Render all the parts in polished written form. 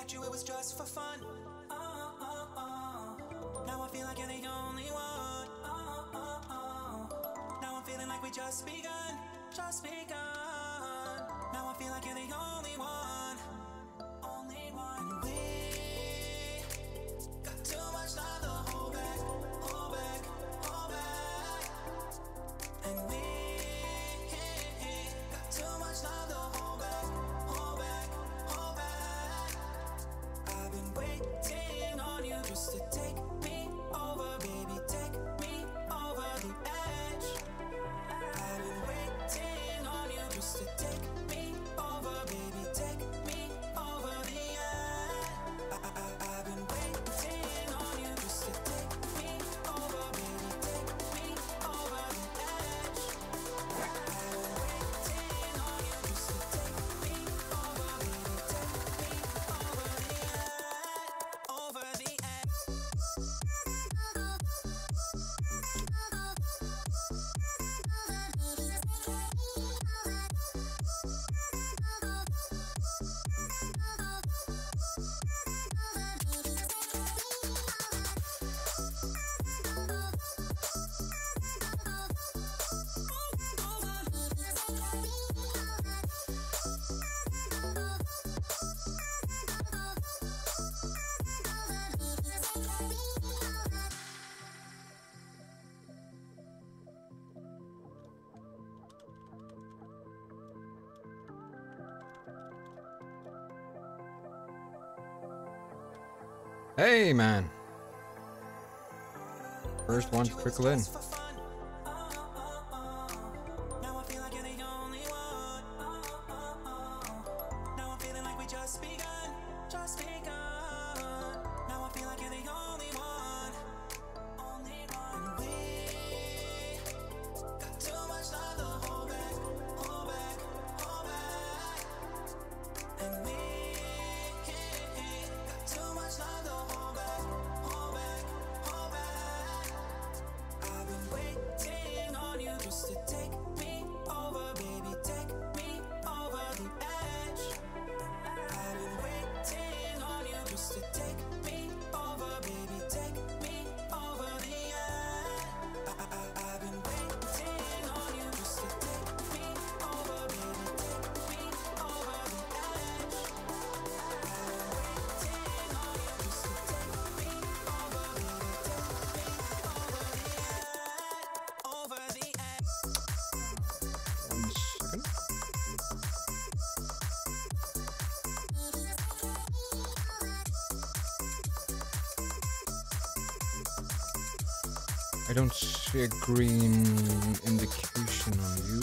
met you, it was just for fun. Now I feel like you're the only one. Now I'm feeling like we just begun, just begun. Now I feel like you're the only one, only one. We got too much love to hold back, hold back, hold back. And we got too much love to hold back, hold back, hold back. I've been waiting on you just to take me over, baby, take me over the edge. I've been waiting on you just to take me over, baby, take me over the edge. I've been waiting on you just to take me over, baby, take me over the edge. I've been waiting on you just to take me over, baby, take me over the edge, over the edge. Hey, man. First one to trickle in. Now I feel like you're the only one. Now I'm feeling like we just begun, just begun. Now I feel like you're the only one, only one. We got too much love to hold back, hold back, hold back. And we got too much love to hold back, hold back, hold back. I've been waiting on you just to take me over, baby, take me over the edge. I've been waiting on you just to take me over, baby, take me over the edge. I've been waiting on you just to take me over, baby, take me over the edge. I've been waiting on you just to take me over, baby, take me over the edge, over the edge. 1 second. I don't see a green indication on you.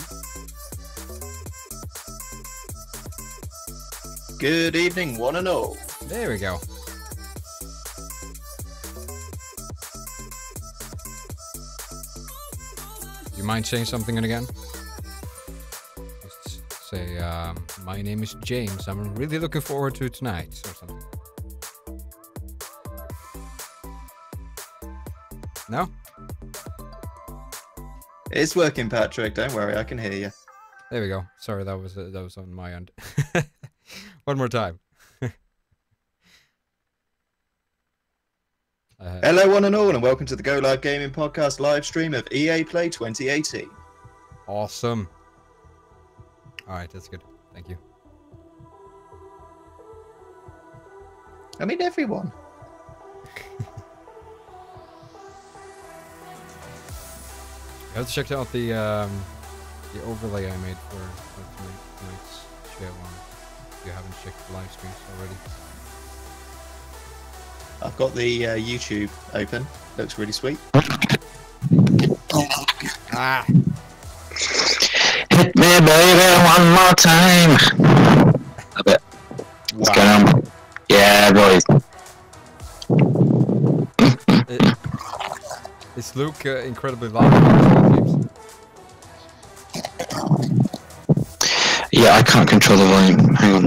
Good evening, one and all. There we go. You mind saying something again? Just say, my name is James. I'm really looking forward to tonight, or something. No? It's working, Patrick. Don't worry, I can hear you. There we go. Sorry, that was on my end. One more time. Hello, one and all, and welcome to the Go Live Gaming Podcast live stream of EA Play 2018. Awesome. All right, that's good. Thank you. I mean, everyone. I have to check out the overlay I made for tonight's show. If you haven't checked the live streams already. I've got the YouTube open. Looks really sweet. Ah. Hit me, baby, one more time. A bit. What's going on? Yeah, boys. Is Luke incredibly loud? Yeah, I can't control the volume. Hang on.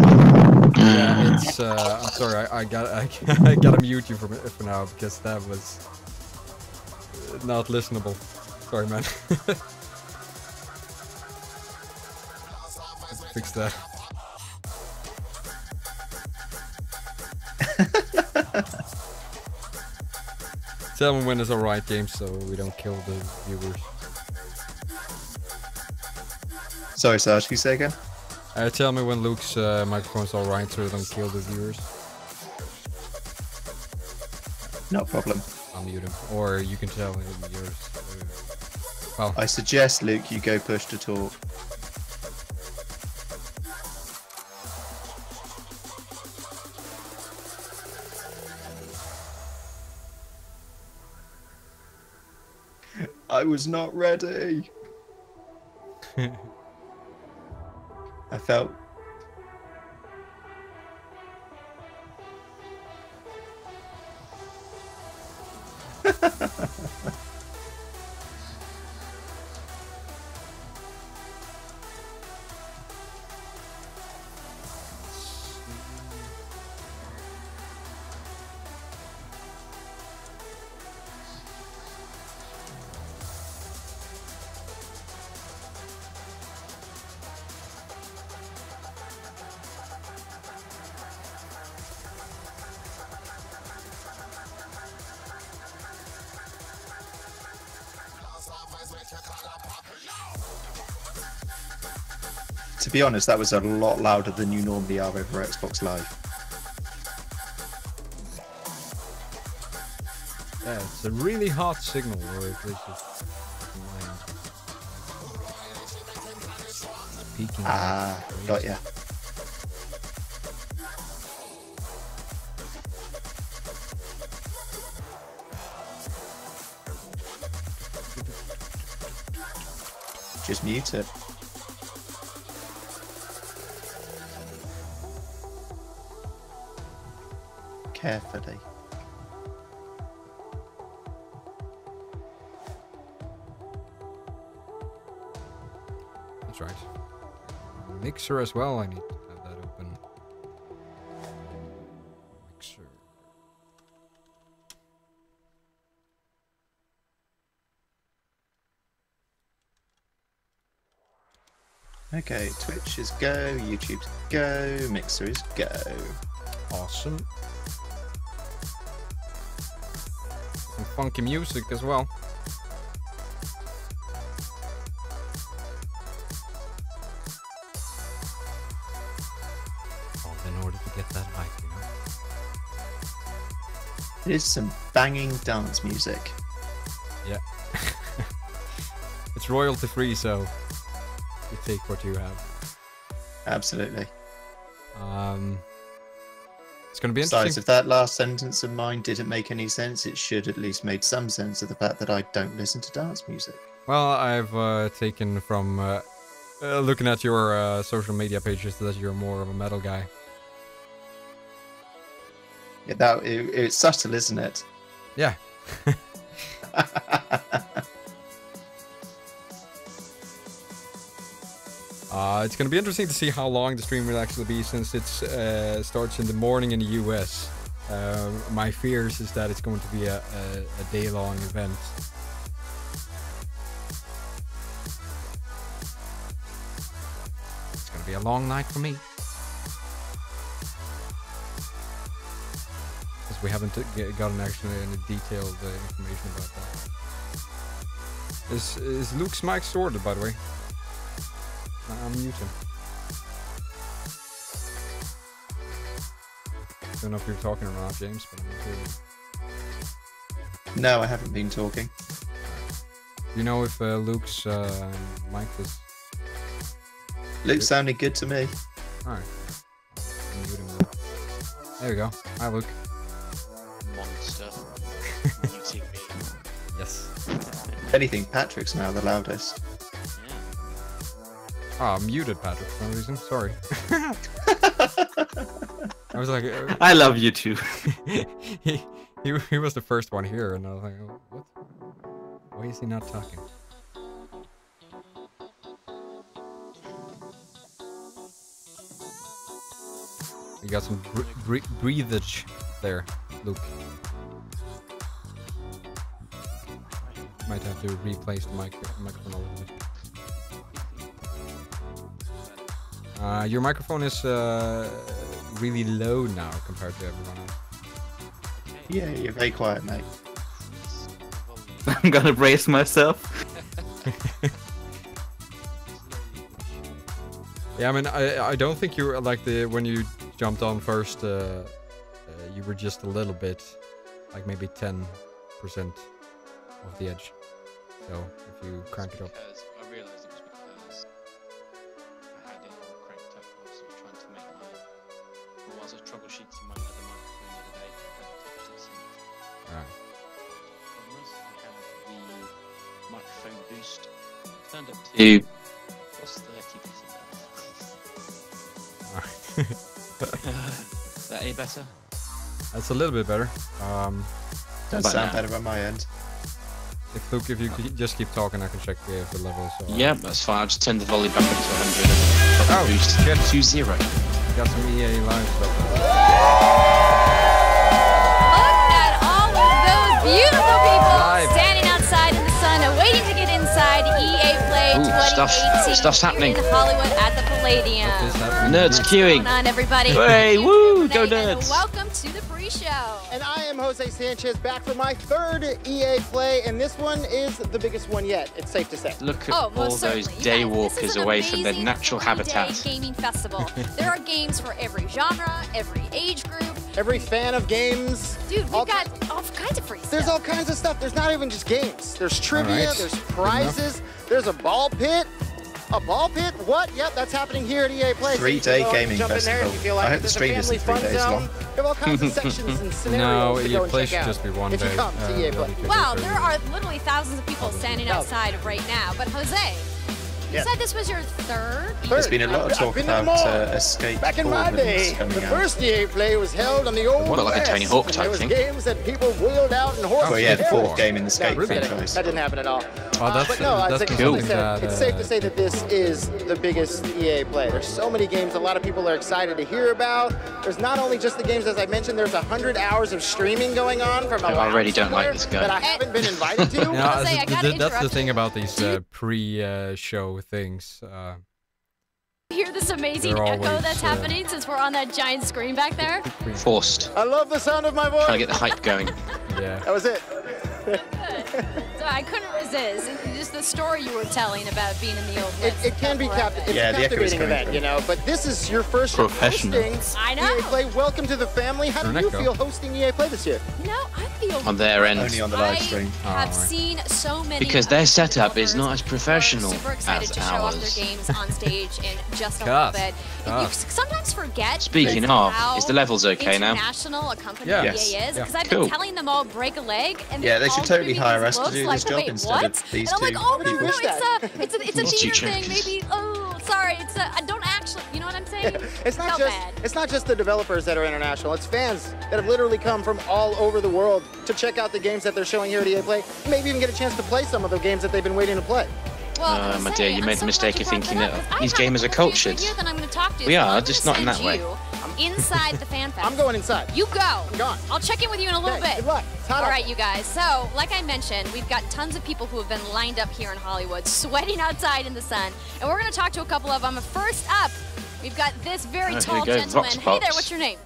Yeah, it's. I'm sorry. I gotta mute you for now because that was not listenable. Sorry, man. Fix that. Tell me when it's alright, James, so we don't kill the viewers. Sorry, Sarge, can you say again? Tell me when Luke's microphone's alright, so we don't kill the viewers. No problem. I'll mute him. Or you can tell him yours. Well, I suggest, Luke, you go push to talk. I was not ready. I felt. To be honest, that was a lot louder than you normally are over Xbox Live. yeah, it's a really hot signal, or at least it's peaking. Ah, got ya. Just mute it. Carefully. That's right. Mixer as well, I need to have that open. Mixer. Okay, Twitch is go, YouTube's go, Mixer is go. Awesome. Some funky music as well. All in order to get that height, you know. It is some banging dance music. Yeah. It's royalty free, so you take what you have. Absolutely. It's going to be Besides, interesting. if that last sentence of mine didn't make any sense, it should at least make some sense of the fact that I don't listen to dance music. Well, I've taken from looking at your social media pages that you're more of a metal guy. Yeah, it's subtle, isn't it? Yeah. It's going to be interesting to see how long the stream will actually be, since it starts in the morning in the US. My fears is that it's going to be a day-long event. It's going to be a long night for me. Because we haven't gotten actually any detailed information about that. Is Luke's mic sorted, by the way? I'll mute him. Don't know if you're talking or not, James, but I'm not sure. No, I haven't been talking. Do you know if Luke's mic is... Luke sounded good to me. Alright. There we go. Hi, Luke. Monster. Muting me. Yes. If anything, Patrick's now the loudest. Ah, I muted Patrick for some reason. Sorry. I was like... I love you too. he was the first one here, and I was like, oh, what? Why is he not talking? You got some breathage there, Luke. Might have to replace the microphone a little bit. Your microphone is really low now compared to everyone else. Yeah, you're very quiet, mate. I'm gonna brace myself. Yeah, I mean, I don't think you were like when you jumped on first. You were just a little bit, like maybe 10% off the edge. So if you crank it up. Because I realised it was because I had it all cranked up whilst I was trying to make mine. But whilst I was troubleshooting my other microphone the other day, I hadn't touched it since. Alright. Problem was, I had the microphone boost turned up to plus 30 Is that any better? That's a little bit better. Does But sound now- better on my end. If Luke, if you could just keep talking, I can check the levels. So, Yeah, that's fine. I'll just turn the volume back up to 100 Oh, and boost shit. to 0. Got some EA live stuff. Look at all of those beautiful people Live. standing outside in the sun, waiting to get inside EA Play Ooh, 2018 stuff's here happening. in Hollywood at the Palladium. What is happening? Nerds What's queuing. going on, everybody? Hey, woo, go And Nerds. welcome to the pre-show. And I am Jose Sanchez, back for my third EA Play, and this one is the biggest one yet, it's safe to say. Look at Oh, all most those certainly. day You guys, this walkers is an away from their amazing natural 3-day habitat. gaming festival. There are games for every genre, every age group. Every fan of games. Dude, we've all got all kinds of free There's stuff. all kinds of stuff. There's not even just games. There's trivia, right. there's Good prizes, there's a ball pit. A ball pit? What? Yep, that's happening here at EA Play. So you 3-day can go gaming jump in there if festival. you feel like I hope it. the There's a stream isn't family 3 days fun long. zone. We have all kinds of sections and scenarios No, to EA go and Play check should out. just be one if day. you come to EA Play. Wow, there are literally thousands of people standing outside right now. But Jose, you Yes. said this was your third? There's been a lot of I've talk been to them about all. Escape Back in my Forward day, coming the out. first EA Play was held on the old What, like a West, Tony Hawk and type there was thing? games that people wheeled out and horses. Well, yeah, the carried. fourth game in the Escape No, kidding. franchise. That didn't happen at all. Oh, that's- but no, I that's think cool. like I said, it's safe to say that this is the biggest EA Play. There's so many games a lot of people are excited to hear about. There's not only just the games, as I mentioned, there's 100 hours of streaming going on from a I lounge already don't like somewhere this guy. that I haven't been invited to. Yeah, Jose, I gotta that's the interrupt thing you. about these pre-show things. Hear this amazing They're echo always, that's happening since we're on that giant screen back there? Forced. I love the sound of my voice. Trying to get the hype going. Yeah. That was it. So I couldn't resist. Just the story you were telling about being in the old West. It can be it's Yeah, a the echo is captivating coming event, through. you know. But this is your first year Professional. hosting I know. EA Play. Welcome to the family. How do An you echo. feel hosting EA Play this year? No, I feel On their end. Only on the live stream. I have right. seen so many Because their amazing setup is developers not as who are professional super excited as to show off ours. their games on stage in just a Cuss. little bit. And you sometimes forget. Speaking just of, how is the levels okay now? international a company Yeah. EA Yes. is, Yeah. because I've Cool. been telling them all break a leg, and Yeah, they're they should all totally giving me hire these us to looks do like, this job wait, instead what? of these and I'm like, two oh no, people. no, it's a These two theater thing, chunks. maybe. Oh, sorry, I don't actually. You know what I'm saying? It's not Felt just bad. it's not just the developers that are international. It's fans that have literally come from all over the world to check out the games that they're showing here at EA Play. Maybe even get a chance to play some of the games that they've been waiting to play. Well, my Jose, dear, you I'm made the so mistake glad of you brought thinking that that up, 'cause I these have gamers a are couple games cultured. right here that I'm going to talk to. We So are, I'm just gonna not in that send way. you inside the fan fest. I'm going inside. You go. I'm gone. I'll check in with you in a little Okay, bit. good luck. It's hot All out. right, you guys. So, like I mentioned, we've got tons of people who have been lined up here in Hollywood, sweating outside in the sun, and we're going to talk to a couple of them. First up, we've got this very here tall we go, gentleman. Vox Hey there, Pops. what's your name?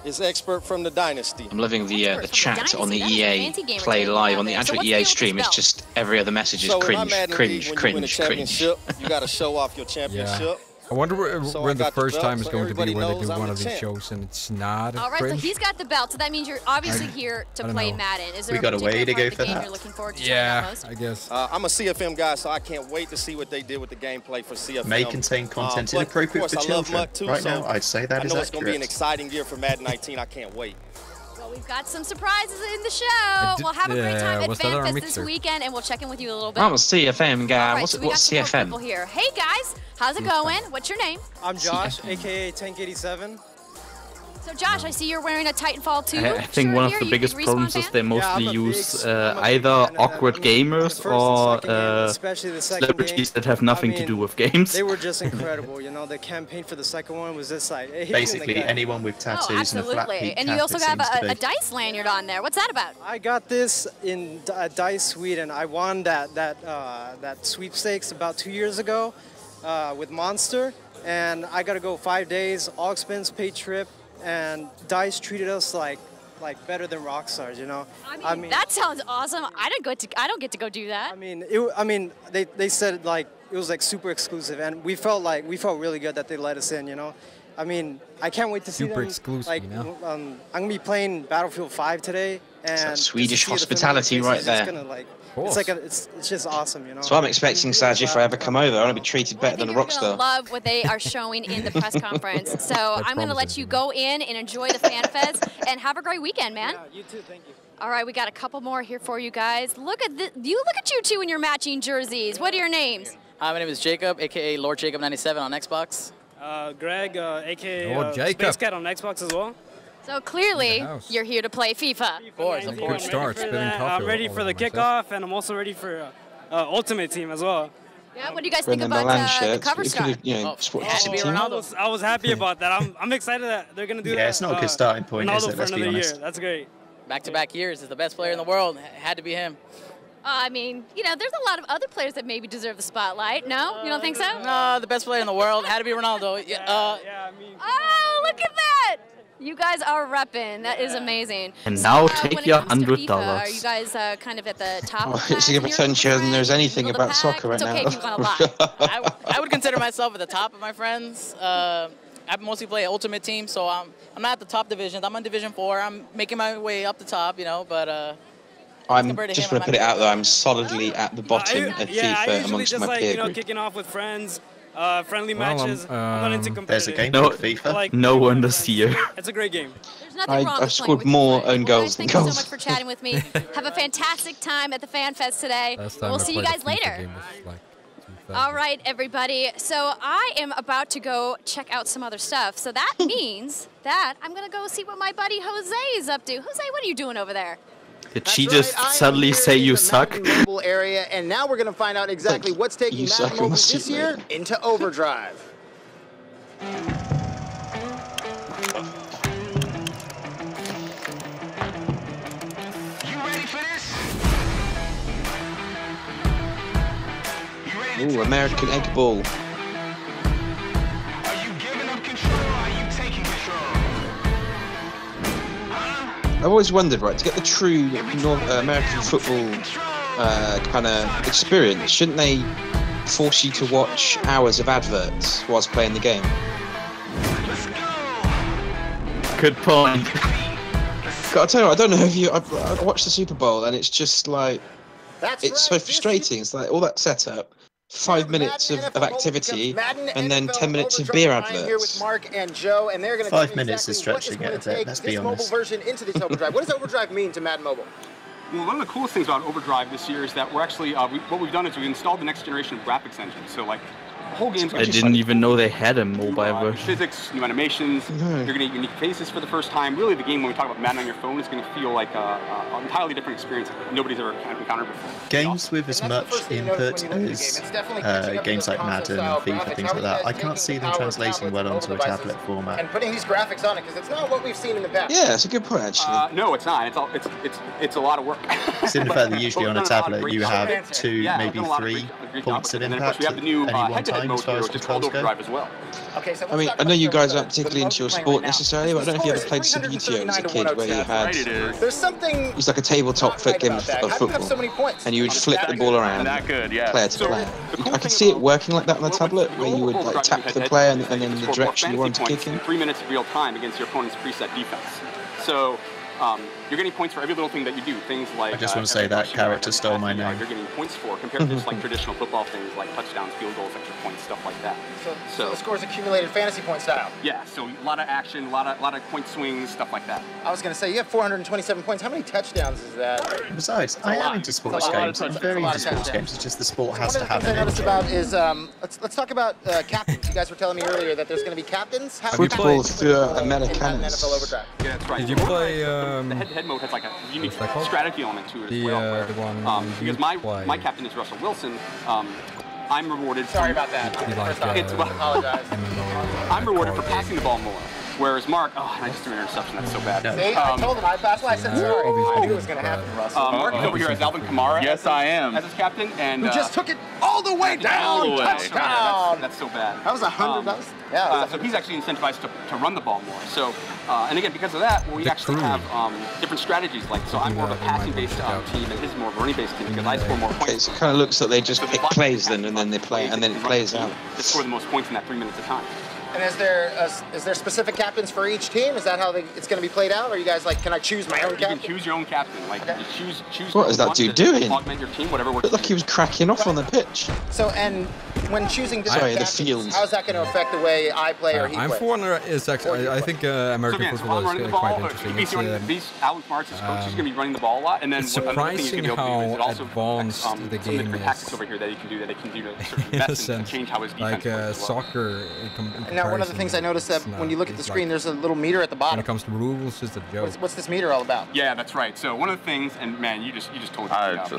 It's expert from the Dynasty. I'm loving the Expert from chat Dynasty. on the That is a EA fancy gamer Play table Live down on the there. So actual what's the EA deal with stream. this It's belt? just every other message is So in my cringe, Madden cringe, League, when you win a cringe, cringe. championship, you got to show off your championship. I wonder So I when the got the first belt, time is so going to be everybody when they knows do I'm one the of these champ. shows and it's not All right, cringe. so he's got the belt, so that means you're obviously here to I don't play know. Madden. Is there We a got a particular way to part go of the for game that. you're looking forward to showing Yeah, off most? I guess. I'm a CFM guy, so I can't wait to see what they did with the gameplay for CFM. May contain content But, of inappropriate course, for I love children. Mutt too, Right so now, I'd say that I is know it's going to be an accurate. exciting year for Madden 19. I can't wait. Well, we've got some surprises in the show. We'll have a great time at was that our FanFest this mixer? weekend, and we'll check in with you a little bit. I'm a CFM guy. All right, What's so we got what's some more CFM? people here. Hey guys, how's it going? What's your name? I'm Josh, CFM. aka Tank 87. So Josh, I see you're wearing a Titanfall 2 I think shirt one of here. the You biggest big Respawn problems is fan? they Yeah, mostly I'm a use big- I'm a big either fan of awkward that. I mean, gamers the first and or second game, especially the second celebrities game, that have nothing I to do mean, with games. They were just incredible. You know, the campaign for the second one was just like it hit you in the Basically, gut. anyone with tattoos Oh, and a flat absolutely. peak And you cap, also it have seems to a be. dice lanyard on there. What's that about? I got this in Dice Sweden. I won that sweepstakes about 2 years ago with Monster, and I got to go 5 days, all expense paid trip, and Dice treated us like like better than Rockstars, you know. I mean, that sounds awesome. I don't get to go do that. I mean, they said like it was like super exclusive, and we felt really good that they let us in, you know. I mean, I can't wait to see Super them. exclusive, Like, you know? I'm gonna be playing Battlefield 5 today, and Swedish hospitality right there. It's gonna, like, it's like it's just awesome, you know. So I'm expecting, Saj, if I ever come over, I want to be treated better than a rock You're gonna star. love what they are showing in the press conference. So I'm gonna let you go in and enjoy the Fan Fest and have a great weekend, man. Yeah, you too. Thank you. All right, we got a couple more here for you guys. Look at you two in your matching jerseys. What are your names? Hi, my name is Jacob, aka Lord Jacob 97 on Xbox. Greg, aka Jacob. Space Cat on Xbox as well. So clearly, you're here to play FIFA. Of course. Good start, spitting coffee. I'm ready for the kickoff, and I'm also ready for Ultimate Team as well. Yeah, what do you guys think about the cover star? I was happy about that. I'm excited that they're gonna do that. Yeah, it's not a good starting point, is Ronaldo it? for Let's be another honest. year. That's great. Back-to-back years is the best player in the world. Had to be him. I mean, you know, there's a lot of other players that maybe deserve the spotlight. No, you don't think so? No, the best player in the world had to be Ronaldo. Oh, look at that! You guys are repping. That is amazing. And now when take it your comes to $100. FIFA, Are you guys kind of at the top? Oh, it's going to pretend she doesn't knows anything about soccer right It's okay now. if you want to lie. I would consider myself at the top of my friends. I mostly play Ultimate Team, so I'm not at the top divisions. I'm on Division 4. I'm making my way up the top, you know, but... I'm just going to put it out there. I'm solidly at the bottom of I FIFA usually amongst just my like, peer you know, group. kicking off with friends, friendly matches. I'm not into competitive. There's a game No, called FIFA. Like, no one does here. It's a great game. There's nothing wrong I've with scored playing more with own you. Well, goals than guys, thank you goals. so much for chatting with me. Have a fantastic time at the Fan Fest today. Last time We'll I see you played a guys FIFA later. game was like 2000. All right, everybody. So I am about to go check out some other stuff. So that means that I'm going to go see what my buddy Jose is up to. Jose, what are you doing over there? Did she just suddenly say you suck? Mobile area, and now we're going to find out exactly what's taking You Madden suck Mobile on the this seat, year mate. into overdrive. Ooh, American Egg Ball. I've always wondered, right, to get the true American football kind of experience, shouldn't they force you to watch hours of adverts whilst playing the game? Good point. Gotta tell you, I don't know if you. I watched the Super Bowl and it's just like, it's so frustrating. It's like all that setup, 5 minutes of activity, and then 10 minutes of beer I'm here with adverts. Mark and Joe, and they're going to 5 minutes is stretching it a bit, let's be this mobile honest. version into this overdrive. What does overdrive mean to Madden Mobile? Well, one of the coolest things about Overdrive this year is that we're actually, what we've done is we've installed the next generation of graphics engine. So like, the whole game's I didn't even know they had a mobile version. physics, new animations, you're going to get unique faces for the first time. Really, the game, when we talk about Madden on your phone, is going to feel like an entirely different experience nobody's ever kind of encountered before. Games with as much input as games like Madden and FIFA, things like that, I can't see them translating well onto a tablet format. And putting these graphics on it, because it's not what we've seen in the past. Yeah, it's a good point actually. No, it's not. It's a lot of work. It's in the fact that usually on a tablet you have 2, maybe 3 points of And then, of course, impact we have at the new any one head-to-head time mode as far here, as which is called controls go. Overdrive as well. Okay, so I mean, I know you guys aren't particularly into your sport necessarily, but I don't know if you ever played Super UTO as a kid where you had, There's something it was like a tabletop flip game of How do you have so football, many points? and you would flip the ball around player to player. I could see it working like that on the tablet, where you would like tap the player and then the direction you want to kick in. 3 minutes of real time against your opponent's preset defense. So you're getting points for every little thing that you do. Things like I just want to say that character stole my name. you're getting points for compared to just like traditional football things like touchdowns, field goals, extra points, stuff like that. So the score's accumulated fantasy point style. Yeah, so a lot of action, a lot of point swings, stuff like that. I was going to say, you have 427 points. How many touchdowns is that? Besides, I am into sports games. I'm very into sports games. It's just the sport has One to of the have things I an noticed engine. about is, let's talk about captains. You guys were telling me earlier that there's going to be captains. How Football through NFL Americanus. Overdrive? Yeah, that's right. Did you play the head-to-head mode has like a unique what's that called? strategy element to it The, as well. the one Because you play. my captain is Russell Wilson. I'm rewarded. Sorry about that. You like, First off, It's well, apologize. MMO, I'm rewarded for card passing the ball more. Whereas Mark, oh, I just threw an interception. That's so bad. See, I told him. That's why I said sorry. I knew it was going to happen, Russ. Mark is over here as Alvin Kamara. Yes, I am. As his captain, and who just took it all the way down. Touchdown. That's so bad. That was 100. Yeah. So he's actually incentivized to run the ball more. So, and again, because of that, we actually have different strategies. Like, so I'm more of a passing-based team, and his is more of a running-based team because I score more points. Okay, so it kind of looks like they just pick plays then, and then they play, and then it plays out. To score the most points in that 3 minutes of time. And is there specific captains for each team? Is that how it's going to be played out? Or are you guys like, can I choose my own captain? You can choose your own captain. Like, you choose. What is that dude doing? Augment your team, whatever works. Looked like he was cracking off on the pitch. So, and when choosing different captains, how is that going to affect the way I play or he plays? I'm for one is actually, I think American football is quite interesting. These Alex Marks as coach, he's going to be running the ball a lot, and then it's surprising how advanced the game is. Tactics over here that he can do to change how his defense like soccer. Now, one of the things I noticed that when you look at the screen, there's a little meter at the bottom. When it comes to rules, it's a joke. What's this meter all about? Yeah, that's right. So one of the things, and man, you just told me. So,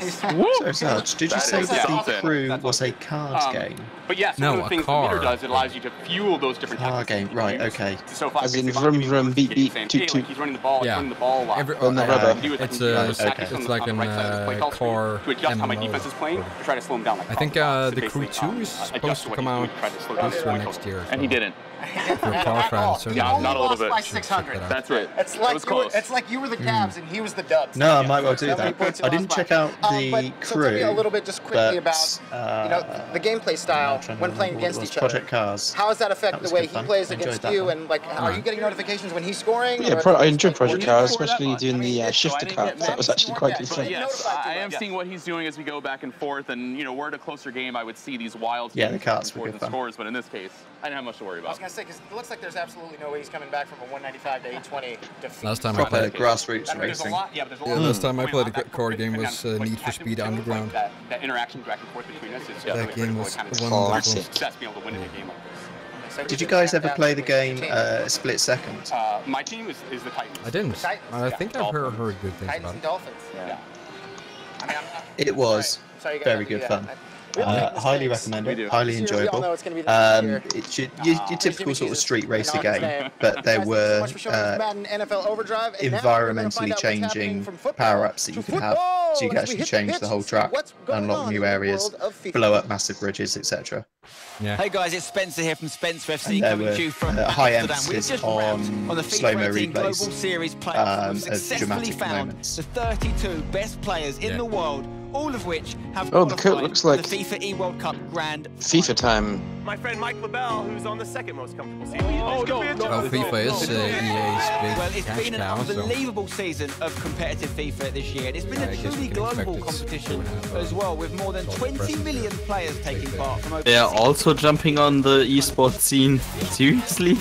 Sarge, did you say that the crew was a card game? But yes, one of the things the meter does, it allows you to fuel those different card game, right? Okay. So as in vroom, beep, beep, toot, toot. He's running the ball. He's running the ball a lot. It's like a car to adjust how my defense is playing to try to slow him down. I think the Crew 2 is supposed to come out this year next year. And he didn't. For a car fan, so yeah, not a little bit. By 600. That's it. It's like you were the Cavs and he was the Dubs. No, I might well do that. I didn't check out the crew. So tell me a little bit just quickly about the gameplay style when playing against each other. Project Cars. How does that affect the way he plays against you? And like, are you getting notifications when he's scoring? Yeah, I enjoyed Project Cars, especially doing the shifter cut. That was actually quite good fun. Yes, I am seeing what he's doing as we go back and forth, and we're at a closer game. I would see these wild the cuts were good scores, but in this case, I didn't have much to worry about. I was gonna say because it looks like there's absolutely no way he's coming back from a 195 to 820 defeat. Last time I played grassroots racing. Last time I played a card game was Need for Speed Underground. That interaction back and forth between us is that game was wonderful. Did you guys ever play the game Split Second? My team is the Titans. I didn't. I think I've heard good things Titans about and it. Dolphins. Yeah. It was very good fun. Highly recommended, highly enjoyable. It's your typical sort of street racer game, but there were environmentally changing power-ups that you could have, so you could actually change the whole track, unlock new areas, blow up massive bridges, etc. Yeah. Hey guys, it's Spencer here from Spencer FC there coming to you from high Amsterdam. emphasis on the slow-mo FIFA 18 Global replays Series playoffs. We've of successfully dramatic found moments. the 32 best players in the world, all of which have the coat looks like the FIFA E-World Cup Grand FIFA time. My friend Mike LaBelle, who's on the second most comfortable seat. Well, FIFA is EA's big Well, it's cash been an cow, so unbelievable season of competitive FIFA this year. It's been a truly global competition as well, with more than 20 million players taking part from over. They are also jumping on the esports scene. Seriously?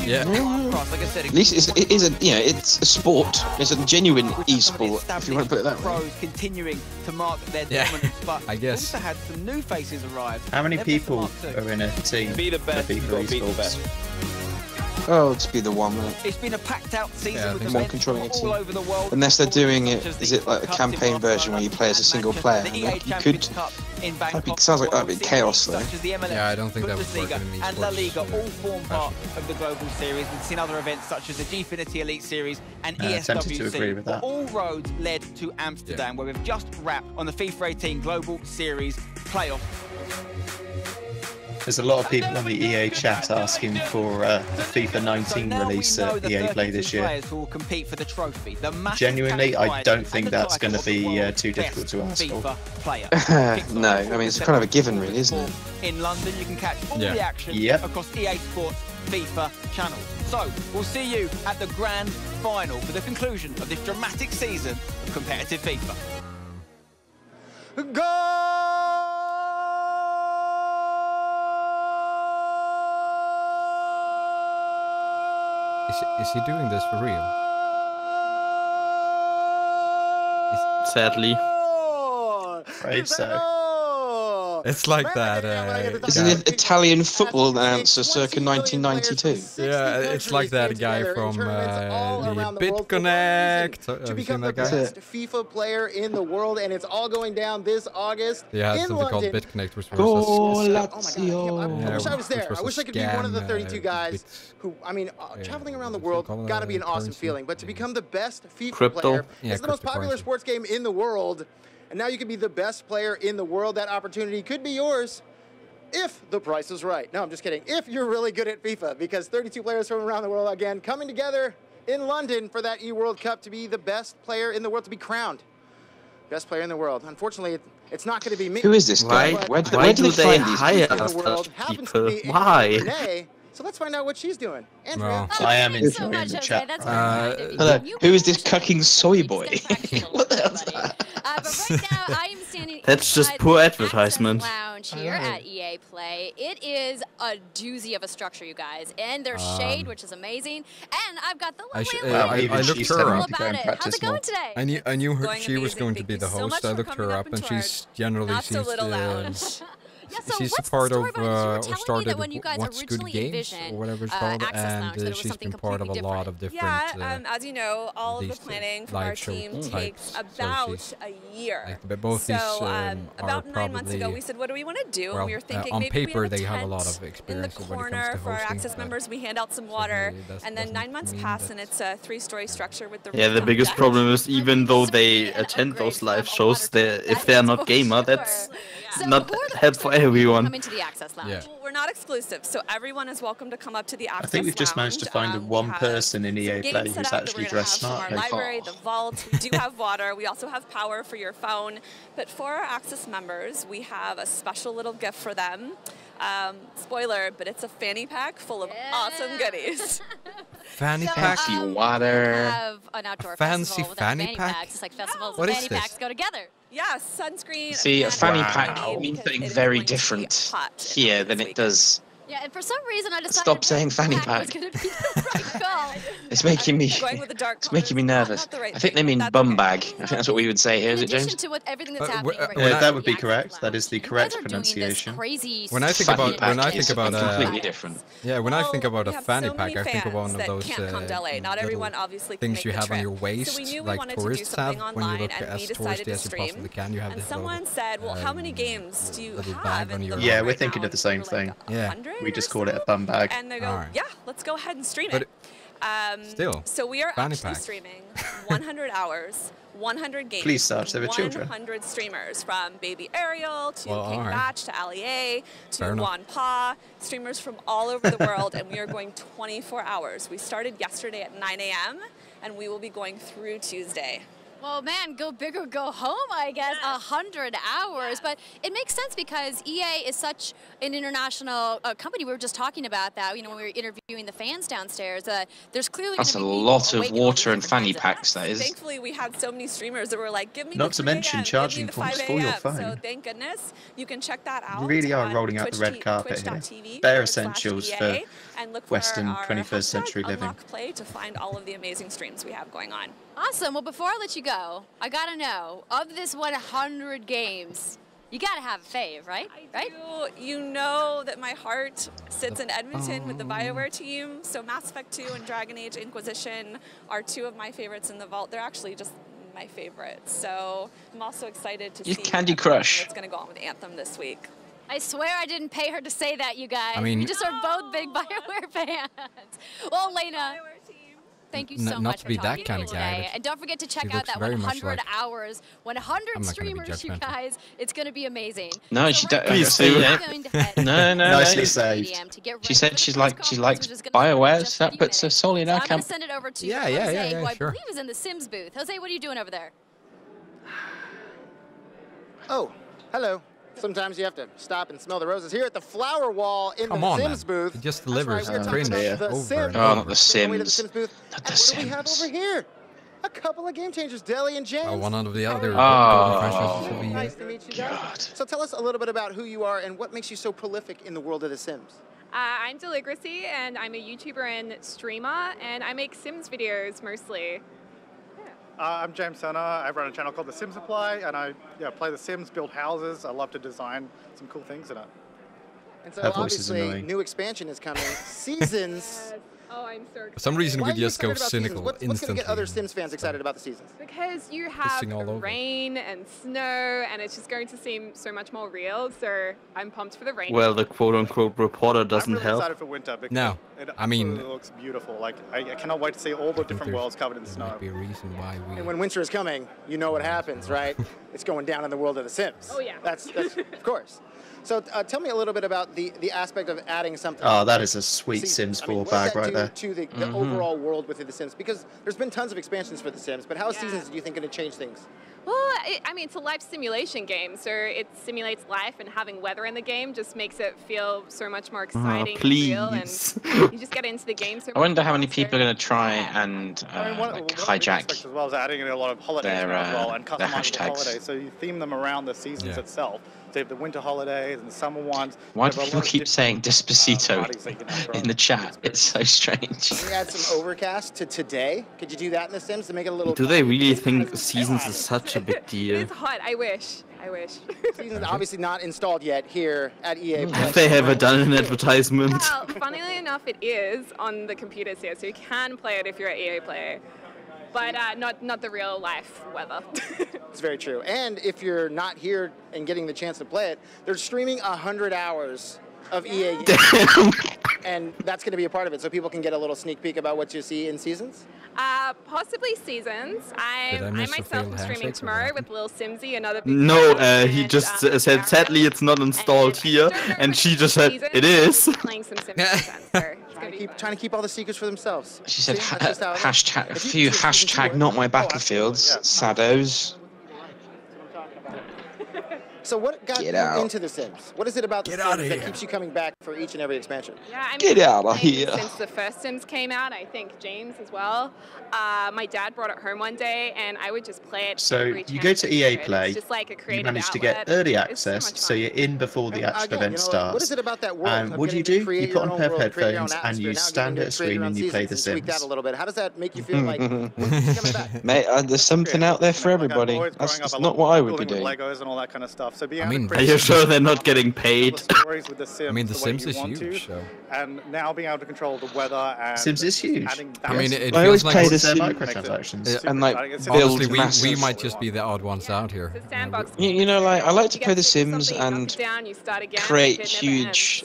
Yeah. At least it is a it's a sport. It's a genuine e-sport, if you want to put it that way. Pros continuing to mark their dominance, but I guess. also had some new faces arrive. How many people are in a team? Be the best. Be the best. Oh, let's be the one. It's been a packed-out season with more events controlling a all team. over the world. Unless they're doing it, is it like a campaign version where you play as a single player? Like you could. Sounds like that'd be chaos though. Yeah, I don't think that would work in an and La Liga esports, all form part of the global series. We've seen other events such as the Gfinity Elite Series and tempted to agree with ESWC. that. All roads led to Amsterdam, where we've just wrapped on the FIFA 18 Global Series playoff. There's a lot of people on the EA chat asking for a FIFA 19 release that EA Play this year. Who will compete for the trophy. The Genuinely, I don't think that's going to be too difficult to ask for. No, I mean it's kind of a given, really, isn't it? In London, you can catch all the action across EA Sports FIFA channels. So, we'll see you at the grand final for the conclusion of this dramatic season of competitive FIFA. Is he doing this for real? Sadly. Afraid so. well. It's like that. Isn't it Italian football announcer circa 1992? Yeah, it's like that guy from the BitConnect. Have you seen that guy? Best FIFA player in the world, and it's all going down this August Yeah, in something called London. BitConnect, which Oh was I wish I was there. I wish I could be one of the 32 guys who, I mean, traveling around the world, got to be an awesome feeling. But to become the best FIFA player, it's the most popular sports game in the world, and now you can be the best player in the world. That opportunity could be yours if the price is right. No, I'm just kidding. If you're really good at FIFA, because 32 players from around the world, again, coming together in London for that E-World Cup to be the best player in the world, to be crowned best player in the world. Unfortunately, it's not going to be me. Who is this guy? Where do they hire such people? Why? So let's find out what she's doing. Andrea. Well, I am enjoying the chat. Hello. Who is this cucking soy boy? What the hell's that? But right now, I am standing That's just poor advertisement. lounge here at EA Play. It is a doozy of a structure, you guys. And there's shade, which is amazing. And I've got the lovely I looked her up. How's it going today? I knew her, she was going to be the host. I looked her up, and she's generally she's a part of or started What's Good Games or whatever it's called, and she's been part of a lot of different. As you know, all of the planning for our team takes about a year. But both these are about 9 months probably, ago, we said, what do we want to do? well, and we were thinking on maybe paper we they have a tent lot of in the experience when it comes corner to for our hosting, access but members. We hand out some water, and then 9 months pass, and it's a 3-story structure with the Yeah, the biggest problem is even though they attend those live shows, if they're not gamer, that's not helpful for everyone. Come into the access lounge. Yeah. We're not exclusive, so everyone is welcome to come up to the access I think we've just managed to find one person in EA games Play set who's up that actually we're gonna dressed have from smart. our library, the vault. We do have water. We also have power for your phone. But for our access members, we have a special little gift for them. Spoiler, but it's a fanny pack full of awesome goodies. Fanny pack? Fancy water. Have an outdoor fancy festival fanny pack? packs. It's like festivals What and is fanny this? packs go together. Yeah, sunscreen. See, a and fanny water pack means because something it is very going to be different hot here than it does. Yeah, and for some reason I decided Stop saying fanny was pack. gonna be the right call. It's making me. Going with the dark It's making me nervous. the right I think they mean bum bag. I think that's what we would say here. Is In it, addition James? to what everything that's happening right Yeah, now, that would be the access correct. That is the lounge, you correct guys are doing this pronunciation. crazy When I think Fanny about pack is completely different. yeah, when I think about we a have fanny so pack, many I think of one fans of that those can't come to LA. Not everyone obviously can things make you the have on trip. your waist, So we knew we like wanted to do tourists have something when you online, look and we as decided touristy to as you stream. possibly can. You have And this someone said, well, how many games do you little have bag on in the your- vault Yeah, we're right thinking now? of the same We were like, thing. Yeah. 100 We or just called it a so? bum bag. And they go, Alright. yeah, let's go ahead and stream But it. still, So we are fanny actually pack. streaming 100 hours, 100 games. Please, Sarge, there were children. 100 streamers, from Baby Ariel to Well, King alright. Batch to Ali A to Fair enough. Juan Pa, streamers from all over the world, and we are going 24 hours. We started yesterday at 9 a.m., and we will be going through Tuesday. Well, man, go big or go home, I guess. 100 hours. But it makes sense because EA is such an international company. We were just talking about that, when we were interviewing the fans downstairs. There's clearly That's a gonna be lot of awake in all water and these fanny different time packs, that is. Thankfully, we had so many streamers that were like, give me Not the to 3 mention a.m., charging give me the points 5 for your a.m. So phone. thank goodness you can check that out. We really are on rolling out the red carpet here. Bare essentials for and look Western for our 21st century living. Unlock Play to find all of the amazing streams we have going on. Awesome. Well, before I let you go, I gotta know, of this 100 games, you gotta have a fave, right? You know that my heart sits in Edmonton with the BioWare team. So Mass Effect 2 and Dragon Age Inquisition are two of my favorites in the vault. They're actually just my favorites. So I'm also excited to see Candy Crush. what's going to go on with Anthem this week. I swear I didn't pay her to say that, you guys. I mean- you just are both big BioWare fans. Well, Elena, thank you so Not much to for be talking that to kind me of guy, today. but And don't forget to check he out looks that very much 100 like- hours, 100 I'm not gonna be streamers, you judgmental. guys. It's going to be amazing. No, So she right don't. now, Please we're do. going to head No, Nicely no. saved. to get She ready said for she the likes press conference, which is gonna start in BioWare, just so a that few puts minutes. us all in So our I'm going camp. to send it over to Yeah, Jose, who I sure. believe is in the Sims booth. Jose, what are you doing over there? Oh, hello. Sometimes you have to stop and smell the roses. Here at the flower wall in Come the on, Sims man. booth. It just That's right, delivers we're the talking cringe about the over Sims. and Oh, not over. the Making our way to the Sims. Sims booth. Not And the what do we have Sims. over here? A couple of game changers, Deli and James. One of the other Oh. golden franchises of the year. Nice to meet you guys. So tell us a little bit about who you are and what makes you so prolific in the world of The Sims. I'm Deligracy, and I'm a YouTuber and streamer, and I make Sims videos mostly. I'm James Turner. I run a channel called The Sim Supply, and I play The Sims, build houses. I love to design some cool things in it. And so obviously, new expansion is coming. Seasons. Oh, I'm so excited. For some reason, we just go cynical What's going to instantly. get other Sims fans excited about the seasons? Because you have rain and snow, and it's just going to seem so much more real. So I'm pumped for the rain. Well, the quote-unquote reporter doesn't I'm really help. excited for winter because No, it I mean, looks beautiful. Like I cannot wait to see all the different worlds covered in snow. Might be a reason why we. And when winter is coming, you know what happens, right? It's going down in the world of The Sims. Oh yeah. That's of course. So tell me a little bit about the aspect of adding something. Oh, that is a sweet Sims 4 bag right there. To the overall world within The Sims, because there's been tons of expansions for The Sims, but how Seasons do you think going to change things? Well, I mean, it's a life simulation game, so it simulates life, and having weather in the game just makes it feel so much more exciting and real, and you just get into the game so much. I wonder how many people are going to try and like hijack as well as adding in a lot of holidays their, as well, and their customizable hashtags. holidays. So you theme them around the seasons itself. So you have the winter holidays and summer ones. Why do people keep saying Despacito in the chat? It's so strange. Can we add some overcast to today? Could you do that in The Sims to make it a little? Do they really think Seasons is such a big deal? It's hot. I wish. Seasons obviously not installed yet here at EA. Have they ever done an advertisement? Well, funnily enough, it is on the computers here, so you can play it if you're an EA player. But not the real life weather. It's very true. And if you're not here and getting the chance to play it, they're streaming 100 hours of EA games. And that's going to be a part of it, so people can get a little sneak peek about what you see in Seasons? Possibly Seasons. I myself am streaming tomorrow with Lil Simsy and other people. No, he just said, sadly it's not installed here, and she just said, it is. Playing some Sims. Trying to keep all the secrets for themselves. She said hashtag not my battlefields, Sados. So what got you into The Sims? What is it about The Sims that keeps you coming back for each and every expansion? Yeah, I mean, Get out of here. Since the first Sims came out, I think James as well. My dad brought it home one day, and I would just play it. So you go to EA Play, just like a you manage outlet. to get early access, so you're in before the actual event starts. What is it about that world? And what do? You put on a pair of headphones and you stand at a screen and you play The Sims. That a little bit. How does that make you feel like coming back? Mate, there's something out there for everybody. That's not what I would be doing. Legos and all that kind of stuff. So are you sure they're not getting paid? I mean, The Sims is huge, so. And now being able to control the weather and Sims is huge. I mean, it I always feels play like The Sims microtransactions. and like honestly, build we might just be the odd ones out here. You know, like I like to play The Sims and create huge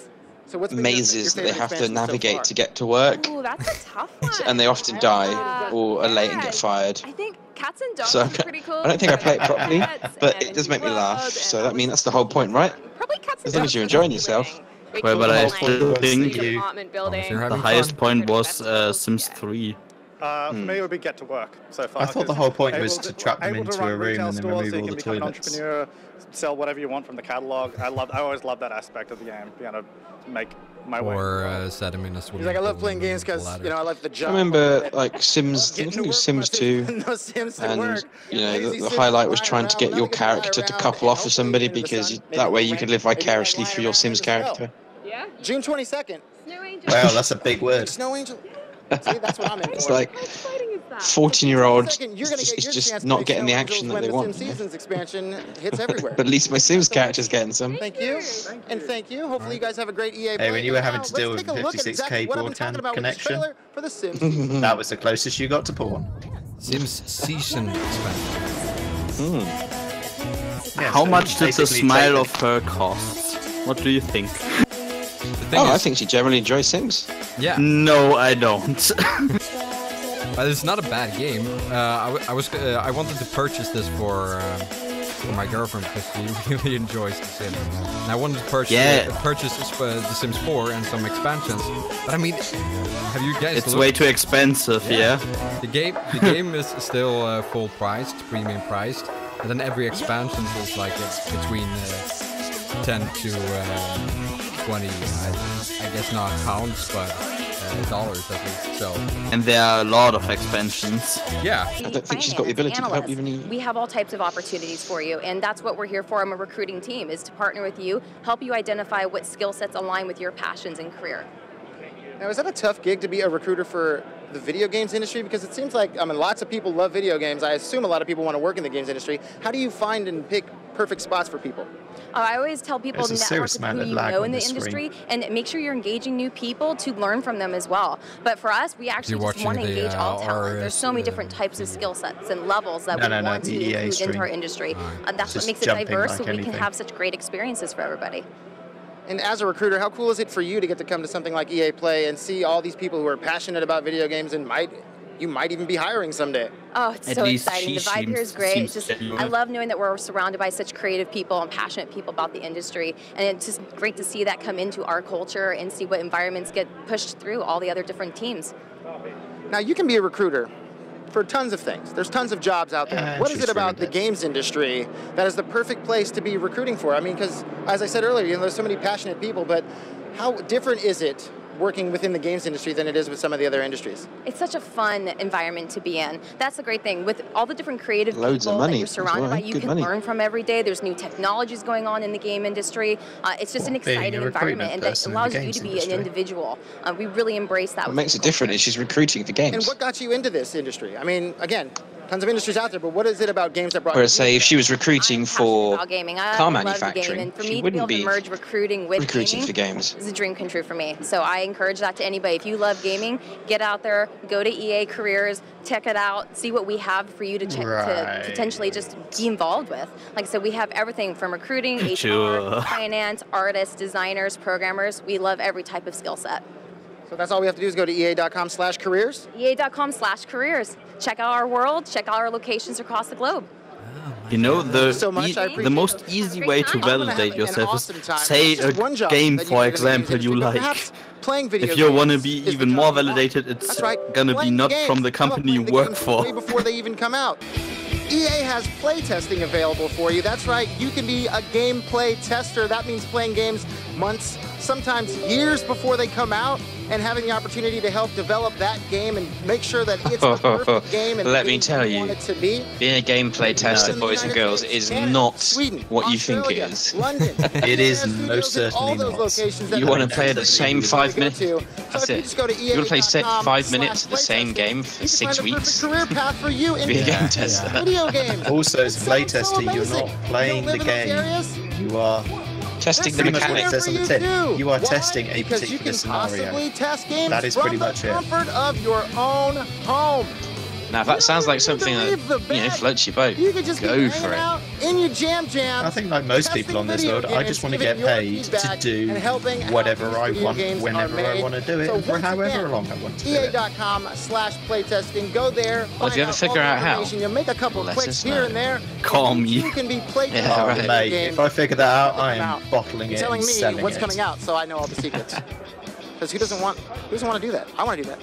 mazes that they have to navigate to get to work. Ooh, that's a tough one. And they often die or are late and get fired. I think cats and dogs So are pretty cool. I don't think I play it properly, but it does make me laugh. So I mean, that's the whole point, right? Probably cats and As long as you're enjoying yourself. Well, but I still think apartment building. the highest point was Sims 3. For me, it would be get to work so far. I thought the whole point was to trap them into a room and then remove all the toilets. An entrepreneur, sell whatever you want from the catalog. I always love that aspect of the game, being able to make my way. Or set them in a swimming He's like, I love playing games because I like the job. I remember like Sims, I think it was Sims 2, and you know the highlight was trying to get your character to couple off with somebody because that way you could live vicariously through your Sims character. Yeah. June 22nd. Snow Angel. Wow, that's a big word. Snow Angel. See, that's what I'm in It's for. like 14-year-old is just not getting the action that they want. The Seasons expansion hits everywhere. But at least my Sims character's getting some. Thank you, and thank you. Hopefully you guys have a great EA. Hey, when you were having to deal with 56k broadband connection, for the Sims. that was the closest you got to porn. Sims season expansion. How much did the smile of her cost? What do you think? I think she generally enjoys Sims. Yeah. No, I don't. It's not a bad game. I wanted to purchase this for my girlfriend because she really enjoys The Sims. And I wanted to purchase The Sims 4 and some expansions. But I mean, have you guys? It's way too expensive. Yeah. The game is still full priced, premium priced, and then every expansion is like between 10 to 20, I guess not pounds, but dollars at least. So. And there are a lot of expansions. Yeah. I don't think she's got the ability to help even. We have all types of opportunities for you, and that's what we're here for. I'm a recruiting team, is to partner with you, help you identify what skill sets align with your passions and career. Now, is that a tough gig to be a recruiter for the video games industry? Because it seems like, I mean, lots of people love video games. I assume a lot of people want to work in the games industry. How do you find and pick perfect spots for people? I always tell people to network with who you know in the industry and make sure you're engaging new people to learn from them as well. But for us, we actually just want to engage all talent. There's so many different types of skill sets and levels that we want to include into our industry. That's what makes it diverse, so we can have such great experiences for everybody. And as a recruiter, how cool is it for you to get to come to something like EA Play and see all these people who are passionate about video games and you might even be hiring someday? Oh, it's so exciting. The vibe here is great. It's just, I love knowing that we're surrounded by such creative people and passionate people about the industry. And it's just great to see that come into our culture and see what environments get pushed through all the other different teams. Now, you can be a recruiter for tons of things. There's tons of jobs out there. What is it about the games industry that is the perfect place to be recruiting for? I mean, because as I said earlier, there's so many passionate people, but how different is it working within the games industry than it is with some of the other industries? It's such a fun environment to be in. That's the great thing. With all the different creative people that you're surrounded by, you can learn from every day. There's new technologies going on in the game industry. It's just an exciting environment, and that allows you to be an individual. We really embrace that. What makes it different is she's recruiting for games. And what got you into this industry? I mean, again, tons of industries out there, but what is it about games that brought Whereas, say, if she was recruiting for car manufacturing, and for me to be able to merge recruiting with gaming for games is a dream come true for me. So I encourage that to anybody. If you love gaming, get out there, go to EA Careers, check it out, see what we have for you to check to potentially just be involved with. Like I said, we have everything from recruiting, HR, finance, artists, designers, programmers. We love every type of skill set. So that's all we have to do is go to ea.com/careers? ea.com/careers. Check out our world, check out our locations across the globe. You know, the most easy way to validate yourself is say a game, for example, you like. If you want to be even more validated, it's gonna be not from the company you work for. Way before they even come out. EA has play testing available for you. That's right, you can be a gameplay tester. That means playing games months, sometimes years before they come out, and having the opportunity to help develop that game and make sure that it's the perfect game and let me tell you, it to be. Being a gameplay tester, boys and girls, is not what you think it is. London, it is most certainly not. You want to play the same 5 minutes? That's it. You want to play 5 minutes of the same game for 6 weeks? Career path for you in be a game tester. Video games. Also, as a play tester, you're not playing the game. You are testing the mechanics. Says on the tin. You are testing a particular scenario. Test games that is pretty much it. Comfort of your own home. Now, if that sounds like something that floats your boat, go for it. In your jam. I think like most people on this world, I just want to get paid to do whatever I want, whenever I want to do it, for however long I want to do it. EA.com/playtesting. Go there. Well, if you ever figure out how, you'll make a couple clicks here and there. Call me. You can be playtesting. Mate, if I figure that out, I am bottling it and selling it. What's coming out, so I know all the secrets. Because who doesn't want to do that? I want to do that.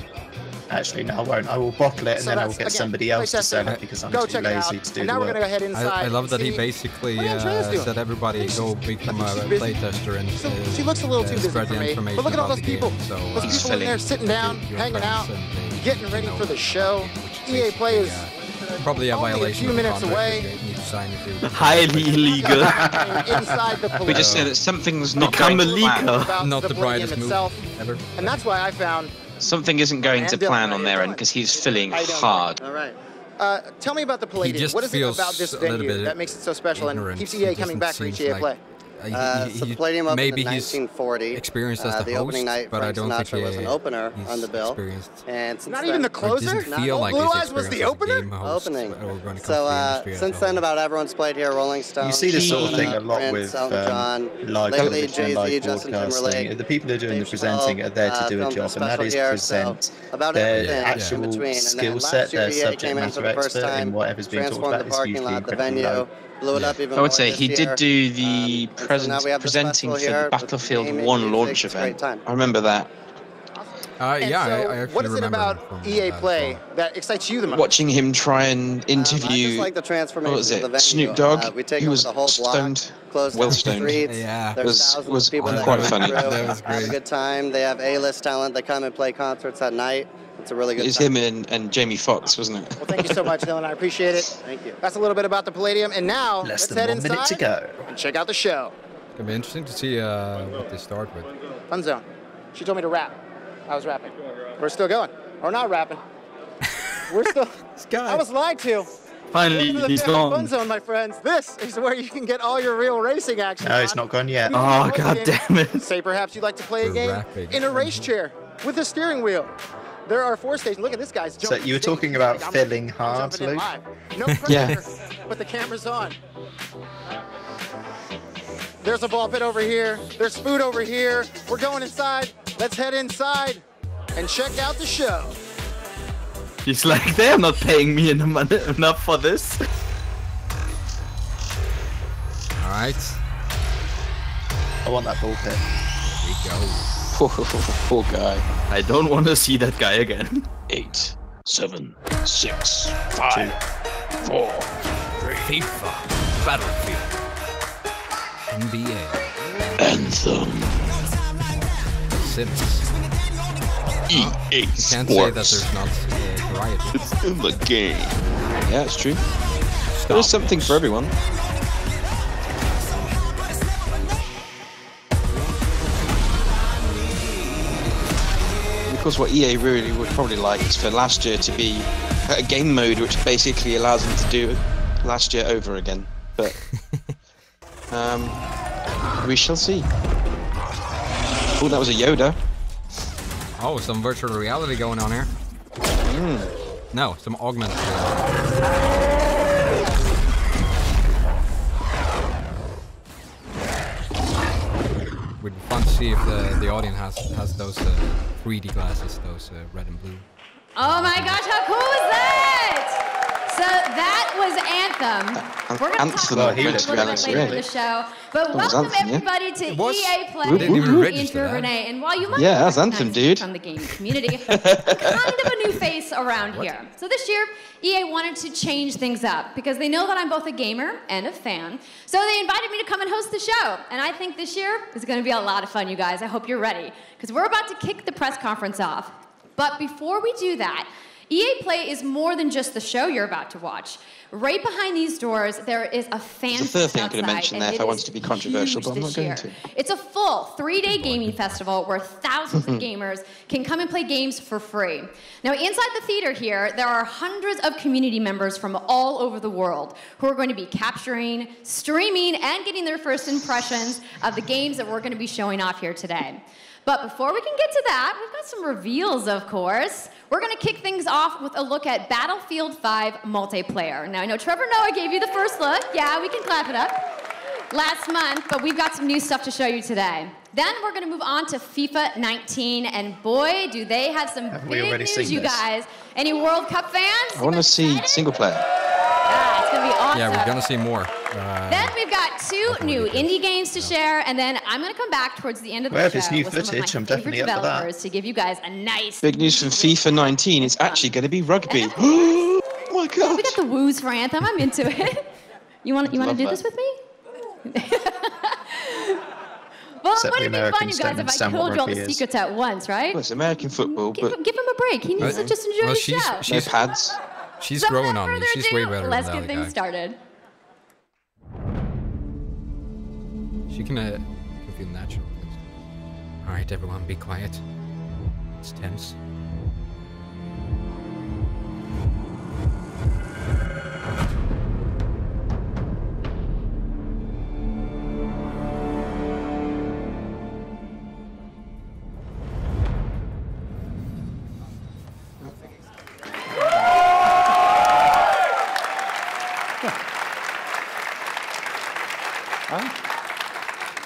Actually, no, I won't. I will bottle it and then I will get somebody else to sell it because I'm too lazy to do the work. Go ahead inside. I love that he basically said everybody go become a playtester and she looks a little too busy spread the information. But look at all those people. So, those people in there sitting down, hanging out, getting ready for the show. EA Play is probably a violation. A few minutes away. Highly illegal. We just say that something's not become a leaker. Not the brightest move ever. And that's why I found something isn't going to plan on their end because he's filling hard. All right. Tell me about the Palladium. What is it about this venue that makes it so special and keeps EA coming back for each EA Play? So the Palladium opened in 1940. Experienced as the opening night, Frank Sinatra was an opener on the bill. And since not even the closer? Blue Eyes was the opener? Opening. So since then, about everyone's played here. Rolling Stone. You see this sort of thing a lot with live lately, television, live broadcasting. The people who are doing the presenting are there to do a job, and that is present their actual skill set, their subject matter expert in whatever's being talked about is usually incredibly low. Blew it up even I would say he did do the presenting for the Battlefield 1 launch event. I remember that. I actually what is it about EA Play that excites you the most? Watching him try and interview, like the transformation what was it, of the venue. Snoop Dogg, he was stoned, well stoned. was quite funny. That was great. Have a good time. They have A-list talent. They come and play concerts at night. It's a really good time. It was him and Jamie Foxx, wasn't it? Well, thank you so much, Dylan. I appreciate it. Thank you. That's a little bit about the Palladium. And now, let's head inside. Less than 1 minute to go. And check out the show. It's going to be interesting to see what they start with. Fun Zone. She told me to rap. I was rapping. We're still going. Or not rapping. We're still. I was lied to. Finally, he's gone. Fun zone, my friends. This is where you can get all your real racing action. No, it's not gone yet. Oh, god damn it. Say perhaps you'd like to play a game in a race chair with a steering wheel. There are 4 stations. Look at this guy's jumping. So you were talking about filling hard, Luke? No pressure, but the camera's on. There's a ball pit over here. There's food over here. We're going inside. Let's head inside and check out the show. He's like, they're not paying me enough for this. Alright. I want that ball pit. There we go. Poor guy. I don't want to see that guy again. 8, 7, 6, 5, 4, 3. FIFA. Battlefield. NBA. Anthem. Sims. EA Sports. Can't say that there's not variety. It's in the game. Yeah, it's true. There's something for everyone. Of course, what EA really would probably like is for last year to be a game mode which basically allows them to do last year over again. But we shall see. Oh, that was a Yoda. Oh, some virtual reality going on here. No, some augmented reality. Would be fun to see if the audience has those 3D glasses, those red and blue. Oh my gosh, how cool is that? So that was Anthem. We're going to talk about it a little bit later in the show. But welcome everybody to EA Play. Intro Renee. And while you might that's Anthem, dude. From the gaming community, kind of a new face around here. So this year, EA wanted to change things up because they know that I'm both a gamer and a fan. So they invited me to come and host the show. And I think this year is going to be a lot of fun, you guys. I hope you're ready because we're about to kick the press conference off. But before we do that, EA Play is more than just the show you're about to watch. Right behind these doors, there is a fan There's a third thing I could have mentioned there if I wanted to be controversial, but I'm not going to. It's a full 3-day gaming festival where thousands of gamers can come and play games for free. Now, inside the theater here, there are hundreds of community members from all over the world who are going to be capturing, streaming, and getting their first impressions of the games that we're going to be showing off here today. But before we can get to that, we've got some reveals, of course. We're going to kick things off with a look at Battlefield 5 multiplayer. Now, I know Trevor Noah gave you the first look. Yeah, we can clap it up. Last month, but we've got some new stuff to show you today. Then we're going to move on to FIFA 19, and boy, do they have some big news, you guys. Any World Cup fans? I want to see single player. Yeah, it's going to be awesome. Yeah, we're going to see more. Then we've got 2 new indie games to share, and then I'm going to come back towards the end of the show there's new with footage, some of my favorite developers to give you guys a nice... Big news from FIFA 19, it's actually going to be rugby. Oh my god! We got the woos for Anthem, I'm into it. You want to do this with me? Well, wouldn't it be fun, you guys, if I told you all the secrets at once, right? Well, it's American football, but... Give him a break. He needs to just enjoy the show. No pads. She's growing on me. She's way better than that guy. Let's get things started. She can feel natural. All right, everyone, be quiet. It's tense.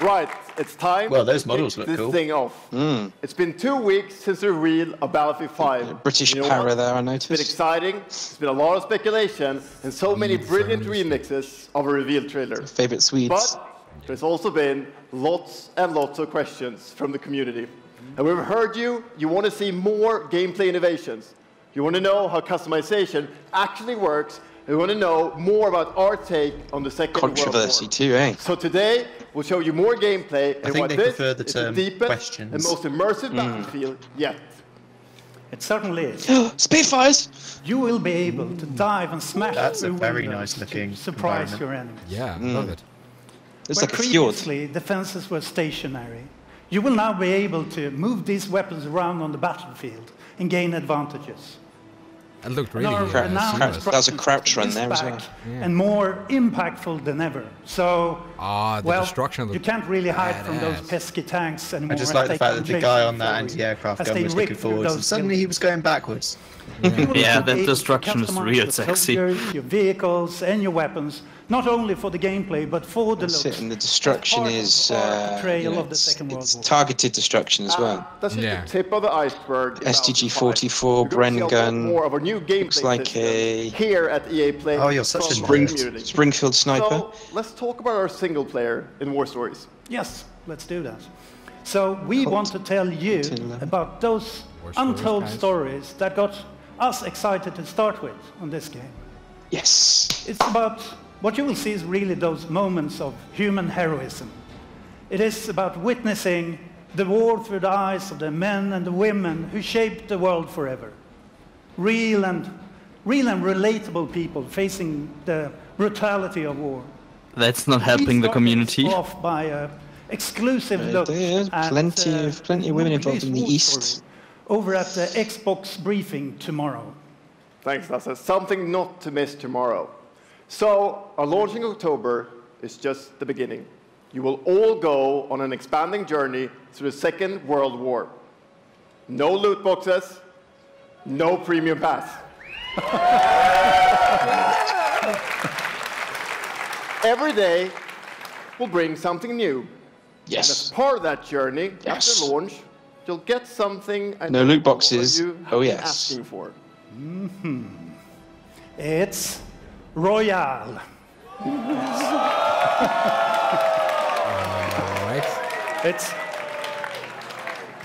Right, it's time those models look this cool. thing off. It's been 2 weeks since the reveal of Battlefield 5. British para there, I noticed. It's been exciting, it's been a lot of speculation, and so many brilliant remixes of a reveal trailer. Favorite Swedes. But there's also been lots and lots of questions from the community. And we've heard you want to see more gameplay innovations. You want to know how customization actually works. We want to know more about our take on the Second World War. Controversy too, eh? So today, we'll show you more gameplay and what this prefer the term is the deepest questions. and most immersive battlefield yet. It certainly is. Spitfires! You will be able to dive and smash That's a through very windows nice looking to surprise your enemies. Yeah, love it. It's Where like a fjord. previously defenses were stationary, You will now be able to move these weapons around on the battlefield and gain advantages. It looked really that was a crouch run there as well. And more impactful than ever. So, the destruction you can't really hide from those pesky tanks anymore. I just like the fact that the guy on that anti-aircraft gun was looking forwards and suddenly he was going backwards. Yeah, that destruction is real sexy. Your vehicles and your weapons, not only for the gameplay, but for the looks. And the destruction is it's targeted destruction as well. That's just the tip of the iceberg. STG-44 Bren gun. More of our new gameplay looks like a here at EA Play. Oh, you're such a Springfield sniper. So let's talk about our single player in War Stories. Yes, let's do that. So we want to tell you about those untold stories that got us excited to start with on this game. Yes. It's about, what you will see is really those moments of human heroism. It is about witnessing the war through the eyes of the men and the women who shaped the world forever. Real and relatable people facing the brutality of war. That's not helping the community. Off by a exclusive look at plenty of women involved in the East. Over at the Xbox briefing tomorrow. Thanks, Lasse. Something not to miss tomorrow. So, our launch in October is just the beginning. You will all go on an expanding journey through the Second World War. No loot boxes, no premium pass. Every day will bring something new. Yes. And as part of that journey, after launch, you'll get something no loot boxes. Oh yes. Asking for. It's Royale. It's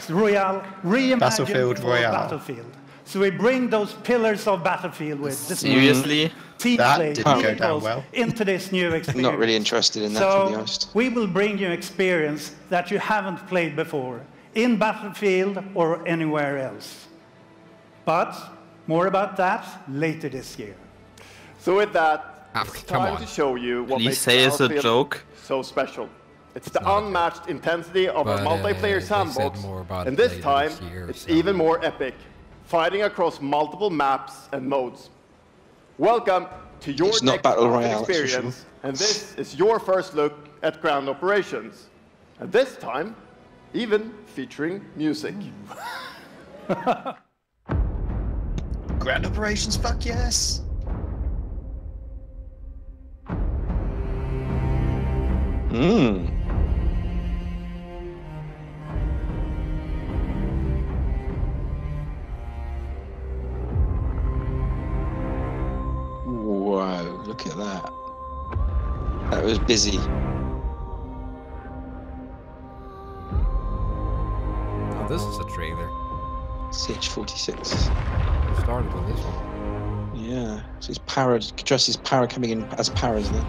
Royale reimagined Battlefield Royale. Battlefield. So we bring those pillars of Battlefield with seriously team play didn't go down well. into this new experience. I'm not really interested in that, to be honest. We will bring you experience that you haven't played before in Battlefield or anywhere else. But more about that later this year. So with that, it's time to show you what makes Battlefield so special. It's the unmatched intensity of our multiplayer sandbox, and this time it's even more epic, fighting across multiple maps and modes. Welcome to your next Battle Royale experience, and this is your first look at ground operations. And this time, even featuring music. Ground operations, fuck yes! Whoa, look at that. That was busy. Oh, this is a trailer. CH-46. Started with this one. Yeah, so it's Para, dresses Para coming in as Paras then.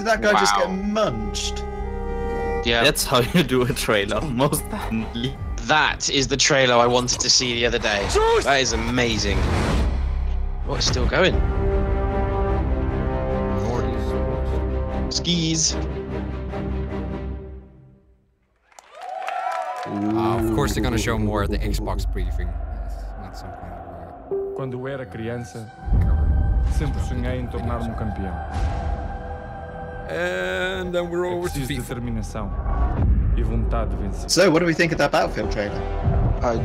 That guy just get munched. Yeah, that's how you do a trailer. Most definitely. That is the trailer I wanted to see the other day. That is amazing. What's still going? Skis. Of course, they're gonna show more at the Xbox briefing. It's not something that we're... Quando era criança, sempre sonhei em tornar-me campeão. And then we're over to determinação e vontade de vencer. So, what do we think of that Battlefield trailer?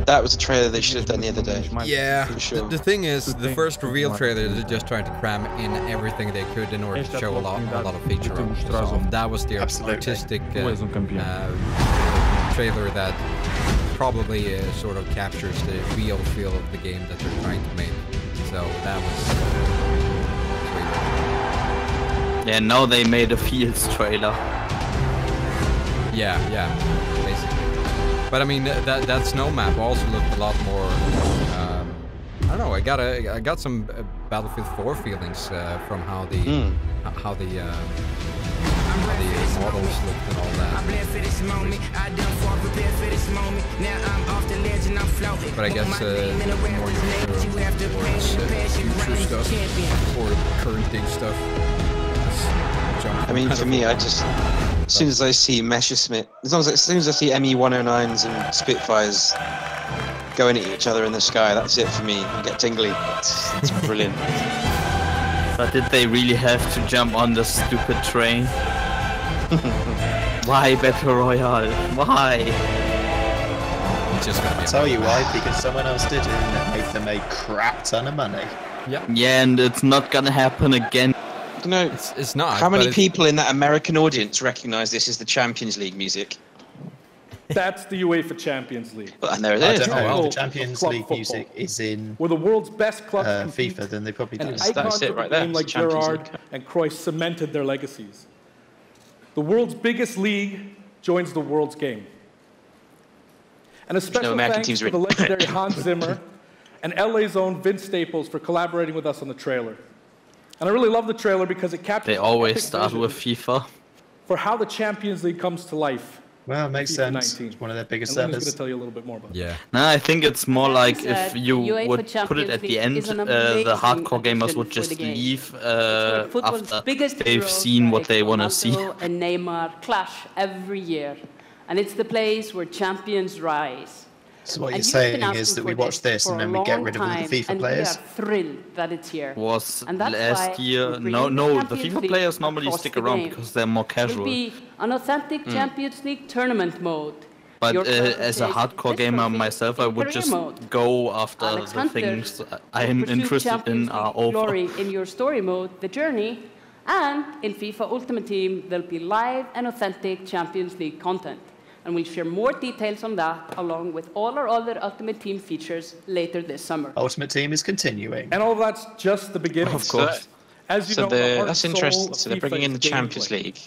That was a trailer they should have done the other day. Yeah, for sure. The thing is, the first reveal trailer, they're just trying to cram in everything they could in order to show a lot of feature. So that was the artistic trailer that probably sort of captures the real feel of the game that they're trying to make. So that was. Yeah, now they made a Fields trailer. Yeah, basically. But I mean, that snow map also looked a lot more. I don't know. I got some Battlefield 4 feelings from how the models looked and all that. But I guess more towards future stuff or current day stuff. I mean, for me, I just as soon as I see Messerschmitt, as soon as I see ME-109s and Spitfires going at each other in the sky, that's it for me. I get tingly. It's brilliant. But did they really have to jump on the stupid train? Why Battle Royale? Why? I'll tell you why, because someone else did it and it made them a crap ton of money. Yeah. Yeah, and it's not gonna happen again. No, it's not. How many people in that American audience recognize this as the Champions League music? That's the UEFA Champions League. And there it is. I don't know. If the Champions League music is in where the world's best clubs FIFA, then they probably do. Icons of a game like Gerrard and Cruyff cemented their legacies. The world's biggest league joins the world's game. And a special thanks to the legendary Hans Zimmer and LA's own Vince Staples for collaborating with us on the trailer. And I really love the trailer because it captures. They always start with FIFA. For how the Champions League comes to life. Well, it makes sense. It's one of their biggest sellers. I'm going to tell you a little bit more about it. No, I think it's more like if you would put it at the end, the hardcore gamers would just leave after they've seen what they want to see. And Neymar clash every year, and it's the place where champions rise. So what you're saying is that we watch this and then we get rid of all the FIFA players? And we are thrilled that it's here. Was last year? No, the FIFA players normally stick around because they're more casual. It will be an authentic Champions League tournament mode. But as a hardcore gamer myself, I would just go after the things I'm interested in are over. Glory in your story mode, the journey, and in FIFA Ultimate Team, there'll be live and authentic Champions League content. And we'll share more details on that, along with all our other Ultimate Team features later this summer. Ultimate Team is continuing. And all that's just the beginning. Of course. As you know, that's interesting. So they're bringing in the Champions League.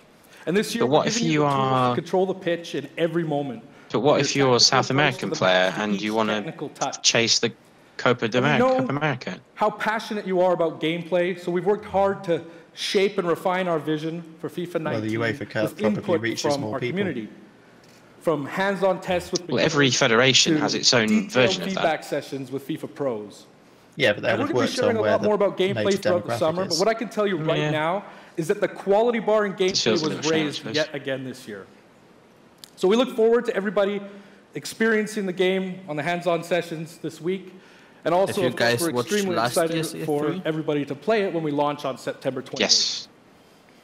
And this year, but what if you are control the pitch in every moment? But what if you're a South American player and you want to chase the Copa America? How passionate you are about gameplay. So we've worked hard to shape and refine our vision for FIFA 19. Well, the UEFA Cup probably reaches more people. Community. From hands-on tests with every federation has its own version of that. Feedback sessions with FIFA pros. Yeah, but that would work on where a lot more about gameplay throughout the summer. But what I can tell you right now is that the quality bar in gameplay was raised yet again this year. So we look forward to everybody experiencing the game on the hands-on sessions this week. And also, of course, we're extremely excited for everybody to play it when we launch on September 28th. Yes.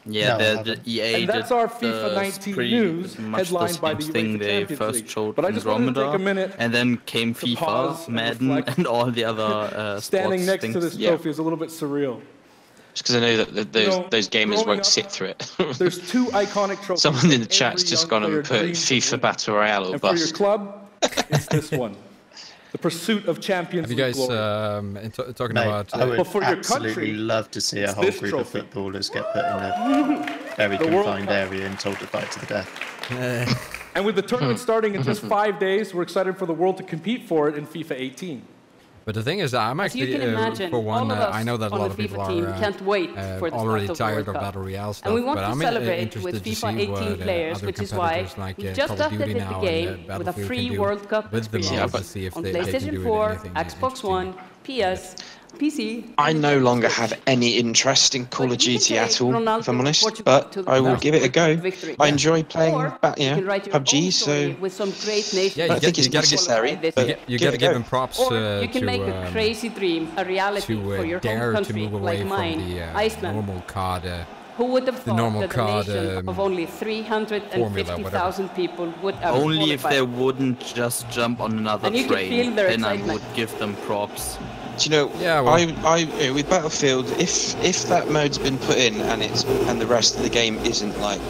Yeah, the EA and that's our FIFA 19 news, headlined by the thing they first showed Andromeda, and then came FIFA, Madden, and all the other standing next to this trophy is a little bit surreal. Just because I know that those gamers won't sit through it. There's two iconic trophies. Someone in the chat's just gone and put FIFA Battle Royale or and bust. For your club, it's this one. The pursuit of Champions League glory. Have you guys talking about... I would absolutely love to see a whole group of footballers get put in a very confined area and told to fight to the death. And with the tournament starting in just 5 days, we're excited for the world to compete for it in FIFA 18. But the thing is, I'm actually, for one, I know that a lot of people are already tired of Battle Royale stuff, but I'm interested to see what other competitors like Call of Duty now and Battlefield can do with the mods to see if they can do anything. Xbox One, PS, PC. I no longer have any interest in Call of Duty at all, if I'm honest, but I will give it a go. I enjoy playing PUBG, so with some great I don't think it's necessary. You gotta give him props you can make a crazy dream a reality for your home country, like mine, Iceland. Normal COD, who would have thought that a nation of only 350,000 people would ever Only if they wouldn't just jump on another train, then I would give them props. Do you know? I with Battlefield, if that mode's been put in and the rest of the game isn't like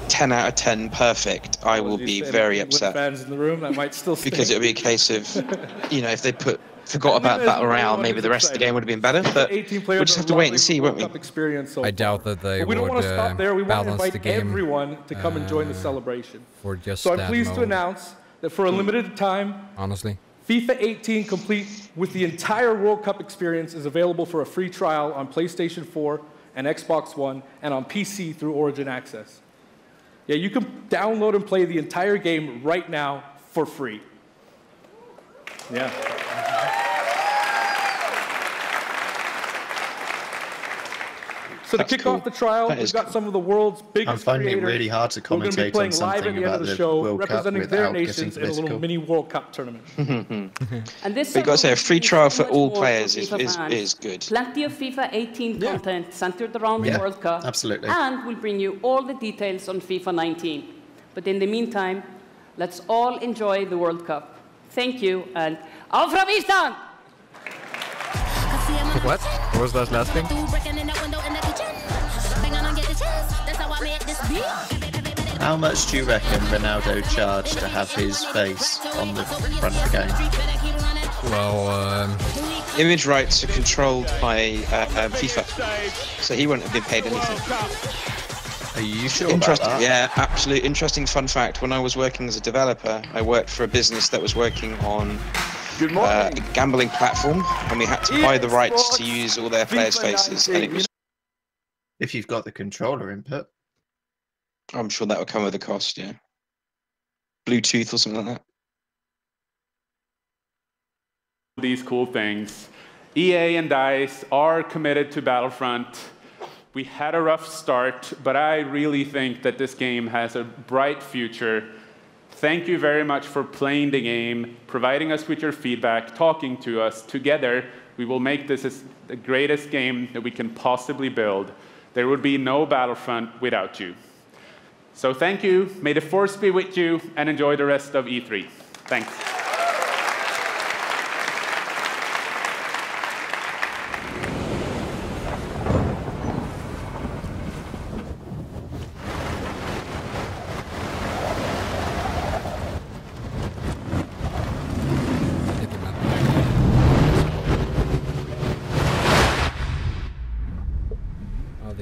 10 out of 10 perfect, I will be very upset. Fans in the room, that might still because it'll be a case of, if they put forgot about Battle Royale, maybe the rest of the game would have been better, but we'll just have to wait and see, won't we? I doubt that they would we don't want to stop there. We want to invite the game, everyone to come and join the celebration. For just so I'm pleased to announce that for a limited time, honestly, FIFA 18 complete with the entire World Cup experience is available for a free trial on PlayStation 4 and Xbox One and on PC through Origin Access. Yeah, you can download and play the entire game right now for free. Yeah. So to kick off the trial, we've got some of the world's biggest I'm finding it really hard to commentate on something about the World Cup representing their without nations getting in a little mini World Cup tournament. And this We've got to say, a free trial for all players is good. Plenty of FIFA 18 content centered around the World Cup. Absolutely. And we'll bring you all the details on FIFA 19. But in the meantime, let's all enjoy the World Cup. Thank you, and auf Ravistan! What? What was that last thing? How much do you reckon Ronaldo charged to have his face on the front of the game? Well, image rights are controlled by FIFA, so he wouldn't have been paid anything. Are you sure about that? Yeah, absolutely. Interesting fun fact. When I was working as a developer, I worked for a business that was working on a gambling platform, and we had to buy the rights to use all their players' faces. And it was, if you've got the controller input, I'm sure that would come with a cost. Yeah, Bluetooth or something like that. These cool things. EA and DICE are committed to Battlefront. We had a rough start, but I really think that this game has a bright future. Thank you very much for playing the game, providing us with your feedback, talking to us. Together, we will make this the greatest game that we can possibly build. There would be no Battlefront without you. So thank you, may the force be with you, and enjoy the rest of E3. Thanks.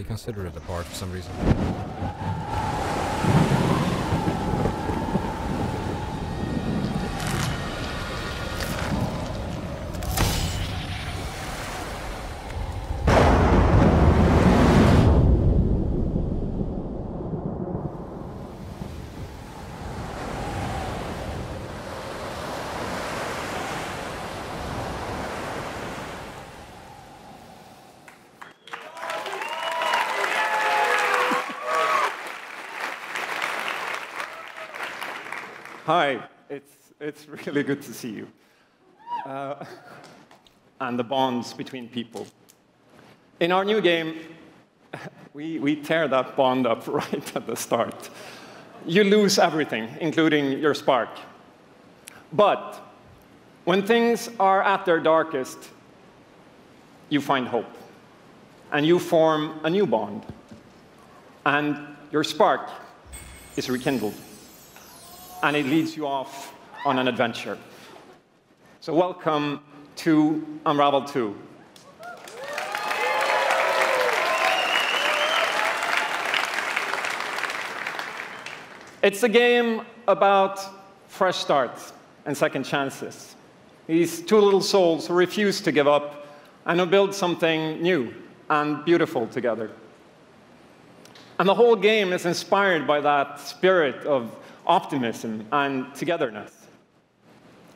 Consider it a part for some reason. Hi, it's really good to see you. And the bonds between people. In our new game, we tear that bond up right at the start. You lose everything, including your spark. But when things are at their darkest, you find hope. And you form a new bond. And your spark is rekindled. And it leads you off on an adventure. So welcome to Unravel 2. It's a game about fresh starts and second chances. These two little souls who refuse to give up and who build something new and beautiful together. And the whole game is inspired by that spirit of optimism and togetherness.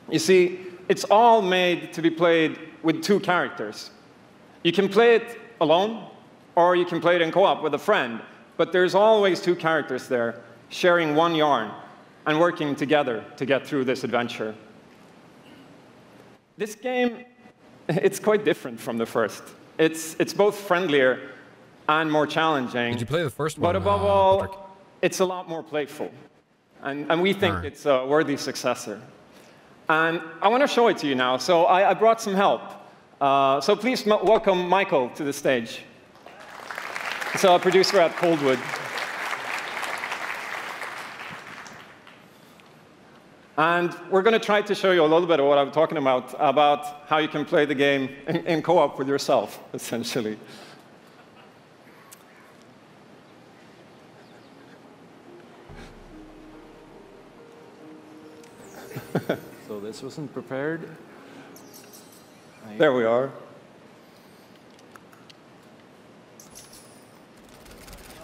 You see, it's all made to be played with two characters. You can play it alone, or you can play it in co-op with a friend, but there's always two characters there, sharing one yarn and working together to get through this adventure. This game, it's quite different from the first. It's both friendlier and more challenging. Did you play the first one? But above all, it's a lot more playful. And we think it's a worthy successor. And I want to show it to you now. So I brought some help. So please welcome Michael to the stage. He's a producer at Coldwood. And we're going to try to show you a little bit of what I'm talking about how you can play the game in co-op with yourself, essentially. So this wasn't prepared. There we are.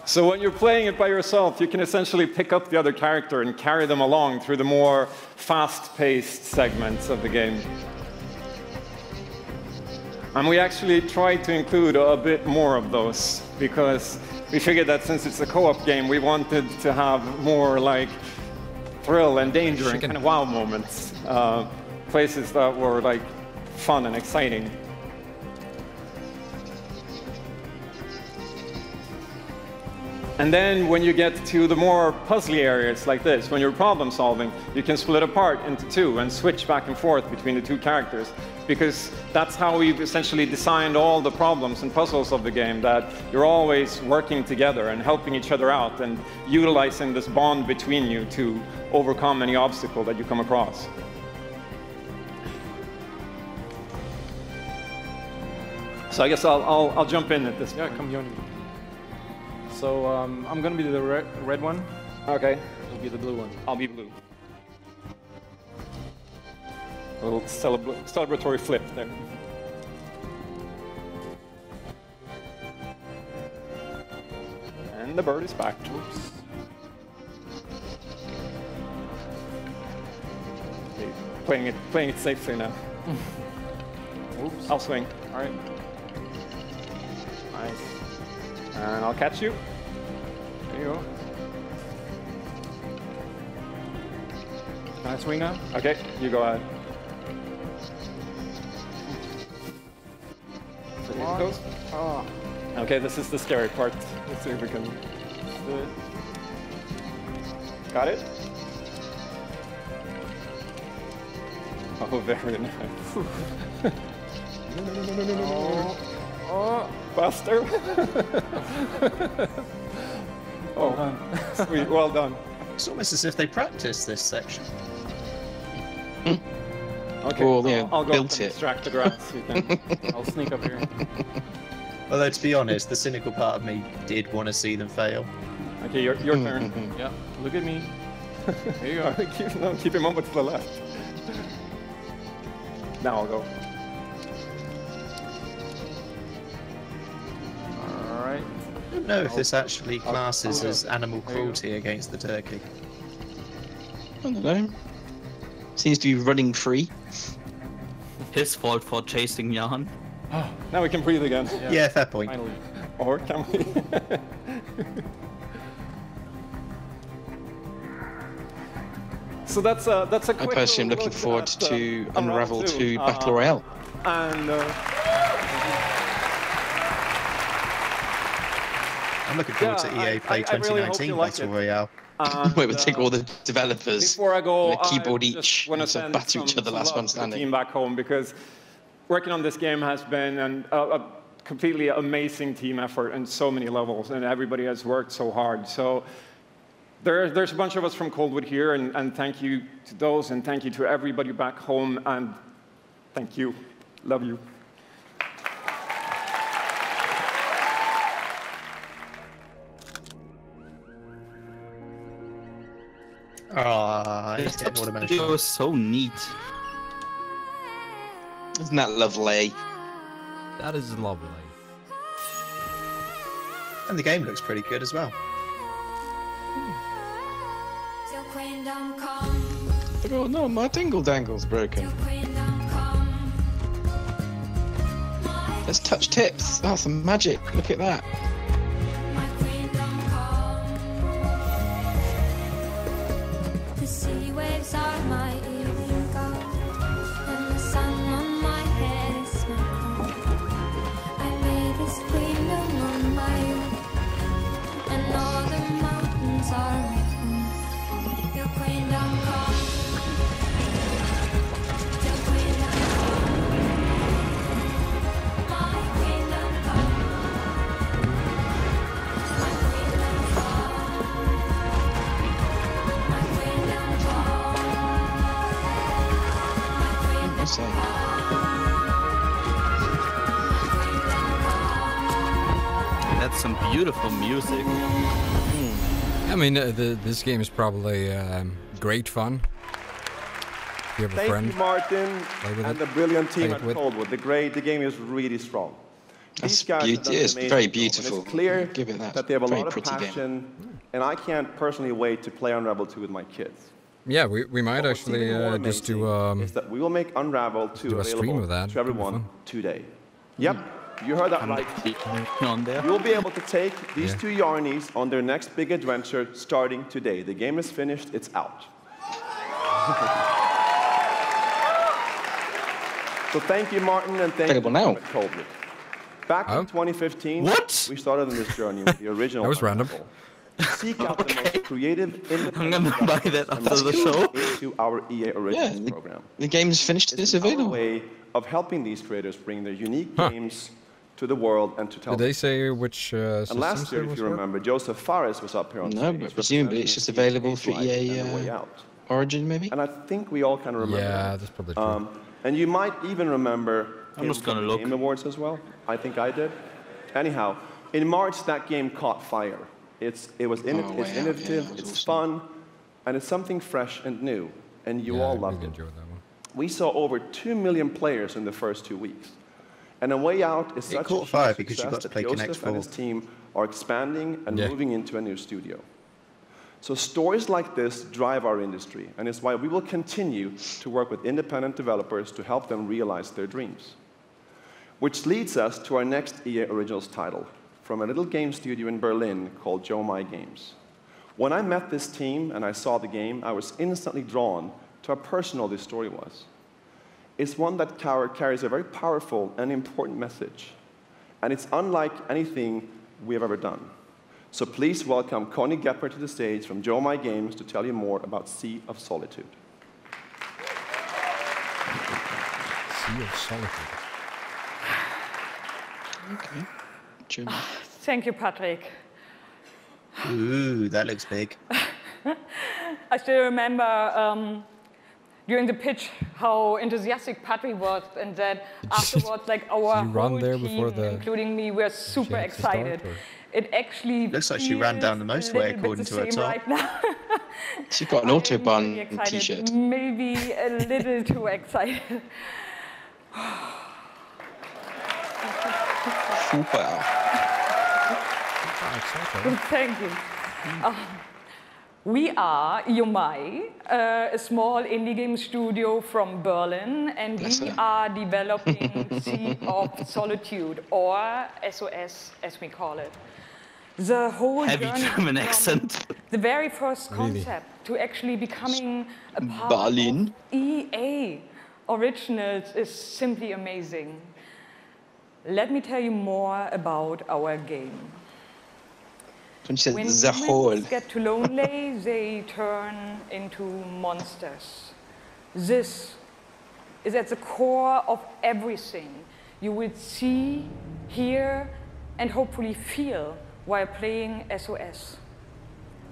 So when you're playing it by yourself, you can essentially pick up the other character and carry them along through the more fast-paced segments of the game. And we actually tried to include a bit more of those, because we figured that since it's a co-op game, we wanted to have more like thrill and danger and kind of wow moments. Places that were like fun and exciting. And then when you get to the more puzzly areas like this, when you're problem solving, you can split apart into two and switch back and forth between the two characters. Because that's how we've essentially designed all the problems and puzzles of the game, that you're always working together and helping each other out and utilizing this bond between you to overcome any obstacle that you come across. So I guess I'll jump in at this point. Yeah, come join me. So I'm going to be the red one. Okay. You'll be the blue one. I'll be blue. A little celebratory flip there. And the bird is back. Oops. Okay, playing it safely now. Oops. I'll swing. All right. Nice. And I'll catch you. There you go. Can I swing now? Okay, you go ahead. Oh. Okay, this is the scary part. Let's see if we can do it. Got it? Oh, very nice. No. Oh. Faster. Well done. Sweet, well done. It's almost as if they practiced this section. Okay, well, yeah, I'll go built and extract the grass. I'll sneak up here. Although, to be honest, the cynical part of me did want to see them fail. Okay, your turn. Yeah, look at me. Here you go. Keep him over to the left. Now I'll go. Alright. I don't know if this actually classes as animal cruelty against the turkey. I don't know. Seems to be running free. His fault for chasing Jan. Now we can breathe again. Yeah, fair point. Finally. Or can we? So that's a quick. I personally am looking forward to Unravel 2 Battle Royale. And I'm looking forward to EA Play 2019 Battle Royale. Where we take all the developers, before I go, a keyboard each, and so battle each other last one standing. Team back home, because working on this game has been a completely amazing team effort on so many levels, and everybody has worked so hard. So there's a bunch of us from Coldwood here, and thank you to those, and thank you to everybody back home, and thank you. Love you. It's getting more emotional. It was so neat. Isn't that lovely? That is lovely. And the game looks pretty good as well. Oh no, my dingle dangle's broken. Let's touch tips. That's some magic. Look at that. some beautiful music. I mean, this game is probably great fun. If you have a friend. Thank you, Martin, and the brilliant team at Coldwood. The game is really strong. It's very beautiful. It's clear that they have a lot of passion, and I can't personally wait to play Unravel 2 with my kids. Yeah, we might actually just do is that we will make Unravel 2 available to everyone today. Yep, you heard that right. You'll be able to take these two Yarnies on their next big adventure starting today. The game is finished, it's out. So thank you, Martin, and thank you, Coldwood. Back in 2015, we started on this journey with the original. That was random. Seek out the most creative, I'm gonna buy that after the show. Into our EA Originals program. The game is finished. It's available. Way of helping these creators bring their unique games to the world and to tell. Did they say which? And last year, if you remember, Joseph Fares was up here on stage. No, but presumably it's just available for EA Origin, maybe. And I think we all kind of remember. Yeah, that's probably true. And you might even remember. I'm just gonna look. Game Awards as well. I think I did. Anyhow, in March that game caught fire. It's innovative, it's fun, and it's something fresh and new, and you all loved it. We saw over 2 million players in the first 2 weeks. And A Way Out is such a fire because you got to play Connect 4. And his team are expanding and moving into a new studio. So stories like this drive our industry, and it's why we will continue to work with independent developers to help them realize their dreams. Which leads us to our next EA Originals title, from a little game studio in Berlin called Joe My Games. When I met this team and I saw the game, I was instantly drawn to how personal this story was. It's one that carries a very powerful and important message, and it's unlike anything we have ever done. So please welcome Connie Gepper to the stage from Joe My Games to tell you more about Sea of Solitude. Sea of Solitude. Okay. Thank you, Patrick. Ooh, that looks big. I still remember during the pitch how enthusiastic Patrick was, and that afterwards, like our whole team, including me, were super excited. It actually looks like she ran down the motorway according to her top. Right now. She's got an Autobahn t-shirt. Maybe a little too excited. Super. Thank you. We are Yomai, a small indie game studio from Berlin, and we are developing Sea of Solitude, or SOS as we call it. The whole heavy German accent. The very first concept to actually becoming a part of EA Originals is simply amazing. Let me tell you more about our game. When humans get too lonely, they turn into monsters. This is at the core of everything you will see, hear, and hopefully feel while playing SOS.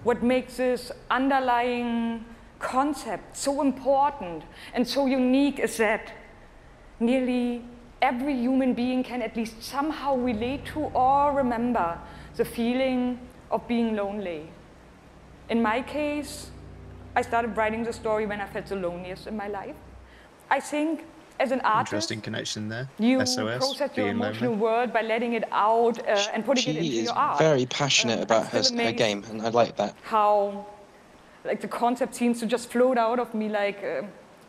What makes this underlying concept so important and so unique is that nearly every human being can at least somehow relate to or remember the feeling of being lonely. In my case, I started writing the story when I felt the loneliest in my life. I think as an artist, interesting connection there. You SOS, process your emotional world by letting it out and putting it into your art. She is very passionate about her game, and I like that. How, like, the concept seems to just float out of me, like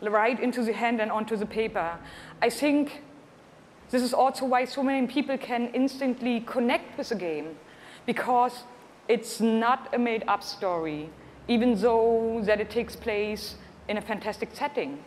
right into the hand and onto the paper. I think this is also why so many people can instantly connect with the game, because it's not a made-up story, even though that it takes place in a fantastic setting.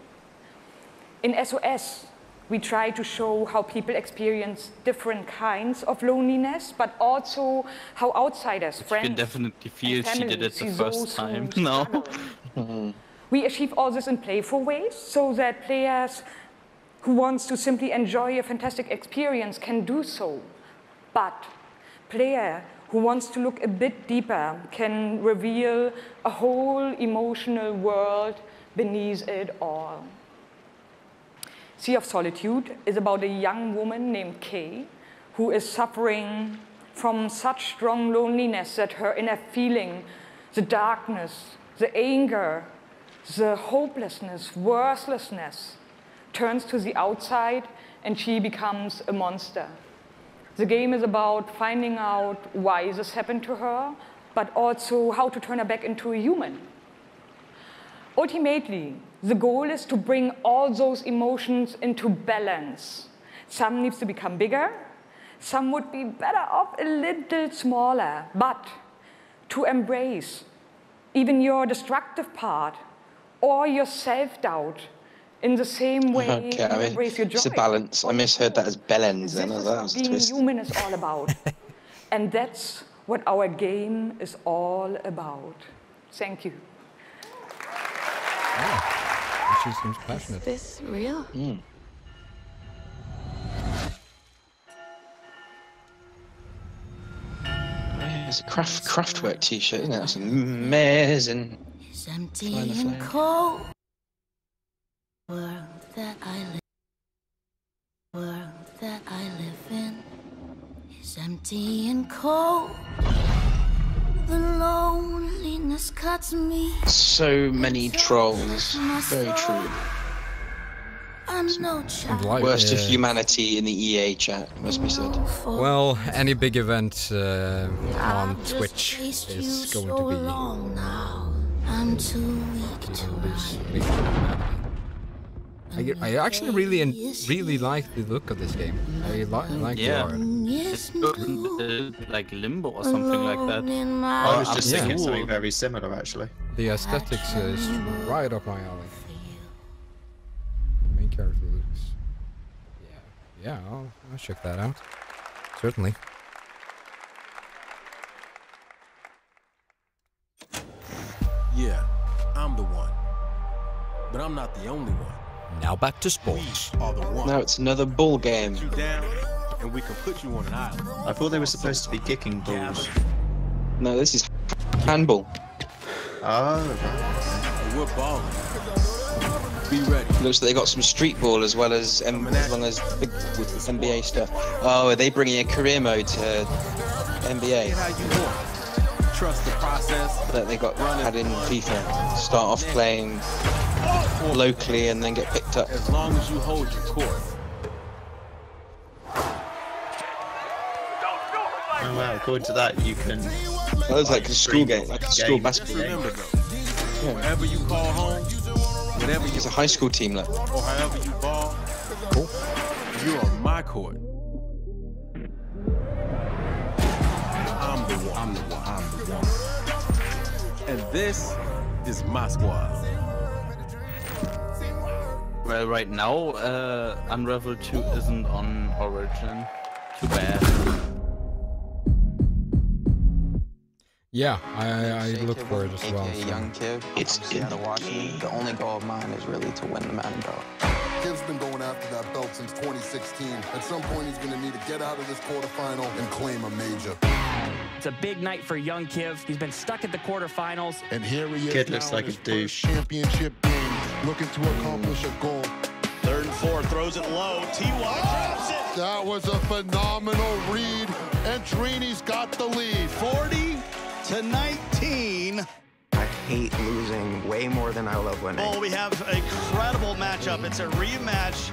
In SOS, we try to show how people experience different kinds of loneliness, but also how outsiders, friends, you can definitely feel she did it the first time. No. We achieve all this in playful ways, so that players who wants to simply enjoy a fantastic experience can do so. But player who wants to look a bit deeper can reveal a whole emotional world beneath it all. Sea of Solitude is about a young woman named Kay who is suffering from such strong loneliness that her inner feeling, the darkness, the anger, the hopelessness, worthlessness, turns to the outside and she becomes a monster. The game is about finding out why this happened to her, but also how to turn her back into a human. Ultimately, the goal is to bring all those emotions into balance. Some needs to become bigger, some would be better off a little smaller, but to embrace even your destructive part or your self-doubt in the same way you embrace your joy. It's a balance. I misheard that as bellends, and that was a twist. Being human is all about. And that's what our game is all about. Thank you. Oh, she seems passionate. Is this real? It's a Kraftwerk t-shirt, isn't it? That's amazing. It's empty and cold. World that I live in is empty and cold. The loneliness cuts me. So many trolls. Very true. Worst of humanity in the EA chat, must be said. Well, any big event on Twitch is going to be. I'm too weak to lose. I actually really like the look of this game. I like the art. It's like Limbo or something like that. I was just thinking something very similar, actually. The aesthetics is right up my alley. Main character looks. Yeah, I'll check that out. Certainly. Yeah, I'm the one. But I'm not the only one. Now back to sports. Now it's another ball game. And we can put you on an island. I thought they were supposed to be kicking balls. No, this is handball. Oh, we're balling. Be ready. Looks like they got some street ball as well as long as big with NBA stuff. Oh, are they bringing a career mode to NBA? Trust the process. That they got had in FIFA. Start off playing locally and then get picked up. As long as you hold your court. Oh wow, according to that you can... That was like a school game, like a school basketball game. Remember though, wherever you call home, whatever it's a high school team, like. Or however you ball, you're on my court. I'm the one. And this is my squad. Well, right now, Unravel 2 isn't on Origin. Too bad. Yeah, I look for it as well. So. Young Kiv. It's in the game. The only goal of mine is really to win the Madden belt. Kiv's been going after that belt since 2016. At some point, he's going to need to get out of this quarterfinal and claim a major. It's a big night for young Kiv. He's been stuck at the quarterfinals. And here he is. Kid looks like a douche. Championship game, looking to accomplish a goal. 3rd and 4, throws it low. T.Y. drops it. That was a phenomenal read, and Trini's got the lead. 40-19. I hate losing way more than I love winning. Oh, we have a credible matchup. It's a rematch.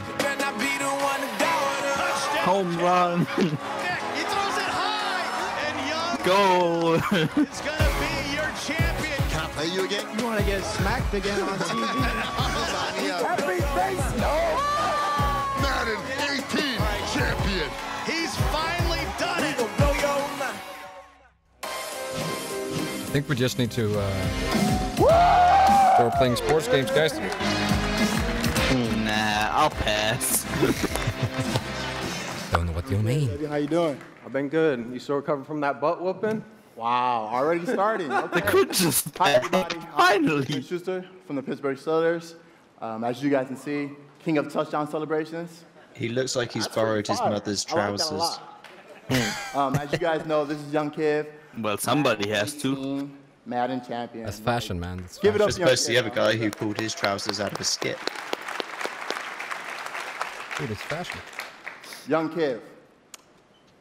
Home run. He throws it high, and Young Goal. is going to be your champion. Can I play you again? You want to get smacked again on TV? Happy face, no! Madden 18 champion. He's finally done it. I think we just need to start playing sports games, guys. Nah, I'll pass. Don't know what you mean. Baby, how you doing? I've been good. You still recovering from that butt whooping? Wow, already starting. Okay. The could just Hi, everybody. Finally. I'm Schuster from the Pittsburgh Steelers. As you guys can see, king of touchdown celebrations. He looks like he's borrowed his mother's trousers. As you guys know, this is Young Kiv. Well, somebody has to. Madden champion. That's fashion, man. That's Give it up, as opposed to the other guy who pulled his trousers out of a skip. Dude, it's fashion. Young Kiv.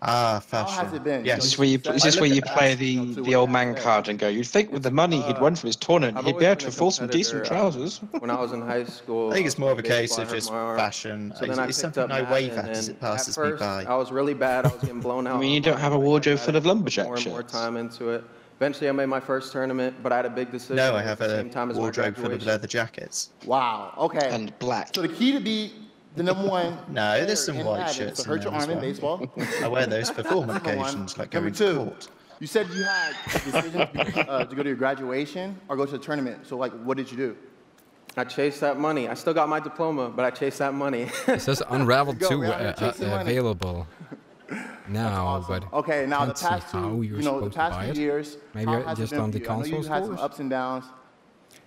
fashion. How has it been? Yes. This is where you play the old man card and go, you'd think with the money he'd won from his tournament, he'd be able to afford some decent trousers. When I was in high school, I think it's more of a case of just fashion. So then it's something I wave at as it passes me by. I was really bad. I was getting blown out. I mean, you don't have a wardrobe full of lumberjack more and more shirts. time into it. Eventually, I made my first tournament, but I had a big decision. No, I have a wardrobe full of leather jackets. Wow. Okay. And black. So the key to be the number one. No, there's some white shirts. To hurt your arm in baseball. I wear those for formal occasions, like going to court. You said you had a decision to go to your graduation or go to a tournament. So, like, what did you do? I chased that money. I still got my diploma, but I chased that money. It says Unraveled 2 available now, awesome. but Okay, now the past how two, you're the supposed past to buy 2 years, Maybe how has just it been on the for you? I know console you've had some stores? ups and downs.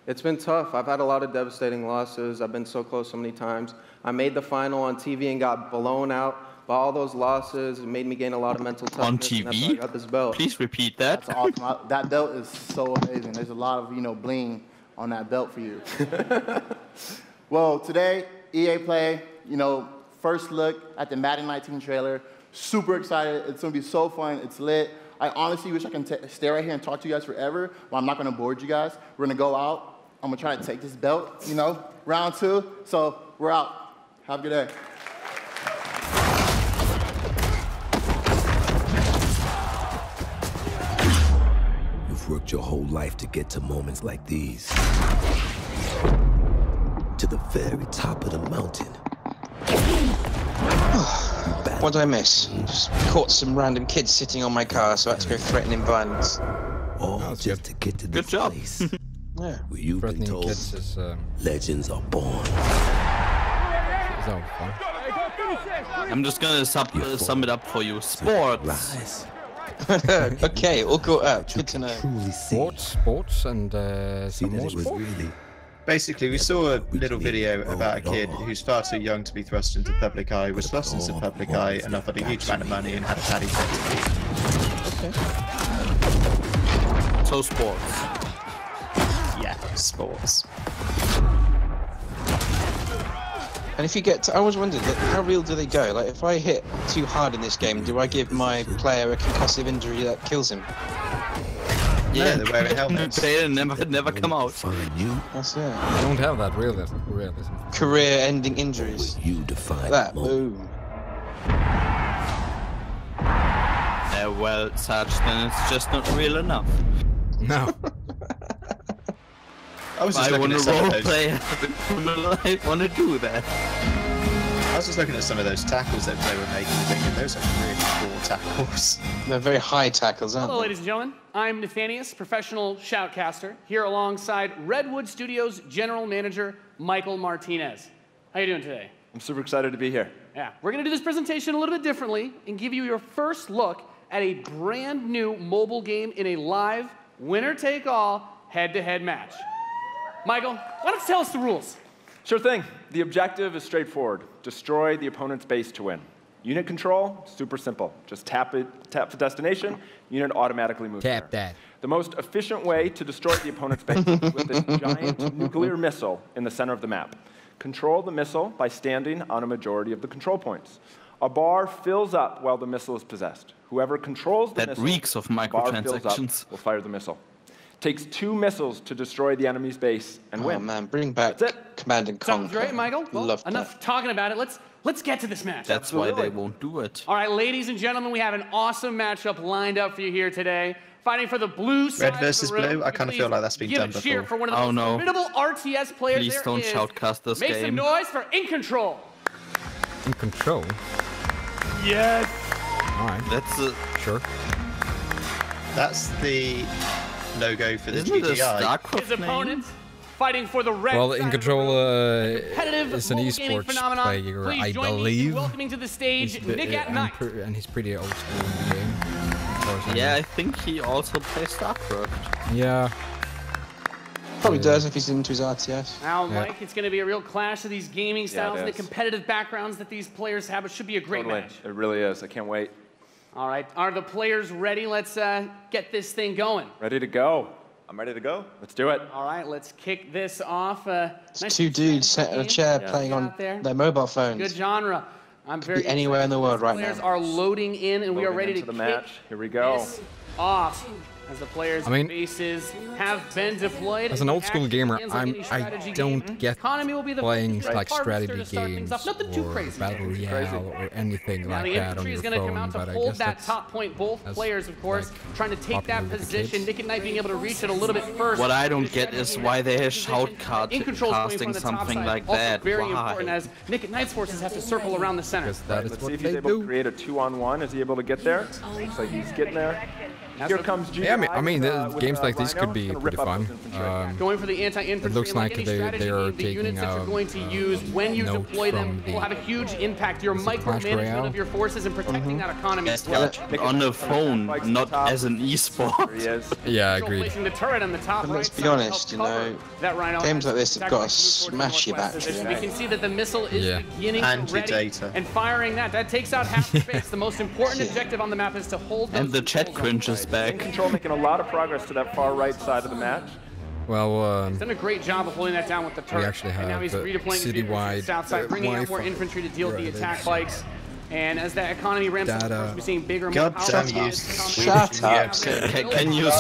It's been tough. I've had a lot of devastating losses. I've been so close so many times. I made the final on TV and got blown out by all those losses. It made me gain a lot of mental toughness. On and that's how I got this belt. Please repeat that. That's awesome. That belt is so amazing. There's a lot of, bling on that belt for you. Well, today, EA Play, first look at the Madden 19 trailer. Super excited. It's going to be so fun. It's lit. I honestly wish I can stay right here and talk to you guys forever, but I'm not going to board you guys. We're going to go out. I'm going to try to take this belt, round 2. So we're out. Have a good day. You've worked your whole life to get to moments like these. To the very top of the mountain. What did I miss? Just caught some random kids sitting on my car, so I had to go threatening violence. All just to get to this place. Yeah. Where you've been told legends are born. I'm just gonna sum it up for you. Sports. Okay, all caught up. Good to know. Sports, and some more sports. Basically, we saw a little video about a kid who's far too young to be thrust into the public eye, was thrust into the public eye and offered a huge amount of money and had a paddy tattoo. Okay. So sports. Yeah, sports. And if you get, I always wondered, how real do they go? Like, if I hit too hard in this game, do I give my player a concussive injury that kills him? Yeah, they're wearing helmets. They never come out. That's it. I don't have that realism. Career-ending injuries. You define that. Boom. Well, Sarge, then it's just not real enough. No. I was just looking at some of those. I want to do that. I was just looking at some of those tackles that they were making and thinking those are really cool tackles. They're very high tackles, aren't Hello, they? ladies and gentlemen. I'm Nathanius, professional shoutcaster, here alongside Redwood Studios General Manager Michael Martinez. How you doing today? I'm super excited to be here. Yeah, we're going to do this presentation a little bit differently and give you your first look at a brand new mobile game in a live, winner-take-all, head-to-head match. Michael, why don't you tell us the rules? Sure thing. The objective is straightforward. Destroy the opponent's base to win. Unit control, super simple. Just tap the destination, unit automatically moves there. Tap that. The most efficient way to destroy the opponent's base is with a giant nuclear missile in the center of the map. Control the missile by standing on a majority of the control points. A bar fills up while the missile is possessed. Whoever controls the missile, reeks of microtransactions. Will fire the missile. Takes 2 missiles to destroy the enemy's base and win. Oh man, bring back Command and Conquer. Sounds great, Michael. Well, Love enough talking about it. Let's get to this match. That's why they won't do it. All right, ladies and gentlemen, we have an awesome matchup lined up for you here today. Fighting for the blue side. Red versus blue? I kind of feel like that's been done before. Give a cheer for one of the most formidable RTS players Please don't shoutcast this game. Make some noise for In Control. In Control? Yes. All right. That's sure. That's the logo for the Isn't GTI. His opponent fighting for the red. Well, In Control competitive is an esports player, I believe. Welcoming to the stage, Nick at Night. And he's pretty old school in the game. Yeah, I think he also plays StarCraft. Yeah. Probably does if he's into his RTS. Now, Mike, it's going to be a real clash of these gaming styles and the competitive backgrounds that these players have. It should be a great match. It really is. I can't wait. All right. Are the players ready? Let's get this thing going. Ready to go. I'm ready to go. Let's do it. All right. Let's kick this off. It's nice 2 dudes sat in a chair playing on their mobile phones. Good genre. I'm very anywhere in the world right now. Players are loading in, and we are ready to the match. Here we go. Off. As the players' faces have been deployed. As an old school gamer, I don't get playing like strategy games or battle royale or anything like that on your phone. But I guess that's top point. Both players, of course, trying to take that position. Nick and Knight being able to reach it a little bit first. What I don't get is why they shout casting something like that. Very important as Nick and Knight's forces have to circle around the center. Let's see if he's able to create a 2-on-1. Is he able to get there? Looks like he's getting there. Here comes GI. Yeah, I mean games like these could be pretty fun. Going for the anti-infantry. It looks like they are the taking units that you're going to use when you deploy them will have a huge impact. Your micromanagement of your forces and protecting that economy. On the phone, not as an e-sport. Yeah, I agree. Placing the turret on the top but let's be honest, you know, games like this have got to smash your battery. We can see that the missile is beginning to ready and firing that. That takes out half the space. The most important objective on the map is to hold. And the chat cringes back. Control making a lot of progress to that far right side of the match. Well, he's done a great job of holding that down with the turret. We actually have and now he's redeploying citywide south side, bringing out more infantry to deal with the attack bikes. And as that economy ramps up, we're seeing bigger, more powerful. Shut up! Can you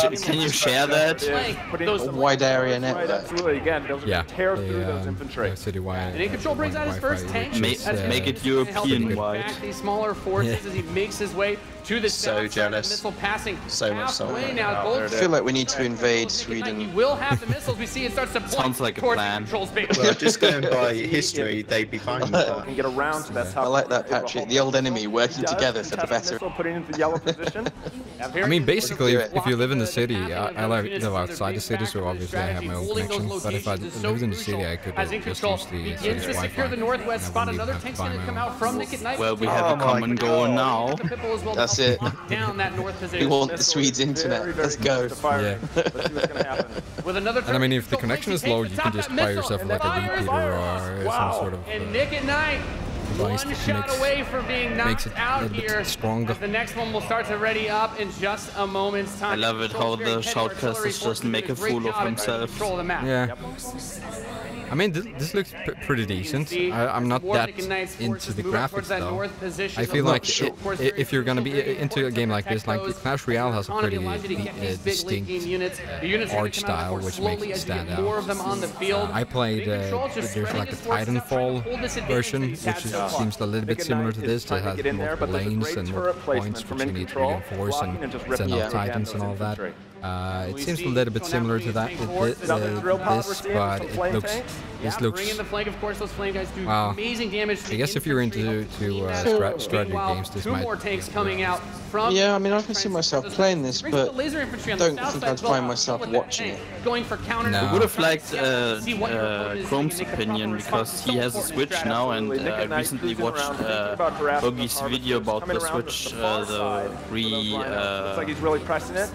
share that? A wide area network. Absolutely. Again, those are tear through those infantry. Citywide. And In Control brings out his first tank. Make it European-wide. These smaller forces as he makes his way to the so jealous. Missile passing so much so. Now, I feel like we need to invade Sweden. He will have the missiles. We see it starts to point Sounds like a plan. Well, just going by history, they'd be fine with that. And get around to that top. I like that, Patrick. The old enemy working together for the better. Putting into the yellow position. I mean, basically, if you live in the city, I live outside the city, so obviously I have my own connection. But if I lived in the city, I could just use the city's Wi-Fi. The northwest spot. Another tank's going to come out from Nick at Night. Well, we have a common goal now. That's it. Down that north position. We want the Swedes' internet. Let's go. Yeah. With another and I mean, if the connection is low, you can just buy yourself like a repeater or some sort of. And Nick at Night, one shot away from being knocked out here. Stronger. The next one will start to ready up in just a moment's time. I love it how the shoutcasters just make a fool of themselves. Yeah. I mean, this looks pretty decent. I'm not that into the graphics though. I feel like if you're gonna be into a game like this, like Clash Royale has a pretty distinct art style, which makes it stand out. I played there's like a Titanfall version, which seems a little bit similar to this. It has multiple lanes and multiple points which you need to reinforce and send out Titans and all that. It seems a little bit similar to that this, but this looks. Wow. I guess if you're into strategy games, this might. Yeah, I mean, I can see myself playing this, but I don't think I'd find myself watching it. No. I would have liked Chrome's opinion because he has a Switch now, and I recently watched Bogey's video about the Switch, the looks like he's really pressing it.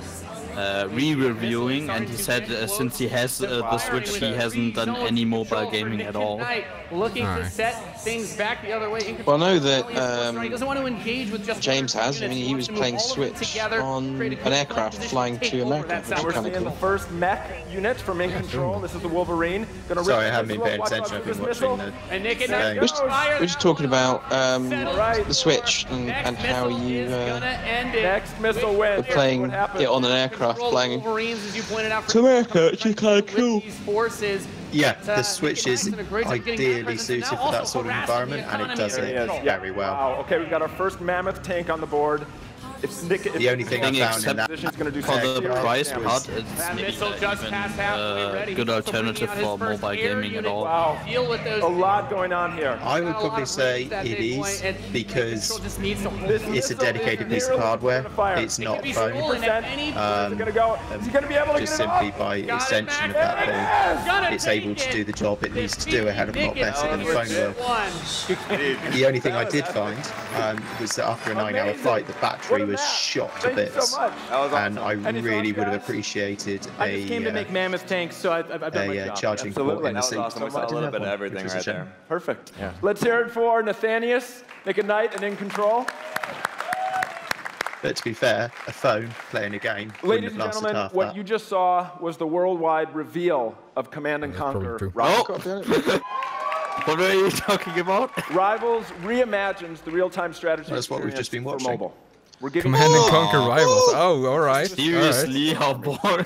re-reviewing, and he said since he has the Switch, he hasn't done any mobile gaming at all. Looking to set things back the other way. Well, I know that James has. I mean, he was playing Switch on an aircraft flying to America, which is kind of cool. The first mech unit from In Control. This is the Wolverine. Sorry, I haven't been paying attention. I've been watching We're just talking about the Switch and how you next missile win. Were playing it on an aircraft flying to America, which is kind of cool. Yeah, the Switch is ideally suited for that sort of environment, and it does it very well. Wow. Okay, we've got our first mammoth tank on the board. The only thing I found in that for the price part, it's maybe not even a good alternative for mobile gaming at all. Wow, a lot going on here. I would probably say it is because it's a dedicated piece of hardware. It's not phone. Just simply by extension of that thing, it's able to do the job it needs to do a hell of a lot better than the phone will. The only thing I did find was that after a 9-hour flight, the battery was shot to bits, and I really would have appreciated a mammoth tanks, so I've done my job. Charging port in the seat. Awesome. We saw a little bit of everything right there. Perfect. Yeah. Let's hear it for Nathanius, Nick at Night, and In Control. But to be fair, a phone playing a game. Ladies and gentlemen, what you just saw was the worldwide reveal of Command and Conquer. What are you talking about? Rivals reimagines the real-time strategy. That's what we've just been watching. Mobile. We're giving Command and Conquer Rivals. Oh, all right. Seriously, how boring.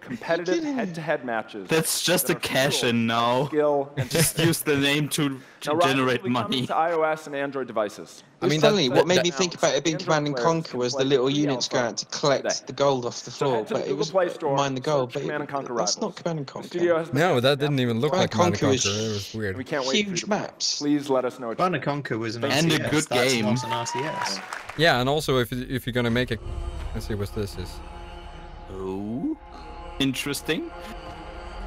Competitive head-to-head matches. That's just a cash-in now. Skill and just use the name to generate money. To iOS and Android devices. I mean, what made me think about it being Command and Conquer was the little units going out to collect the gold off the floor, but it was mine the gold. But that's not Command and Conquer. No, that didn't even look like Command and Conquer. It was weird. We can't wait. Huge maps. Please let us know. Command and Conquer was an RTS. And a good game. That's not an RTS. Yeah, and also if you're gonna make it, let's see what this is. Oh, interesting.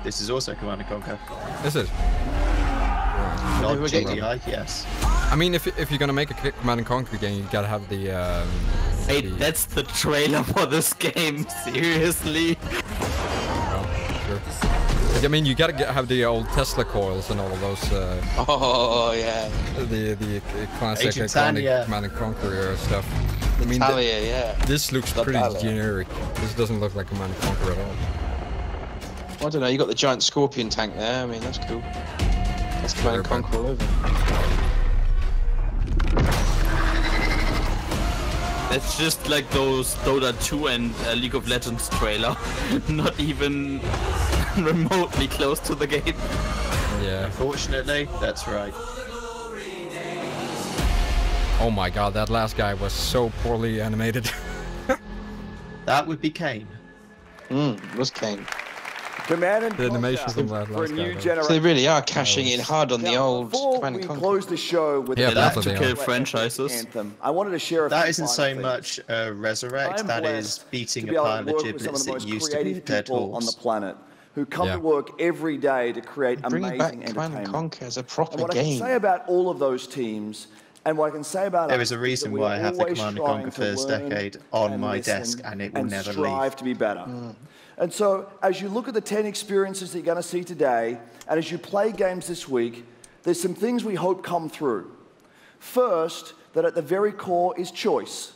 This is also Command and Conquer. Is it? Not GDI, yes. I mean, if you're gonna make a Command and Conquer game, you gotta have the. Hey, that's the trailer for this game. Seriously. Oh, sure. I mean, you gotta have the old Tesla coils and all of those. Oh yeah. The classic iconic Command and Conquer stuff. I mean, this looks pretty generic. This doesn't look like Command and Conquer at all. Well, I don't know. You got the giant Scorpion tank there. I mean, that's cool. That's Command and Conquer all over. It's just like those Dota 2 and League of Legends trailer. Not even remotely close to the game. Yeah. Unfortunately, that's right. Oh my god, that last guy was so poorly animated. That would be Kane. It was Kane. Command and the animations Conquer of that for a last new guy. generation. So they really are cashing in hard on the old Command and We Conquer. close the show with Yeah, that's to kill franchises. Anthem. I wanted to share a That few isn't so final much things. Resurrect, I'm that blessed is beating to be a able pile to of work with some giblets of the that most used to be creative dead people on the horse. planet who come to work every day to create Bringing amazing back Command and entertainment. Conquer as a And proper what I can game. say about all of those teams, and what I can say about There us is a reason that why I have the we're Command and always Conquer trying to first learn decade on and my listen desk, and it will and never strive leave. to be better. And so, as you look at the 10 experiences that you're going to see today, and as you play games this week, there's some things we hope come through. First, that at the very core is choice.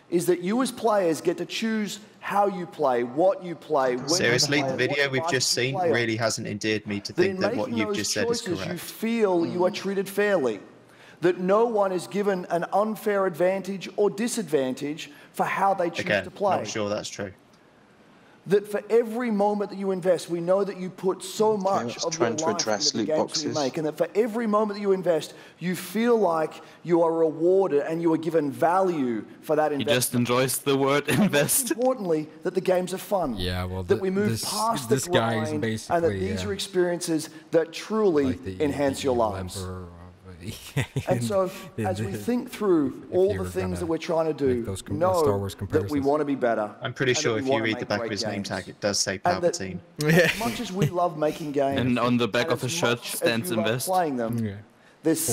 Is that you as players get to choose how you play, what you play, when Seriously, you play, the video what we've device just you seen play on. really hasn't endeared me to think that what you've just said is correct. You feel you are treated fairly, that no one is given an unfair advantage or disadvantage for how they choose to play. Not sure that's true. That for every moment that you invest, we know that you put so much of your life into the games you make, and that for every moment that you invest, you feel like you are rewarded and you are given value for that investment. He just enjoys the word invest. Most importantly, that the games are fun. Yeah, well, that we move past the grind, and that these are experiences that truly enhance your lives. And so, as we think through all the things that we're trying to do, know that we want to be better. I'm pretty sure if you read the back of his name tag, it does say Palpatine. As much as we love making games, and on the back of the shirt stands invest. Playing them,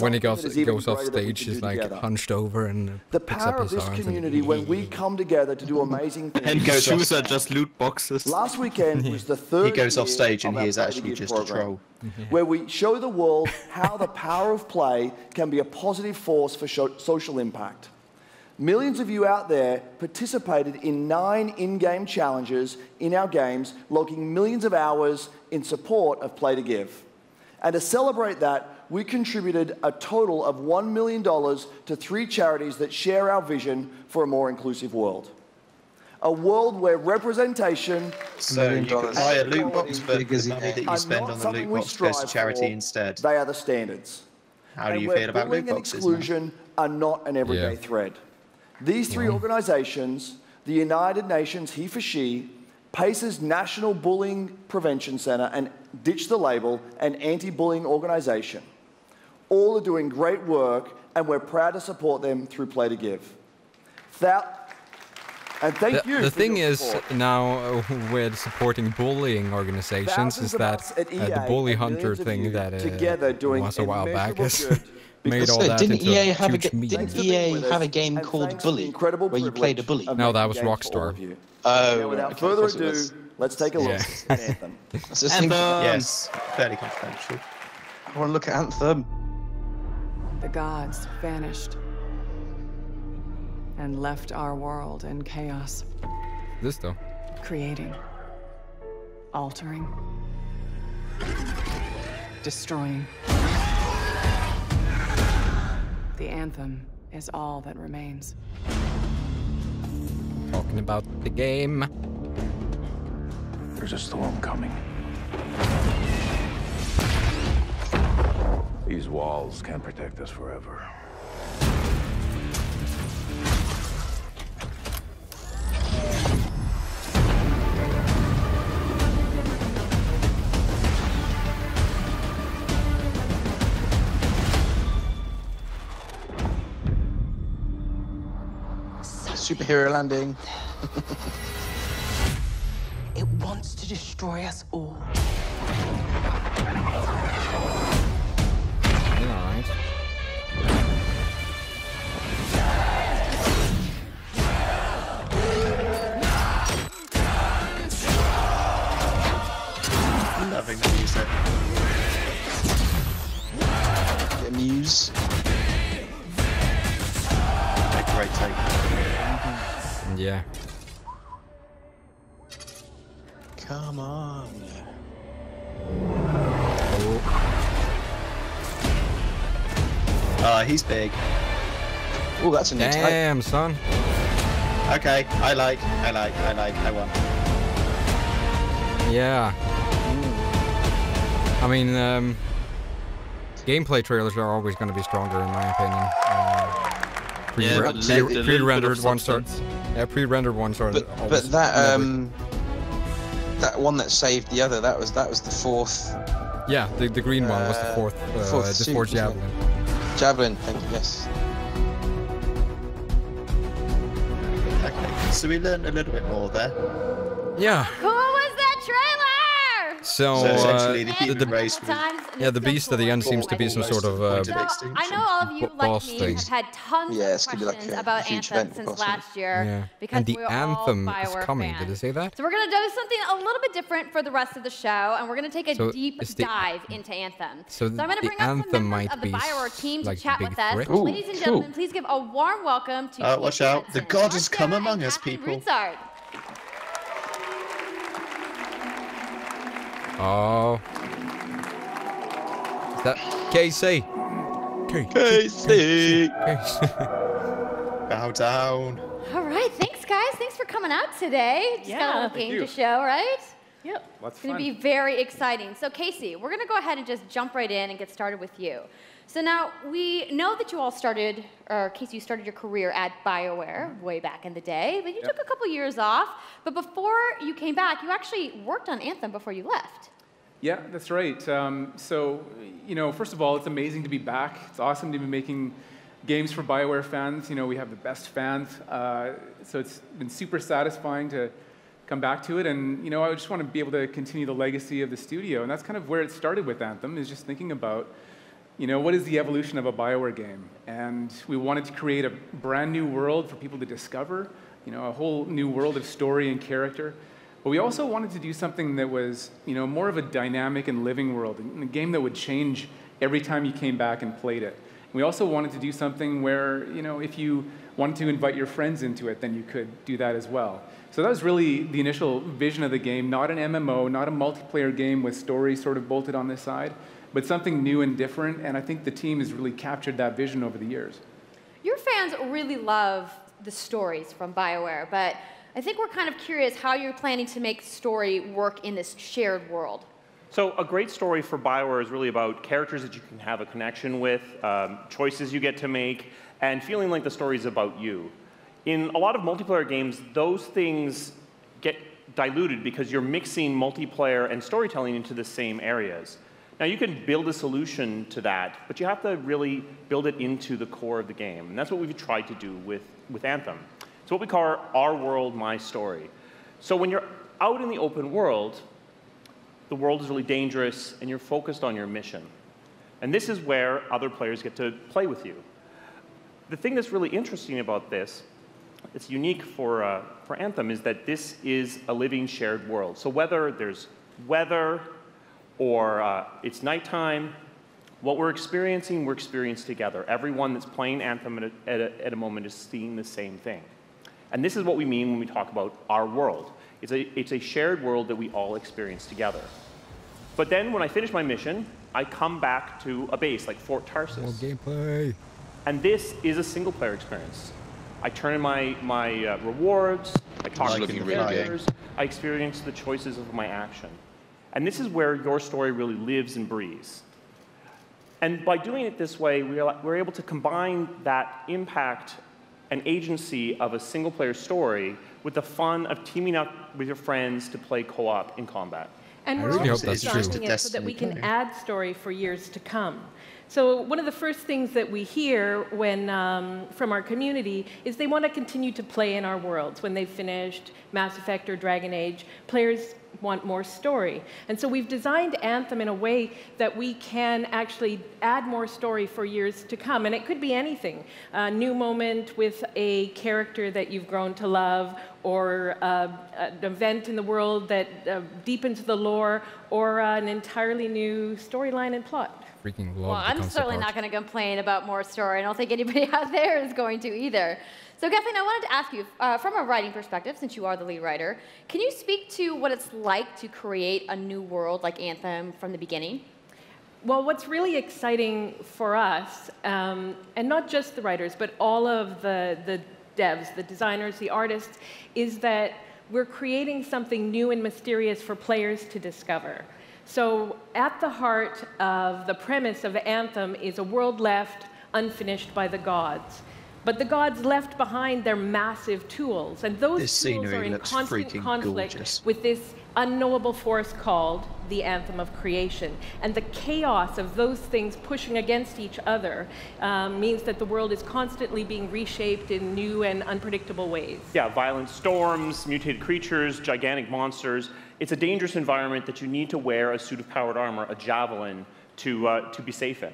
when he goes off stage, he's like hunched over and the picks power up of his this arms community when we come together to do amazing things. And his shoes are just loot boxes. Last weekend was the third. He goes off stage and he is actually just a troll. Where we show the world how the power of play can be a positive force for social impact. Millions of you out there participated in 9 in-game challenges in our games, logging millions of hours in support of Play to Give. And to celebrate that, we contributed a total of $1 million to 3 charities that share our vision for a more inclusive world. A world where representation... So you can buy a loot box for the money that you spend on the loot box goes to charity instead. They are the standards. How do you feel about loot boxes? And exclusion are not an everyday thread. These 3 organisations, the United Nations He for She, PACE's National Bullying Prevention Centre, and Ditch the Label, an anti-bullying organisation, all are doing great work, and we're proud to support them through Play to Give. And thank you. The thing is now with supporting bullying organizations is that the bully hunter thing that was a while back has made all that didn't into EA a have huge EA have a game called Bully where you played a bully? No, that was Rockstar. Oh, without further ado, let's take a look at Anthem. Yes, fairly controversial. I want to look at Anthem. The gods vanished and left our world in chaos. This though. Creating, altering, destroying. The Anthem is all that remains. Talking about the game. There's a storm coming. These walls can't protect us forever. Superhero landing. It wants to destroy us all. Alright. Loving the music. Get Muse. A great take. Yeah. Come on. He's big. Oh, that's a new type. Damn, son. Okay, I want. Yeah. I mean, gameplay trailers are always going to be stronger, in my opinion. Pre-rendered ones are. Yeah, pre-rendered ones are. But that that one that saved the other, that was the fourth. Yeah, the green one was the fourth. The fourth javelin. Javelin, thank you. Yes. Okay, so we learned a little bit more there. Yeah. Who was that trailer? So essentially the human race. The beast at the end seems to be some sort of I know all of you, like me, have had tons of questions about Anthem since last year. Yeah. Because And the we're Anthem all is Bioware coming. fans. Did it say that? So we're going to do something a little bit different for the rest of the show, and we're going to take a So deep is the- dive into Anthem. So I'm going to the bring up some Anthem members might of the be Bioware team like to chat big with us. threat. Ladies and gentlemen, please give a warm welcome to Watch out, the god has come among us, people. Rutzard. Oh. Is that Casey? Casey. Bow down. All right, thanks guys. Thanks for coming out today. Just got a little game to show, right? Yep. Lots It's going to be very exciting. So Casey, we're going to go ahead and just jump right in and get started with you. So now we know that you all started, or Casey, you started your career at BioWare way back in the day, but you took a couple years off. But before you came back, you actually worked on Anthem before you left. Yeah, that's right. So, you know, first of all, it's amazing to be back. It's awesome to be making games for BioWare fans. You know, we have the best fans. So it's been super satisfying to come back to it. And, you know, I just want to be able to continue the legacy of the studio. And that's kind of where it started with Anthem, is just thinking about, you know, what is the evolution of a BioWare game? And we wanted to create a brand new world for people to discover, you know, a whole new world of story and character. But we also wanted to do something that was, you know, more of a dynamic and living world, a game that would change every time you came back and played it. We also wanted to do something where, you know, if you wanted to invite your friends into it, then you could do that as well. So that was really the initial vision of the game, not an MMO, not a multiplayer game with story sort of bolted on this side, but something new and different, and I think the team has really captured that vision over the years. Your fans really love the stories from BioWare, but I think we're kind of curious how you're planning to make story work in this shared world. So a great story for BioWare is really about characters that you can have a connection with, choices you get to make, and feeling like the story is about you. In a lot of multiplayer games, those things get diluted because you're mixing multiplayer and storytelling into the same areas. Now, you can build a solution to that, but you have to really build it into the core of the game. And that's what we've tried to do with Anthem. It's what we call our world, my story. So when you're out in the open world, the world is really dangerous, and you're focused on your mission. And this is where other players get to play with you. The thing that's really interesting about this, it's unique for Anthem, is that this is a living shared world. So whether there's weather or it's nighttime, what we're experiencing together. Everyone that's playing Anthem at a moment is seeing the same thing. And this is what we mean when we talk about our world. It's a shared world that we all experience together. But then when I finish my mission, I come back to a base like Fort Tarsus. More gameplay. And this is a single-player experience. I turn in my rewards, I talk to the characters, I experience the choices of my action. And this is where your story really lives and breathes. And by doing it this way, we're able to combine that impact and agency of a single-player story with the fun of teaming up with your friends to play co-op in combat. And we're also designing it so that we can add story for years to come. So one of the first things that we hear when, from our community is they want to continue to play in our worlds. When they've finished Mass Effect or Dragon Age, players want more story. And so we've designed Anthem in a way that we can actually add more story for years to come. And it could be anything. A new moment with a character that you've grown to love, or an event in the world that deepens the lore, or an entirely new storyline and plot. Freaking well, I'm certainly not going to complain about more story. I don't think anybody out there is going to either. So Kathleen, I wanted to ask you, from a writing perspective, since you are the lead writer, can you speak to what it's like to create a new world like Anthem from the beginning? Well, what's really exciting for us, and not just the writers, but all of the devs, the designers, the artists, is that we're creating something new and mysterious for players to discover. So at the heart of the premise of Anthem is a world left unfinished by the gods. But the gods left behind their massive tools, and those tools are in constant conflict with this unknowable force called the Anthem of Creation. And the chaos of those things pushing against each other means that the world is constantly being reshaped in new and unpredictable ways. Yeah, violent storms, mutated creatures, gigantic monsters. It's a dangerous environment that you need to wear a suit of powered armor, a javelin, to be safe in.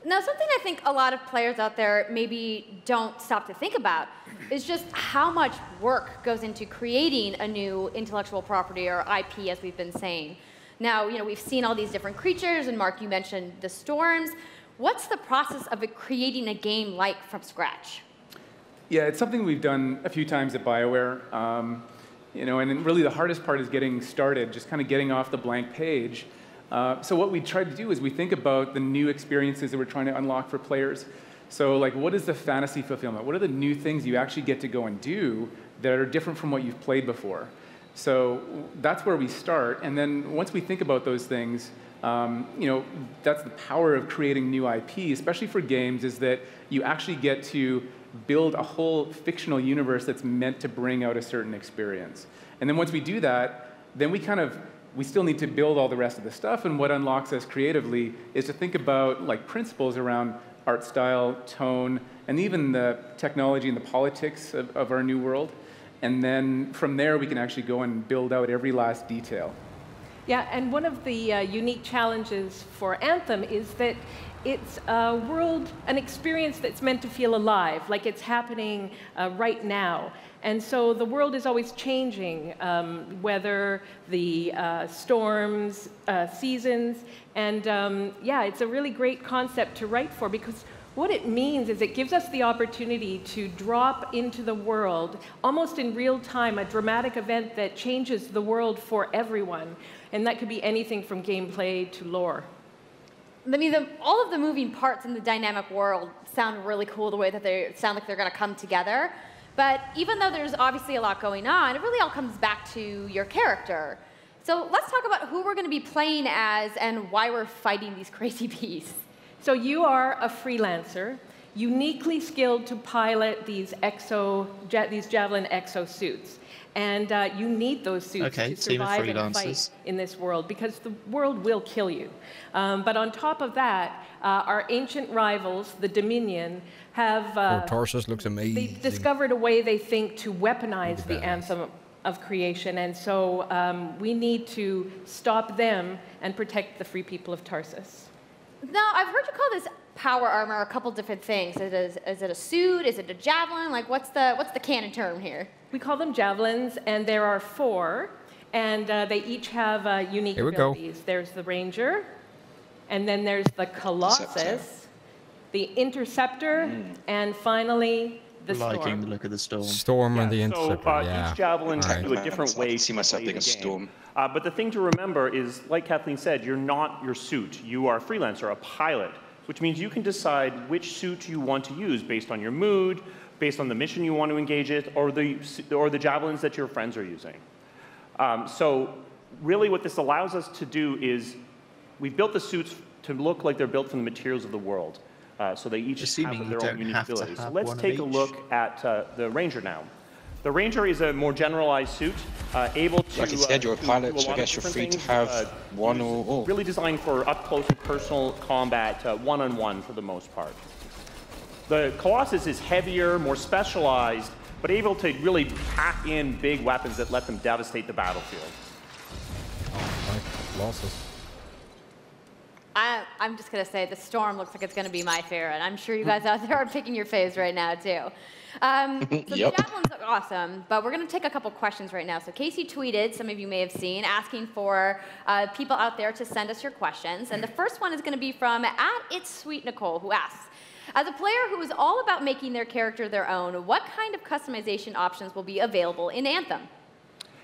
Now, something I think a lot of players out there maybe don't stop to think about is just how much work goes into creating a new intellectual property, or IP, as we've been saying. Now, we've seen all these different creatures, and Mark, you mentioned the storms. What's the process of creating a game like from scratch? Yeah, it's something we've done a few times at BioWare. And really the hardest part is getting started, just kind of getting off the blank page. So what we try to do is we think about the new experiences that we're trying to unlock for players. So like, what is the fantasy fulfillment? What are the new things you actually get to go and do that are different from what you've played before? So that's where we start. And then once we think about those things, that's the power of creating new IP, especially for games, is that you actually get to build a whole fictional universe that's meant to bring out a certain experience. And then once we do that, then we still need to build all the rest of the stuff, and what unlocks us creatively is to think about like principles around art style, tone, and even the technology and the politics of our new world. And then from there, we can actually go and build out every last detail. Yeah, and one of the unique challenges for Anthem is that it's a world, an experience that's meant to feel alive, like it's happening right now. And so the world is always changing, whether the storms, seasons, and yeah, it's a really great concept to write for, because what it means is it gives us the opportunity to drop into the world, almost in real time, a dramatic event that changes the world for everyone. And that could be anything from gameplay to lore. I mean, all of the moving parts in the dynamic world sound really cool, the way that they sound like they're going to come together. But even though there's obviously a lot going on, it really all comes back to your character. So let's talk about who we're going to be playing as and why we're fighting these crazy beasts. So you are a freelancer, uniquely skilled to pilot these Javelin exosuits. And you need those suits to survive and fight in this world, because the world will kill you. But on top of that, our ancient rivals, the Dominion, have Tarsus looks amazing. They've discovered a way, they think, to weaponize the Anthem of Creation. And so we need to stop them and protect the free people of Tarsus. Now, I've heard you call this power armor a couple different things. Is it a suit? Is it a javelin? Like, what's the canon term here? We call them javelins, and there are 4, and they each have unique abilities. There's the Ranger, and then there's the Colossus, the Interceptor, and finally the Storm. Liking the look of the Storm. Storm and the Interceptor, so, each javelin can do a different way to see myself being a Storm. But the thing to remember is, like Kathleen said, you're not your suit. You are a freelancer, a pilot. which means you can decide which suit you want to use based on your mood, based on the mission you want to engage in, or the javelins that your friends are using. So really what this allows us to do is we've built the suits to look like they're built from the materials of the world. So they each have their own unique abilities. So let's take a look at the Ranger now. The Ranger is a more generalized suit, able to like I said, you're a pilot, so I guess you're free to have one or all. Really designed for up-close and personal combat, one-on-one for the most part. The Colossus is heavier, more specialized, but able to really pack in big weapons that let them devastate the battlefield. Colossus. I'm just going to say the Storm looks like it's going to be my favorite. I'm sure you guys out there are picking your faves right now, too. So the javelins look awesome, but we're going to take a couple questions right now. So Casey tweeted, some of you may have seen, asking for people out there to send us your questions. And the first one is going to be from @It'sSweetNicole, who asks, as a player who is all about making their character their own, what kind of customization options will be available in Anthem?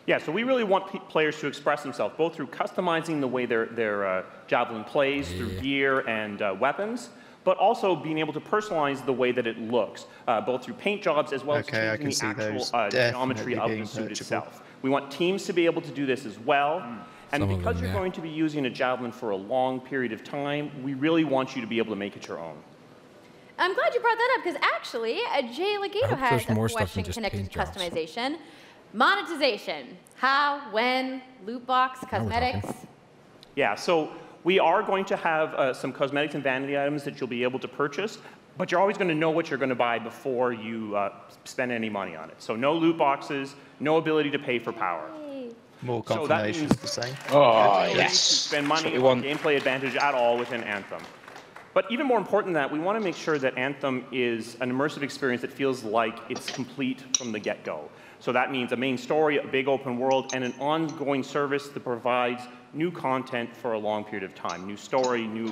Yeah, so we really want players to express themselves, both through customizing the way their javelin plays, through gear and weapons, but also being able to personalize the way that it looks, both through paint jobs as well as changing the actual geometry of the suit itself. We want teams to be able to do this as well. And because you're going to be using a javelin for a long period of time, we really want you to be able to make it your own. I'm glad you brought that up, because actually, Jay Legato has a question connected to customization. Monetization. How, when, loot box, cosmetics? Yeah, so we are going to have some cosmetics and vanity items that you'll be able to purchase, but you're always going to know what you're going to buy before you spend any money on it. So no loot boxes, no ability to pay for power. More confirmation of the same. Oh, yes. Spend money on gameplay advantage at all within Anthem. But even more important than that, we want to make sure that Anthem is an immersive experience that feels like it's complete from the get-go. So that means a main story, a big open world, and an ongoing service that provides new content for a long period of time. New story, new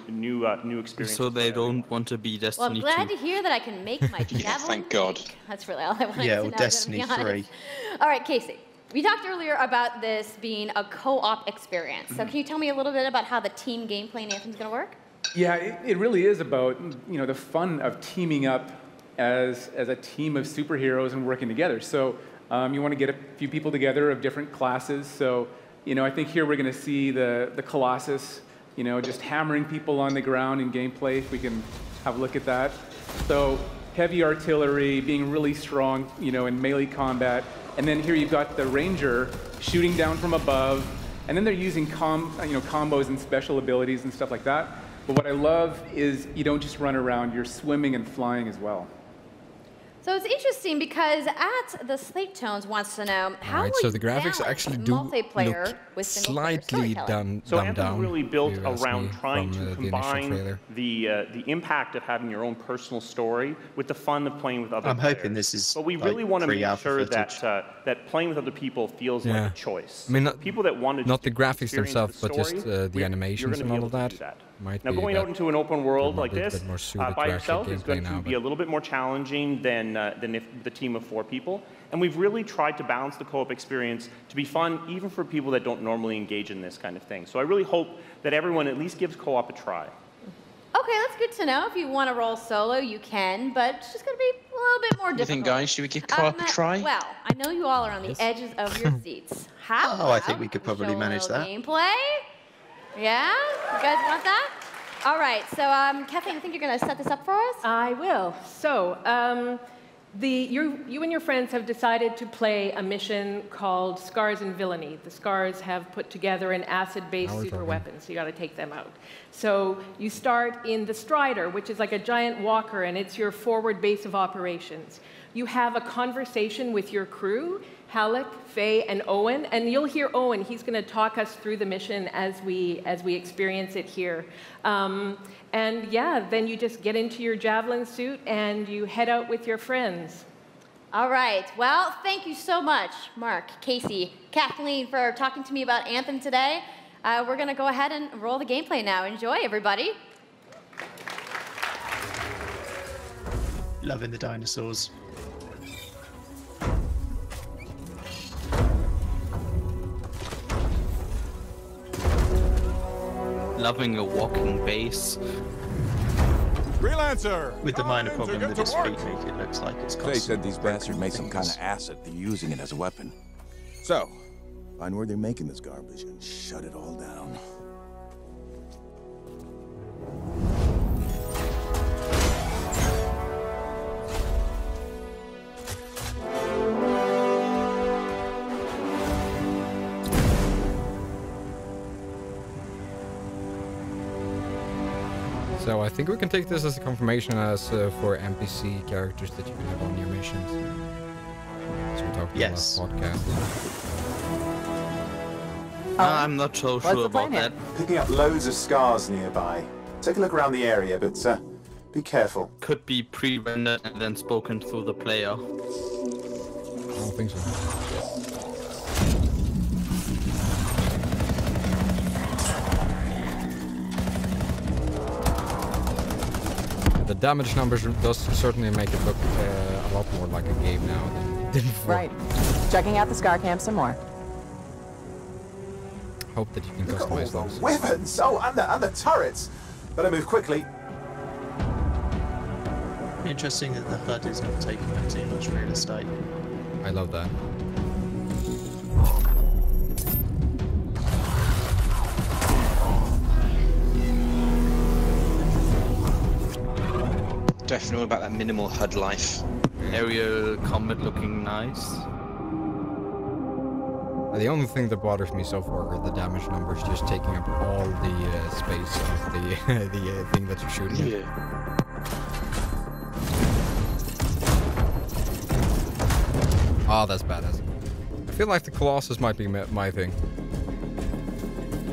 experience. So they don't want to be Destiny 2. Well, I'm glad to hear that I can make my javelin. Thank God. That's really all I wanted to know. Yeah, well, Destiny 3. All right, Casey. We talked earlier about this being a co-op experience. So can you tell me a little bit about how the team gameplay in Anthem is going to work? Yeah, it really is about the fun of teaming up as a team of superheroes and working together. So you want to get a few people together of different classes. So I think here we're going to see the Colossus, just hammering people on the ground in gameplay. If we can have a look at that. So heavy artillery, being really strong, in melee combat. And then here you've got the Ranger shooting down from above. And then they're using combos and special abilities and stuff like that. But what I love is you don't just run around, you're swimming and flying as well. So it's interesting because the Slate Tones wants to know how so the graphics actually do multiplayer look with slightly dumbed So down. Anthem really built around trying to combine the impact of having your own personal story with the fun of playing with other players. I'm hoping this is. But we really want to make sure that playing with other people feels like a choice. I mean, people that want to not the graphics themselves, but just the animations and all of that. Now, going out into an open world like this by yourself is going to be a little bit more challenging than if the team of 4 people. And we've really tried to balance the co-op experience to be fun, even for people that don't normally engage in this kind of thing. So I really hope that everyone at least gives co-op a try. Okay, that's good to know. If you want to roll solo, you can, but it's just going to be a little bit more difficult. You think, guys, should we give co-op a try? Well, I know you all are on the edges of your seats. How? I think we could probably manage that. Gameplay? Yeah? You guys want that? All right, so Kathleen, I think you're going to set this up for us? I will. So, you and your friends have decided to play a mission called Scars and Villainy. The Scars have put together an acid-based super weapon, so you got to take them out. So you start in the Strider, which is like a giant walker, and it's your forward base of operations. You have a conversation with your crew, Halleck, Faye, and Owen, and you'll hear Owen. He's going to talk us through the mission as we experience it here. And yeah, then you just get into your javelin suit and you head out with your friends. All right. Well, thank you so much, Mark, Casey, Kathleen, for talking to me about Anthem today. We're going to go ahead and roll the gameplay now. Enjoy, everybody. Loving the dinosaurs. Loving a walking base. Freelancer. With the minor problem that its feet make it looks like it's They said these bastards make some kind of acid. They're using it as a weapon. So, find where they're making this garbage and shut it all down. So I think we can take this as a confirmation as for NPC characters that you can have on your missions. So we talked about last podcast. I'm not so sure about that. Picking up loads of scars nearby. Take a look around the area, but be careful. Could be pre-rendered and then spoken through the player. I don't think so. The damage numbers does certainly make it look a lot more like a game now than before. Right. Checking out the scar camp some more. Hope that you can customize those. Weapons! Oh, and the turrets! Better move quickly. Interesting that the HUD is not taking up too much real estate. I love that. Definitely about that minimal HUD life. Aerial combat looking nice. The only thing that bothers me so far are the damage numbers just taking up all the space of the the thing that you're shooting. Yeah. Oh, that's badass. I feel like the Colossus might be my thing.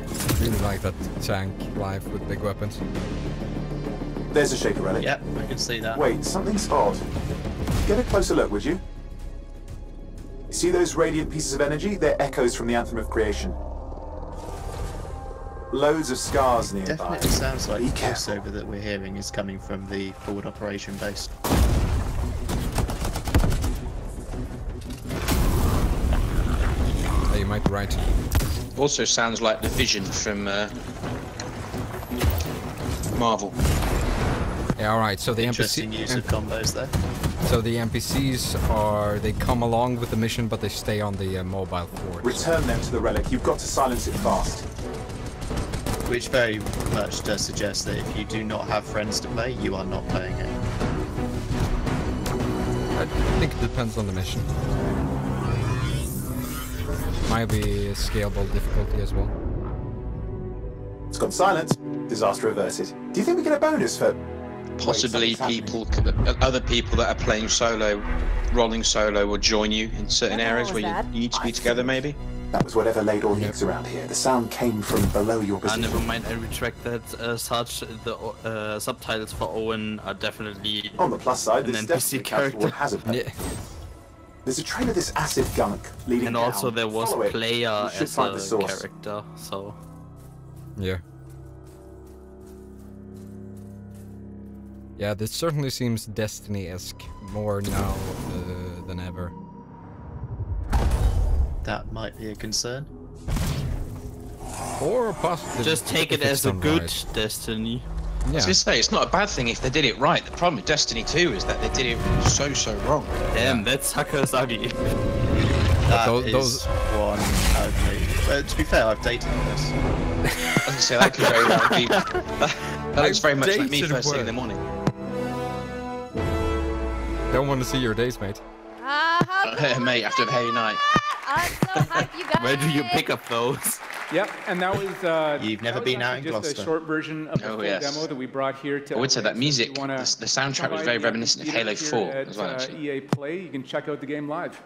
I really like that tank life with big weapons. There's a shaker relic. Yep, I can see that. Wait, something's odd. Get a closer look, would you? See those radiant pieces of energy? They're echoes from the Anthem of Creation. Loads of scars nearby. Definitely sounds like the voiceover that we're hearing is coming from the forward operation base. Oh, you might be right. Also sounds like the Vision from Marvel. Yeah, alright, so the Interesting use of combos there. So the NPCs they come along with the mission, but they stay on the mobile fort. Return them to the relic. You've got to silence it fast. Which very much does suggest that if you do not have friends to play, you are not playing it. I think it depends on the mission. Might be a scalable difficulty as well. It's gone silent. Disaster averted. Do you think we get a bonus for... Possibly other people that are playing solo, rolling solo, will join you in certain areas where you need to be together, maybe? That was whatever laid all the eggs around here. The sound came from below your position. Never mind, I retract that. The subtitles for Owen are definitely on the plus side, an NPC character. Yeah. There's a trail of this acid gunk leading and down. Also there was Follow player as a character, so... Yeah. Yeah, this certainly seems Destiny-esque more now than ever. That might be a concern. Or possibly... Just take it as a good Destiny. Yeah. I was going to say, it's not a bad thing if they did it right. The problem with Destiny 2 is that they did it so wrong. Damn, that sucker's ugly. That is one ugly. To be fair, I've dated this. I was going to say, that could very well be... That looks very much like me first thing in the morning. Don't want to see your days, mate. Mate, after a heavy night. I'm so hyped, you guys. Where do you pick up those? Yep, and that was you've never been out in just Gloucester. A short version of the full demo that we brought here to. I would say that music, the soundtrack was very reminiscent of Halo 4 as well. EA Play, you can check out the game live.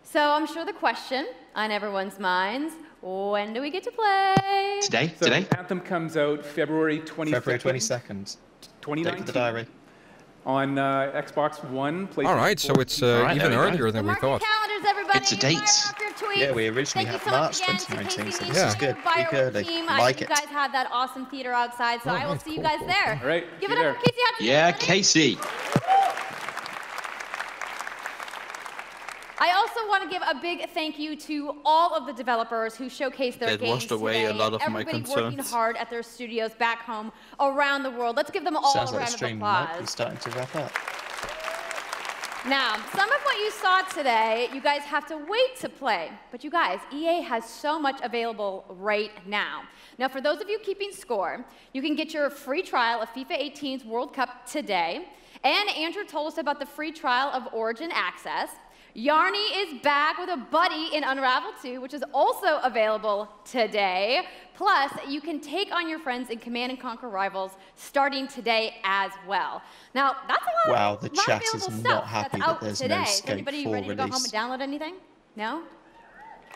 So I'm sure the question on everyone's minds: when do we get to play? Today. So Today. Anthem comes out February 22nd. February 22nd. 2019. Date for the diary. On Xbox One, PlayStation. All right, so it's even earlier than we thought. Calendars, everybody. It's a date. Yeah, we originally had March 2019, so this is good. Week early. Like it. You guys have that awesome theater outside, so I will see you guys there. All right. Give it up for Casey Hudson. Yeah, Casey. I also want to give a big thank you to all of the developers who showcased their games washed away today. a lot of Everybody my working concerns. hard at their studios back home around the world. Let's give them all Sounds a like round the of stream applause. might be starting to wrap up. Now, some of what you saw today, you guys have to wait to play. But you guys, EA has so much available right now. Now, for those of you keeping score, you can get your free trial of FIFA 18's World Cup today. And Andrew told us about the free trial of Origin Access. Yarny is back with a buddy in Unravel 2, which is also available today. Plus, you can take on your friends in Command & Conquer Rivals starting today as well. Now, that's a lot Wow, the lot chat of is available not stuff happy that's that out there's today. no Is Skate anybody 4 ready to go home release. and download anything? No?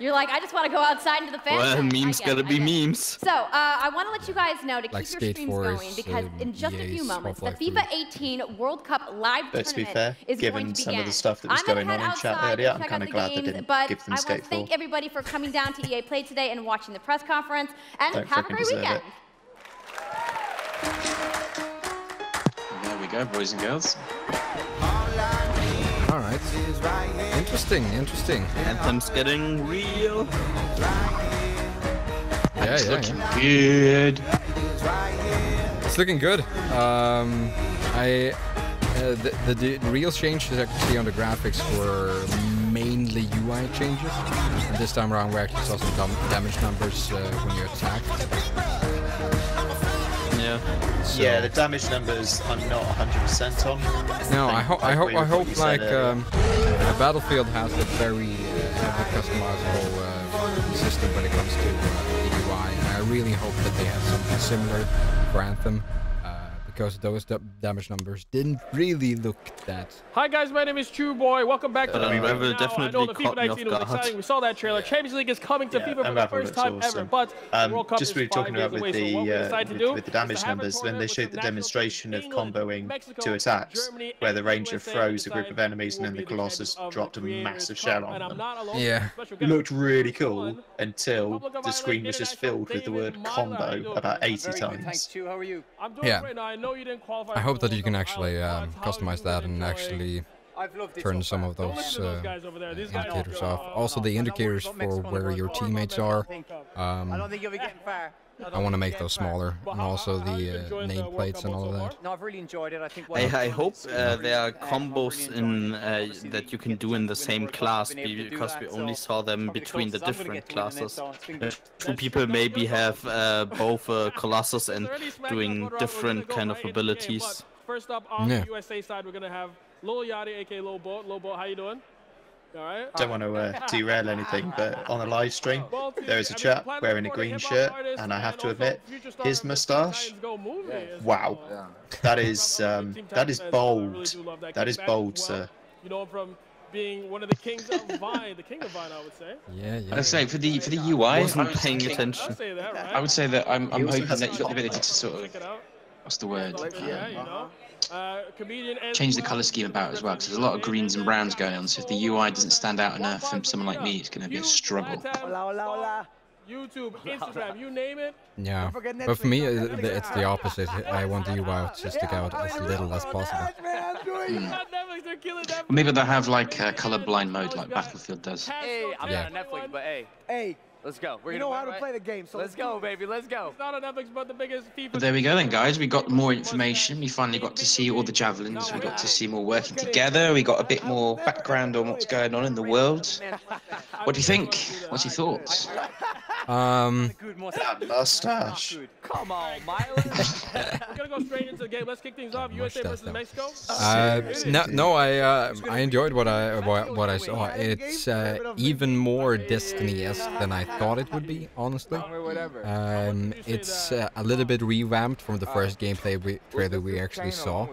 You're like, I just want to go outside into the fan Well, zone. memes gotta be memes. So, I want to let you guys know to Like keep your Skate streams 4 going is, because in just a few EA's moments, the Half-Life FIFA 18 World Cup live But to be tournament fair, is going given to some begin. of the stuff that was I'm gonna going on head in chat outside earlier, to I'm check kind out of the glad they games, didn't but give them I want Skate to 4. thank everybody for coming down to EA Play today and watching the press conference. And Don't have a frickin' great deserve weekend. it. There we go, boys and girls. All right. Interesting, interesting. Anthem's getting real. Yeah, yeah, Looking yeah. good. It's looking good. The real changes actually on the graphics were mainly UI changes. And this time around we actually saw some damage numbers when you attack. Yeah. So, Yeah, the damage numbers I'm not 100% on. no, I hope like the Battlefield has a very heavy customizable system when it comes to the UI, and I really hope that they have something similar for Anthem. Because those damage numbers didn't really look that. Hi guys, my name is True Boy. Welcome back to the Unravel now, definitely I know the FIFA caught me 19 off was guard. exciting. We saw that trailer. Champions League is coming to FIFA for the Unravel first looks time ever, awesome. but the World Cup Just is really 5 talking days about with away, so what we decided to do the is damage to have a numbers, when they tournament showed with the national demonstration of England, comboing Mexico, two attacks, Germany, where the and Ranger USA froze a decided group of enemies who and then will the be Colossus champions of dropped a the Creators massive Cup, shell and on I'm them. not alone. Yeah. Special It guest looked really first cool one. until Republic of the screen Ireland was just International filled with the word David Myler. How you combo doing? about 80 Very good, times. thanks, Chu. How are you? I'm doing Yeah. great. Now, I know you didn't qualify I hope for that you can World Cup actually Ireland, but how customize you that been and enjoying? actually I've loved it turn so some far. of Don't those listen to those guys over there. These guys indicators are- off. Also the indicators for where your teammates are. I don't think you'll be getting far. I want to make those smaller, and also the nameplates and all of that. No, I've really enjoyed it. I think. I hope there are combos in that you can do in the same class, because we only saw them between the different classes. Two people maybe have both Colossus and doing different kind of abilities. First up on Yeah. the USA side, we're gonna have Lil Yachty, aka Lil Boat. Lil Boat, how you doing? All right. Don't want to derail anything, but on a live stream, there is a chap wearing a green shirt, and I have to admit, his moustache, wow, that is bold. That is bold, sir. You know him from being one of the kings of Vine, the king of Vine, I would say. Yeah, yeah. I'd say for the UI, Wasn't paying attention. Say that, right? I would say that I'm He also hoping has that a you've got the top. ability to sort of, Check it out. what's the word? Yeah, you know. Comedian as Change the well. colour scheme about as well, because there's a lot of greens and browns going on. So if the UI doesn't stand out enough from someone like me, it's going to be a struggle. YouTube, Instagram, you name it. Yeah, but for me, it's the opposite. I want the UI to stick out as little as possible. Or maybe they'll have like a colourblind mode like Battlefield does. Hey, I'm Yeah. not on Netflix, but hey, let's go. We're gonna know how to win, play right? the game, so let's go, baby. Let's go. It's not on Netflix, but the biggest FIFA. But there we go then, guys. We got more information. We finally got to see all the javelins. We got to see more working together. We got a bit more background on what's going on in the world. What do you think? What's your thoughts? That mustache. Come on, Miles. We're gonna go straight into the game. Let's kick things off. USA versus Mexico. No, I enjoyed what I saw. It's even more Destiny-esque than I thought it would be, honestly. It's a little bit revamped from the first gameplay trailer we actually saw.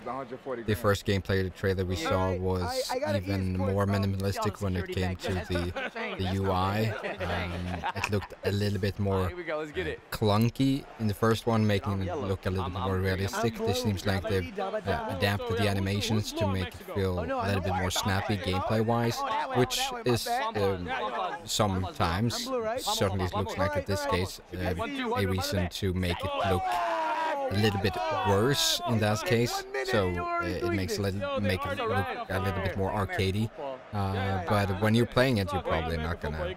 The first gameplay trailer we saw was even more minimalistic when it came to the UI. It looked a little bit more clunky in the first one, making it look a little bit more realistic. This seems like they've adapted the animations to make it feel a little bit more snappy gameplay-wise, which is sometimes, certainly it looks like in this case, a reason to make it look a little bit worse in that case. So it makes it look a little bit more arcadey. But when you're playing it, you're probably not gonna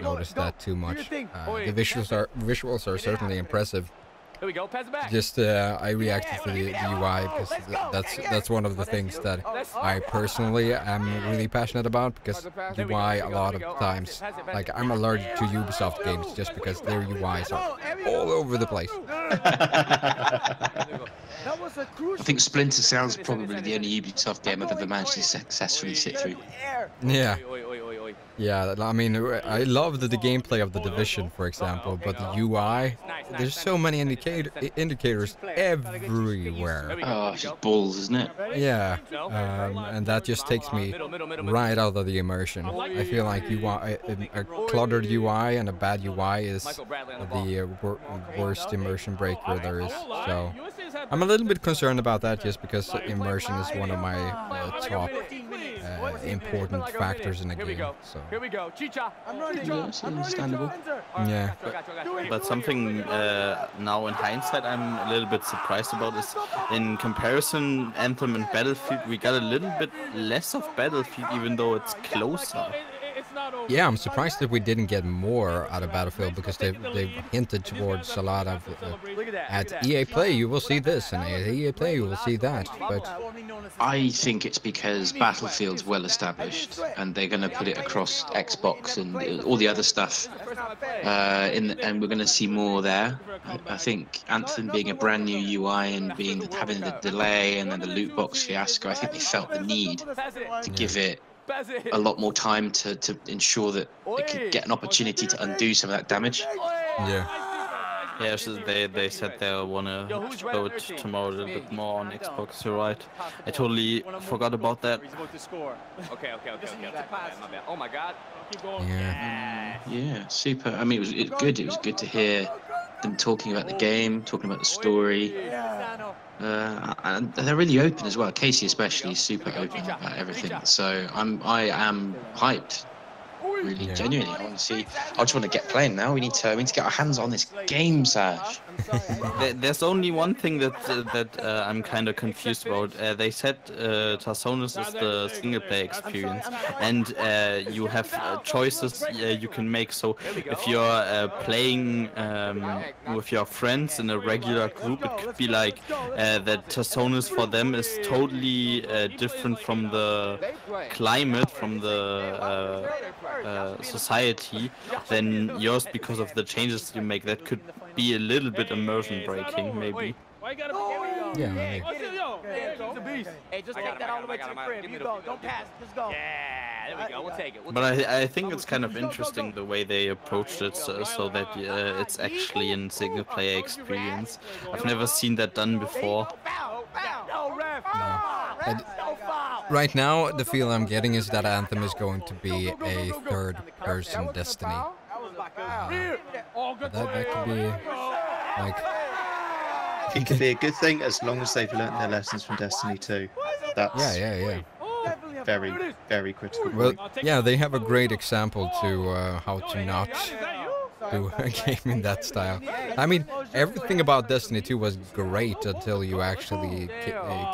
notice that too much. The visuals are certainly impressive. Here we go, pass it back. Just I reacted to the UI because that's one of the things that I personally am really passionate about, because UI a lot of times, like, I'm allergic to Ubisoft games just because their UIs are all over the place. I think Splinter Cell's probably the only Ubisoft game I've ever managed to successfully sit through. Yeah. Yeah, I mean, I love the gameplay of The Division, for example, but the UI, there's so many indicators everywhere. Oh, it's just balls, isn't it? Yeah, and that just takes me right out of the immersion. I feel like a cluttered UI and a bad UI is the worst immersion breaker there is. So I'm a little bit concerned about that, just because immersion is one of my top important factors in a game. So. Here we go, Chicha. It's understandable. Yeah. But something now in hindsight I'm a little bit surprised about is, in comparison, Anthem and Battlefield, we got a little bit less of Battlefield, even though it's closer. Yeah, I'm surprised that we didn't get more out of Battlefield, because they've hinted towards a lot of at EA Play you will see this, and at EA Play you will see that. But I think it's because Battlefield's well established, and they're going to put it across Xbox and all the other stuff, and we're going to see more there. I think Anthem being a brand new UI and having the delay and then the loot box fiasco, I think they felt the need to give it a lot more time to ensure that it could get an opportunity to undo some of that damage. Yeah. Yeah, so they said they want to show it tomorrow a little bit more on Xbox, you're right. I totally forgot about that. Okay. My bad. Oh my God. Yeah, super. I mean, it was good. It was good to hear them talking about the game, talking about the story. And they're really open as well. Casey especially is super open about everything. So I am hyped. Really, genuinely. I just want to get playing now. We need to get our hands on this game, Sash. There's only one thing that I'm kind of confused about. They said Tarsonis is the single-player experience, and you have choices you can make. So if you're playing with your friends in a regular group, it could be like that Tarsonis for them is totally different from the climate, from the society, than yours, because of the changes you make. That could be a little bit immersion breaking, maybe. Yeah, maybe. Hey, just take that all the way to the crib. You go. Don't pass. Just go. Yeah, there we go. We'll take it. But I think it's kind of interesting the way they approached it, so that it's actually a single-player experience. I've never seen that done before. Right now, the feel I'm getting is that Anthem is going to be a third-person Destiny. That could be, like... It could be a good thing as long as they've learned their lessons from Destiny 2. That's very, very critical. Well, yeah, they have a great example to how to not do a game in that style. I mean, everything about Destiny 2 was great until you actually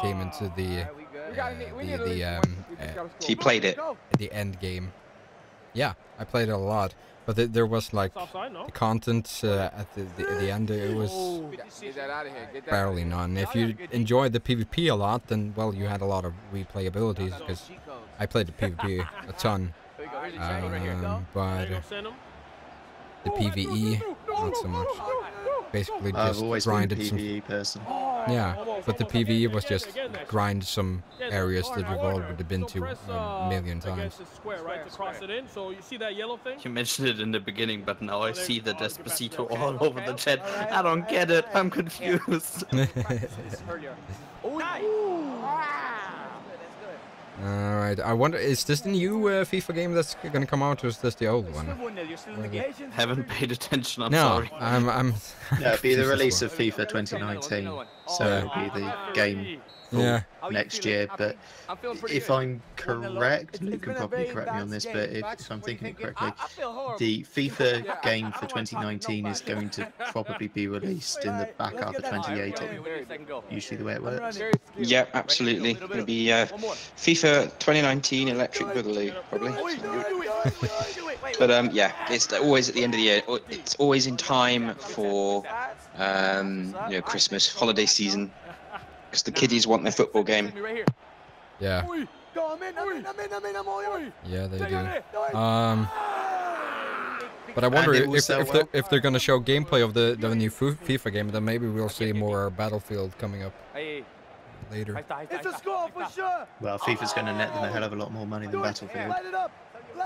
came into the he played it. The end game. Yeah, I played it a lot, but there was like the content at the end. It was barely none. If you enjoyed the PvP a lot, then well, you had a lot of replayabilities, because I played the PvP a ton, but the PvE not so much. Basically just grinded some PvE person. Yeah, but the PvE was just grind some areas that you've already been to a million times. You mentioned it in the beginning, but now I see the Despacito all over the chat. I don't get it. I'm confused. Alright, I wonder, is this the new FIFA game that's gonna come out, or is this the old one? Haven't paid attention, I'm no, sorry. I'm yeah, it'll be the release of FIFA 2019. so it'll be the game for next year. But if I'm correct, Luke can probably correct me on this, but if I'm thinking it correctly, the FIFA game for 2019 is going to probably be released in the back half of 2018. Usually the way it works. Yeah, absolutely. It'll be FIFA 2019 Electric Boogaloo, probably. But yeah, it's always at the end of the year. It's always in time for Christmas, holiday season, because the kiddies want their football game. Yeah. Yeah, they do. But I wonder if they're gonna show gameplay of the new FIFA game, then maybe we'll see more Battlefield coming up later. It's a score for sure. Well, FIFA's gonna net them a hell of a lot more money than Battlefield. Light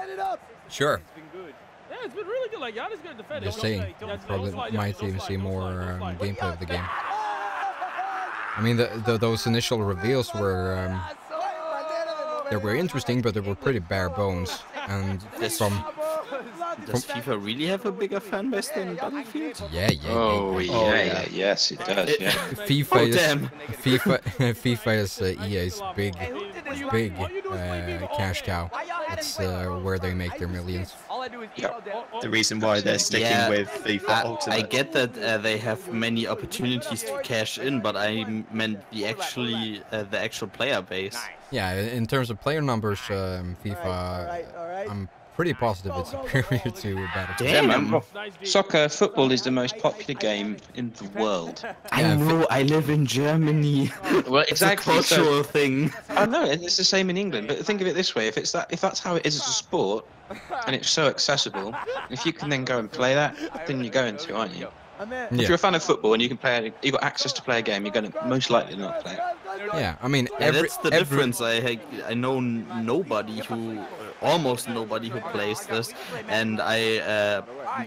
it up. Sure. Yeah, it's been really good. Like, y'all just gonna defend it. Just saying, probably might even see more gameplay of the game. I mean, those initial reveals were they were interesting, but they were pretty bare bones. And does FIFA really have a bigger fan base than Battlefield? Yeah. Yes, it does. Yeah. FIFA is EA's big cash cow. It's where they make their millions. Yep. The reason why they're sticking with FIFA Ultimate. I get that they have many opportunities to cash in, but I meant the actual player base. Yeah, in terms of player numbers, FIFA, I'm pretty positive it's superior to Battlefield. Yeah, man. Soccer, football is the most popular game in the world. I know, I live in Germany. Well, exactly. It's a cultural thing. I know, it's the same in England, but think of it this way, if that's how it is as a sport, and it's so accessible, if you can then go and play that, then you're going to, aren't you? If you're a fan of football and you can play, you've got access to play a game, you're going to most likely not play it. Yeah, I mean, that's the difference. I know almost nobody who plays this, and I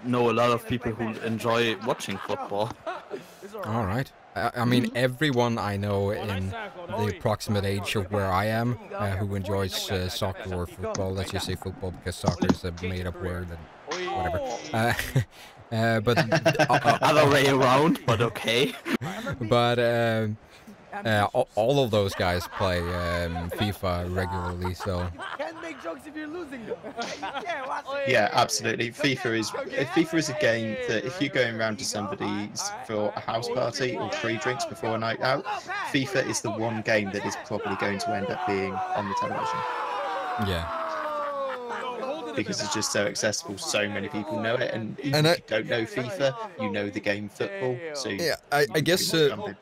know a lot of people who enjoy watching football. All right. I mean, everyone I know in the approximate age of where I am who enjoys soccer or football, let's just say football because soccer is a made-up word and whatever. But other way around, but okay. But all of those guys play FIFA regularly, so. Can't make jokes if you're losing, though. Yeah, absolutely. FIFA is a game that if you're going round to somebody's for a house party or free drinks before a night out, FIFA is the one game that is probably going to end up being on the television. Yeah. Because it's just so accessible, so many people know it, and even if you don't know FIFA, you know the game football. So yeah, I guess the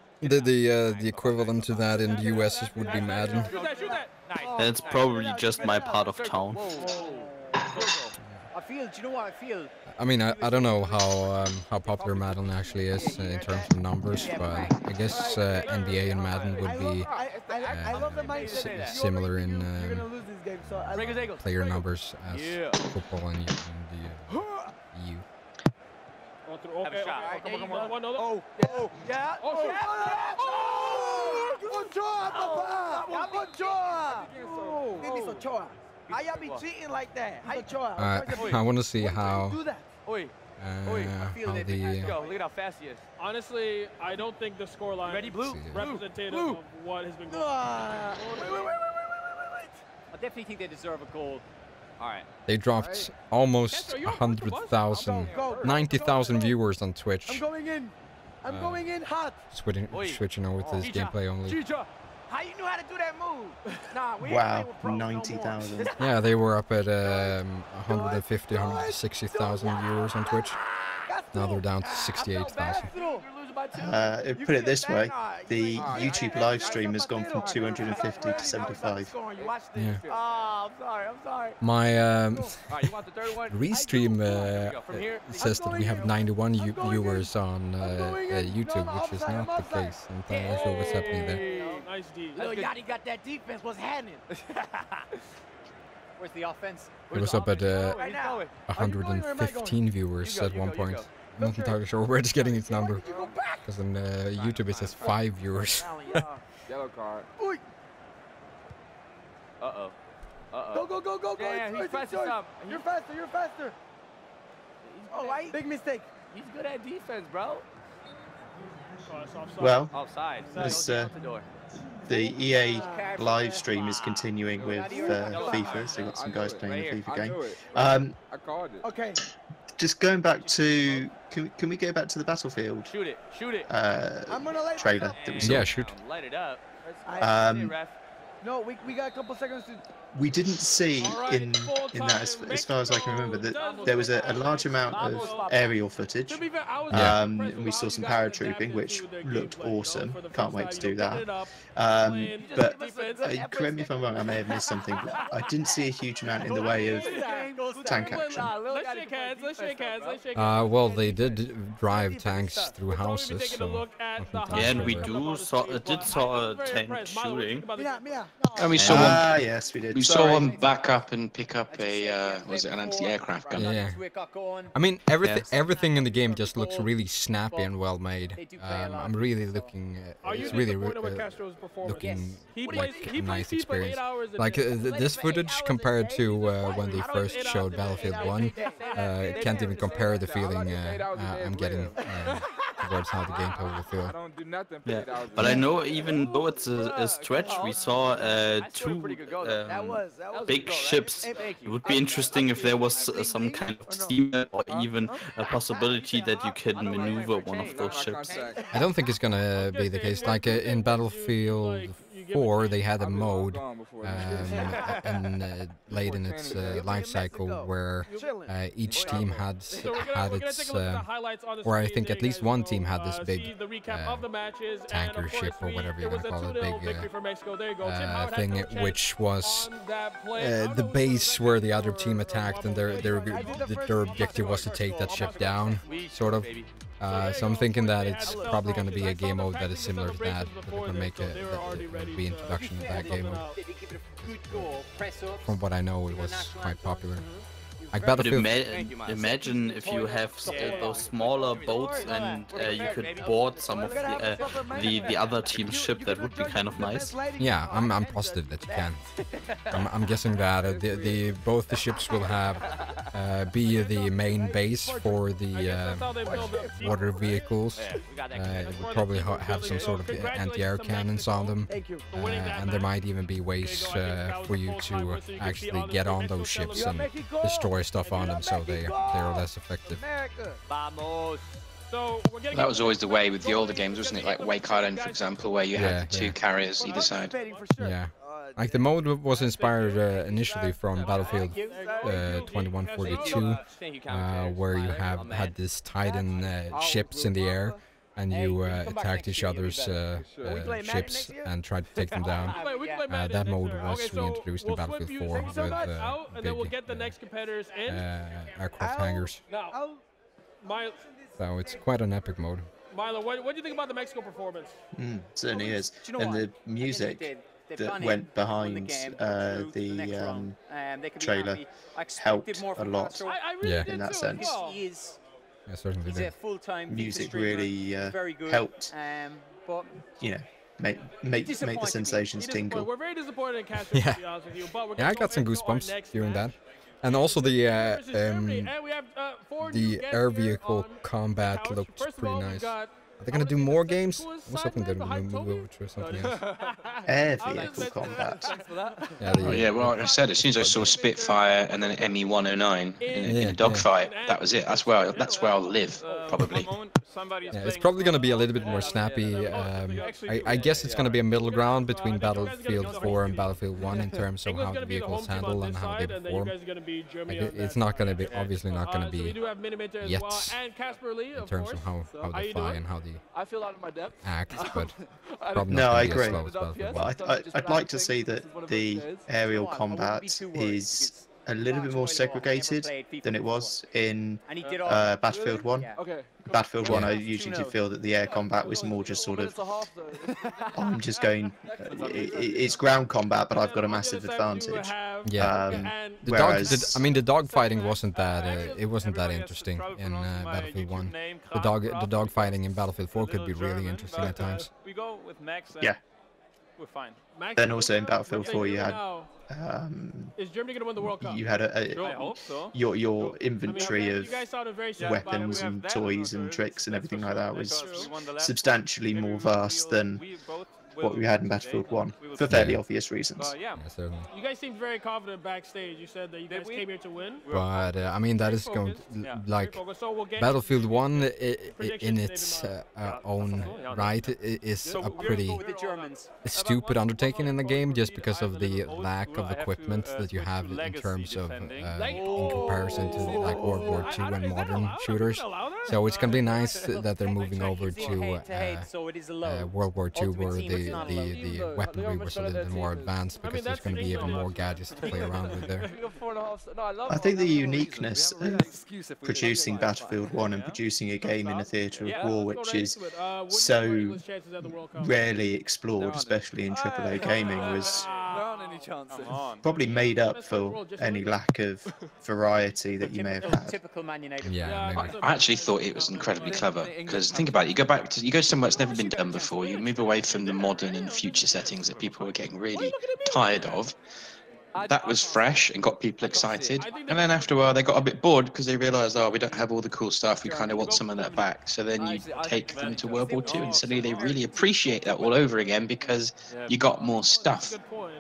equivalent to that in the US would be Madden. It's probably just my part of town. Do you know what I feel? I mean, I don't know how popular Madden actually is in terms of numbers, but I guess NBA and Madden would be similar in player numbers as football and the EU. Okay. Come on. Oh, yeah. How y'all be cheating like that? I want to see how. Look at how fast he is. Honestly, I don't think the scoreline is representative of what has been going on. Wait. I definitely think they deserve a goal. All right. They dropped almost 100,000, 90,000 viewers on Twitch. I'm going in hot. Switching over to this gameplay only. How you knew how to do that move? Nah, wow, 90,000. Yeah, they were up at 150, 160,000 viewers on Twitch. Now they're down to 68,000. Put it this way, the YouTube live stream has gone from 250 to 75. Yeah. Oh, I'm sorry. My restream says that we have 91 viewers on YouTube, which is not the case. I'm not sure what's happening there. Nice D. Yanni got that defense. What's happening? Where's the offense? It was up at 115 viewers at one point. I'm not entirely sure where it's getting its number. Because on YouTube it says 5 viewers. Yellow card. Uh-oh. Go. Yeah, he's fast up. You're faster. Oh, big mistake. He's good at defense, bro. Well, as the EA live stream is continuing with FIFA, so got some guys playing a FIFA game. Okay. Just going back to, can we go back to the Battlefield? Shoot it. Trailer that we saw? Yeah, shoot. Light it up. No, we got a couple seconds to... We didn't see in that, as far as I can remember, that there was a large amount of aerial footage. We saw some paratrooping, which looked awesome. Can't wait to do that. But correct me if I'm wrong, I may have missed something. But I didn't see a huge amount in the way of tank action. Let's shake hands. Well, they did drive tanks through houses, so... Yeah, and we did saw a tank shooting. And we saw one. Yes, we did. We saw one back up and pick up a was it an anti-aircraft gun? Yeah. I mean, everything in the game just looks really snappy and well made. I'm really looking. It's really looking like a nice experience. Like this footage compared to when they first showed Battlefield 1, it can't even compare the feeling I'm getting towards how the gameplay will feel. Yeah, but I know even though it's a stretch, we saw 2 big ships. It would be interesting if there was some kind of steamer or even a possibility that you can maneuver one of those ships. I don't think it's gonna be the case. Like in Battlefield 4, they had a mode late in its life cycle where each team had its, or I think at least one team had this big tanker ship or whatever you want to call it, big thing, which was the base where the other team attacked, and their objective was to take that ship down, sort of. So I'm thinking that it's probably going to be a game mode that is similar to that. They're going to make the introduction of that game mode. From what I know, it was quite popular. Like Battlefield. Imagine if you have those smaller boats and you could board some of the other team's ship. That would be kind of nice. Yeah, I'm positive that you can. I'm guessing that both the ships will have be the main base for the water vehicles. It will probably have some sort of anti-air cannons on them, and there might even be ways for you to actually get on those ships and destroy stuff on them, so they are less effective. That was always the way with the older games, wasn't it? Like Wake Island, for example, where you had 2 carriers either side. Yeah. Like the mode was inspired initially from Battlefield 2142, where you had this Titan ships in the air, and you attacked each other's ships and tried to take them down. That mode was reintroduced in Battlefield 4 with big aircraft hangars. So it's quite an epic mode. Milo, what do you think about the Mexico performance? Certainly is. And the music that went behind the trailer helped a lot in that sense. Yeah, certainly did. Music really helped, you know, make the sensations tingle. We're very disappointed in Castro, to be honest with you, but we're I got some goosebumps during that. And also the air vehicle combat looked pretty nice. Are they gonna do more games? I was hoping they'd move over to something else. Air vehicle combat. Yeah, well, like I said, as soon as I saw Spitfire and then ME-109 in a dogfight, that was it. That's where I'll live, probably. Yeah, it's probably going to be a little bit more snappy. I guess it's going to be a middle ground between Battlefield 4 and Battlefield 1 in terms of how the vehicles handle and how they perform. It's not going to be, obviously not going to be yet in terms of how they fly and how they act, but probably no, not I be agree. as slow as Battlefield 1. I'd like to see that the aerial combat is a little bit more segregated than it was in Battlefield 1. Battlefield 1, I usually feel that the air combat was more just sort of, I'm just going, it's ground combat, but I've got a massive advantage. Yeah. The dog fighting wasn't that, it wasn't that interesting in Battlefield 1. The dog fighting in Battlefield 4 could be really interesting at times. Yeah. We're fine. Then also in Battlefield 4 you had is Germany going to win the World Cup? You had I hope so. your inventory of you guys sounded very weapons and toys and tricks and everything like that was substantially more vast than what we had in Battlefield 1 for fairly obvious reasons. Certainly. You guys seemed very confident backstage. You said that you guys came here to win. But I mean, that is going to, like, Battlefield 1 in its own right is a pretty stupid undertaking in the game, just because of the lack of equipment that you have in terms of in comparison to like World War II and modern shooters. So it's going to be nice that they're moving over to World War II, where the weaponry was a little bit more advanced, because there's going to be even more gadgets to play around with there. I think the uniqueness of producing Battlefield 1 and producing a game in a theatre of war, which is so rarely explored, especially in AAA gaming, was probably made up for any lack of variety that you may have had. I actually thought it was incredibly clever, because think about it, you go somewhere that's never been done before, you move away from the modern and future settings that people were getting really tired of. That was fresh and got people excited, and then after a while they got a bit bored because they realised, oh, we don't have all the cool stuff, we kind of want some of that back. So then you take them to World War II and suddenly they really appreciate that all over again because you got more stuff.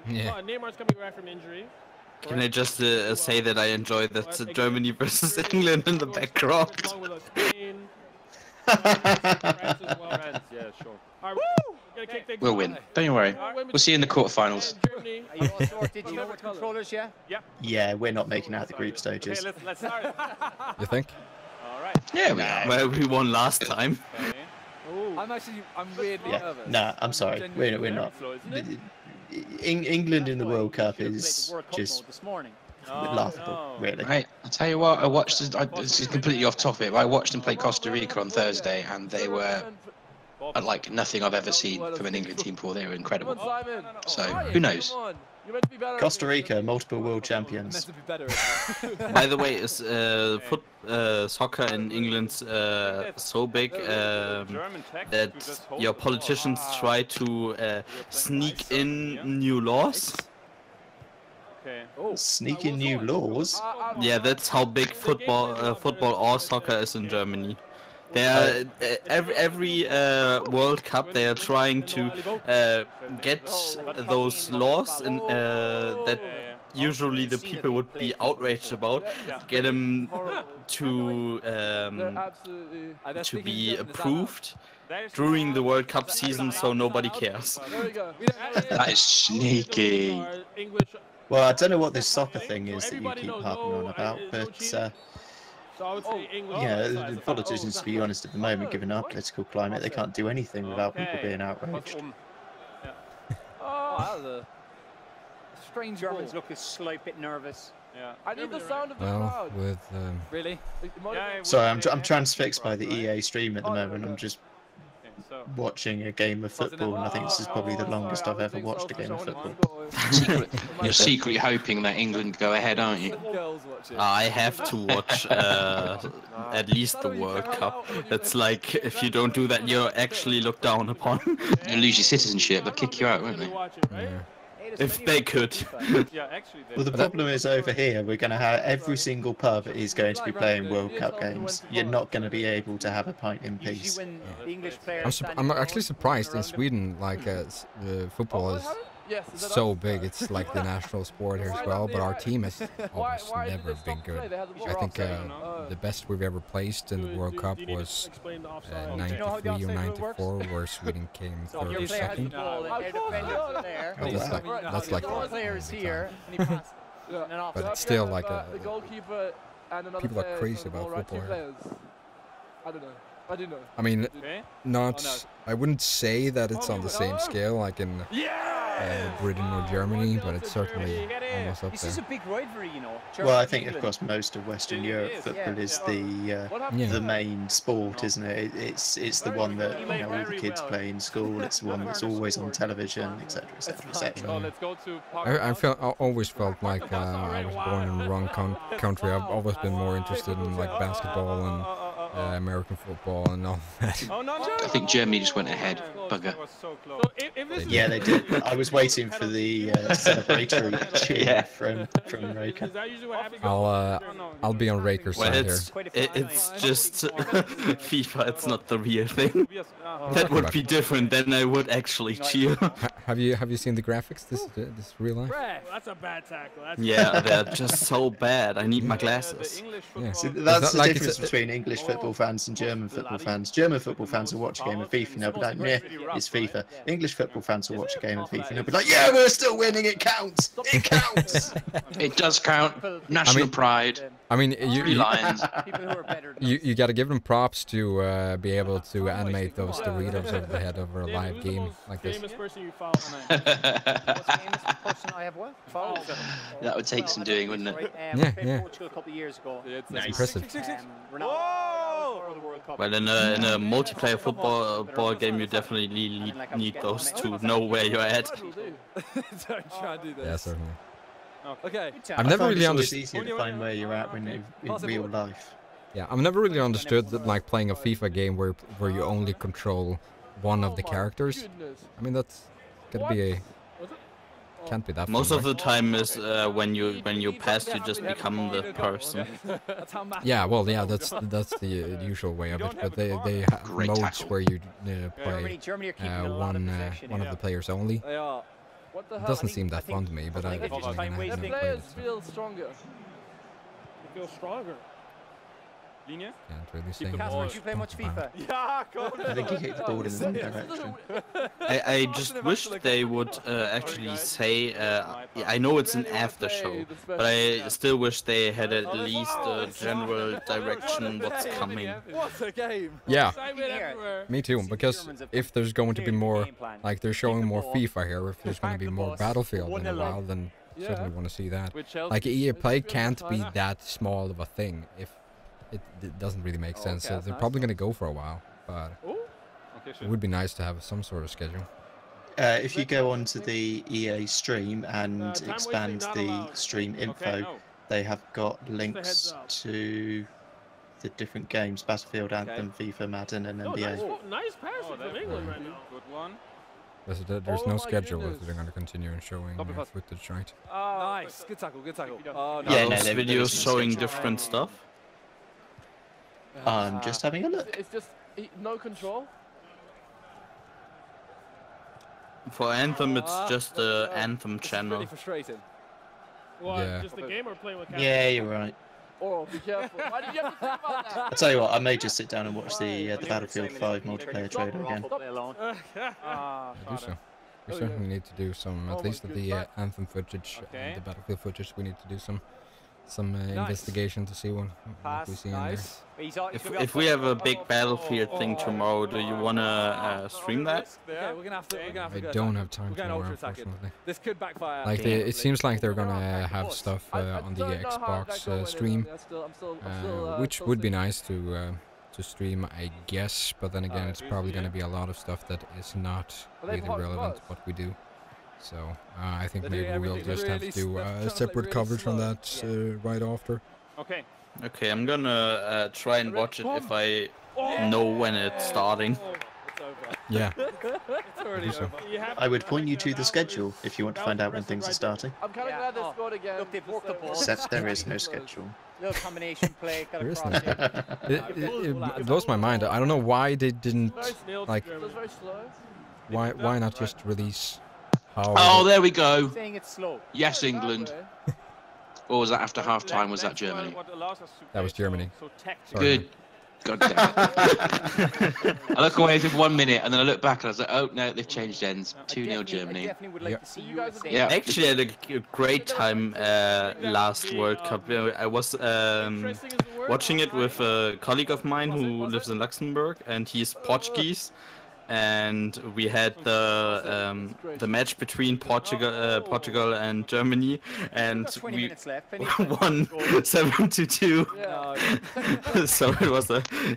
Yeah. Neymar's coming back from injury. Can I just say that I enjoy that Germany versus England in the background? We'll win. Don't you worry. We'll see you in the quarterfinals. Yeah, we're not making out the group stages. You think? Yeah, we are. Well, we won last time. I'm weirdly nervous. Nah, I'm sorry. We're not. England in the World Cup is just laughable, really. Right, I'll tell you what, I watched, this is completely off topic, but I watched them play Costa Rica on Thursday, and they were like nothing I've ever seen from an England team before. They were incredible. So, who knows? Costa Rica, multiple world champions. By the way, is soccer in England so big that your politicians try to sneak in new laws? Sneak in new laws? Yeah, that's how big football or soccer is in Germany. They are every World Cup they are trying to get those laws and that usually the people would be outraged about, get them to be approved during the World Cup season, so nobody cares. That is sneaky. Well, I don't know what this soccer thing is that you keep harping on about, but yeah, the politicians, to be honest, at the moment, given our political climate, they can't do anything without people being outraged. Strange Germans look a slight bit nervous. Yeah. I need the sound of the crowd. With really? Sorry, I'm transfixed by the EA stream at the moment. I'm just watching a game of football, and I think this is probably the longest I've ever watched a game of football. You're secretly hoping that England go ahead, aren't you? I have to watch at least the World Cup. It's like, if you don't do that, you're actually looked down upon. You lose your citizenship, they'll kick you out, won't they? yeah. If they could. Well, the problem is over here, we're going to have every single pub is going to be playing World Cup games. You're not going to be able to have a pint in peace. I'm actually surprised in Sweden, like football is so big. It's like the national sport here as well, but our team has almost never been good. I think the best we've ever placed in the World Cup was 93 or 94, where Sweden came third or second. That's like but it's still like people are crazy about football here. I don't know. I do know. I mean, I wouldn't say that it's on the same scale like in Britain or Germany, but it's certainly almost up there. This is a big rivalry, you know. Well, I think across most of Western Europe, football is the main sport, isn't it? It's the one that all the kids play in school. It's the one that's always on television, etc., etc., etc. I always felt like I was born in the wrong country. I've always been more interested in like basketball and American football and all that. I think Germany just went ahead. Bugger. Yeah, they did. I was waiting for the celebratory cheer from Raker. I'll be on Raker's side here. It's just FIFA. It's not the real thing. That would be different. Then I would actually cheer. Have you seen the graphics? This real life? That's a bad tackle. Yeah, they're just so bad. I need my glasses. Yeah. So that's the difference between English football fans and German football fans. German football fans will watch a game of FIFA and they'll be like, yeah, it's FIFA. English football fans will watch a game of FIFA and they'll be like, yeah, we're still winning, it counts! It counts! It does count. National pride. I mean, you gotta give them props to be able to animate those Doritos over the head over a live game like this. That would take some doing, wouldn't it? Yeah. Nice. Impressive. Well, in a multiplayer football game, you definitely need those to know where you're at. Don't try and do this. Yeah, certainly. Okay. I've never really understood. understood. It's easier to find where you're at when you in real life. Yeah, I've never really understood that, like playing a FIFA game where you only control one of the characters. I mean, that's gotta be a. Can't be that. Most fun, of the time is when you pass, you just become the person. Yeah, well, yeah, that's the usual way of it. But they have modes where you play one of the players only. It doesn't seem that fun to me, but I haven't played it. Feel stronger. Feel stronger. Can't really say. You play much FIFA? I think he hit the ball in the wrong direction. I just wish they would actually say, I know it's an after show, but I still wish they had at least a general direction what's coming. What a game! Yeah, me too, because if there's going to be more, like they're showing more FIFA here, if there's going to be more Battlefield in a while, then certainly want to see that. Like EA Play can't be that small of a thing if it doesn't really make sense. So they're probably going to go for a while, but it would be nice to have some sort of schedule. If you go onto the EA stream and expand the stream info, they have got links to the different games: Battlefield, Anthem, FIFA, Madden, and NBA. Nice passing from England right now. Good one. There's no schedule if they're going to continue showing footage, right? Nice. Good tackle. Yeah, those videos showing different stuff. I'm just having a look. It's just no control. For Anthem, it's just the Anthem channel. Really frustrating. What, Yeah. just the game or playing with Yeah, you're right. Oh, be careful. Why did you have to think about that? I'll tell you what, I may just sit down and watch the Battlefield 5 multiplayer trailer again. Do so. We certainly need to do some, at least of the Anthem footage and the Battlefield footage. We need to do some investigation to see what we see in there. If we have a big Battlefield thing tomorrow, do you wanna stream that? Okay, we're gonna have to I go. don't have time We're going tomorrow, ultra attacking. unfortunately. This could backfire. Like it seems like they're gonna have stuff on the Xbox stream, which would be nice to stream, I guess. But then again, it's probably gonna be a lot of stuff that is not really relevant to what we do. So I think maybe we'll just have to do separate coverage on that right after. Okay. Okay, I'm gonna try and watch it if I know when it's starting. Yeah. I would point you to the schedule if you want to find out when things are starting. I'm kind of glad they scored again. Look, they've worked the ball. Except there is no schedule. Little combination play. Got There is across no. here. It blows my mind. I don't know why they didn't like. It was very slow. Why not just release? Oh, there we go. Saying it's slow. Yes, England. Or was that after half time? Was that Germany? That was Germany. Sorry. Good. God damn it. I look away for 1 minute and then I look back and I was like, oh no, they've changed ends. 2-0 Germany. I definitely would like to see you Yeah. Actually, I had a great time last World Cup. I was watching it with a colleague of mine who lives in Luxembourg, and he's Portuguese. And we had the match between Portugal and Germany, and we won 7-2. So it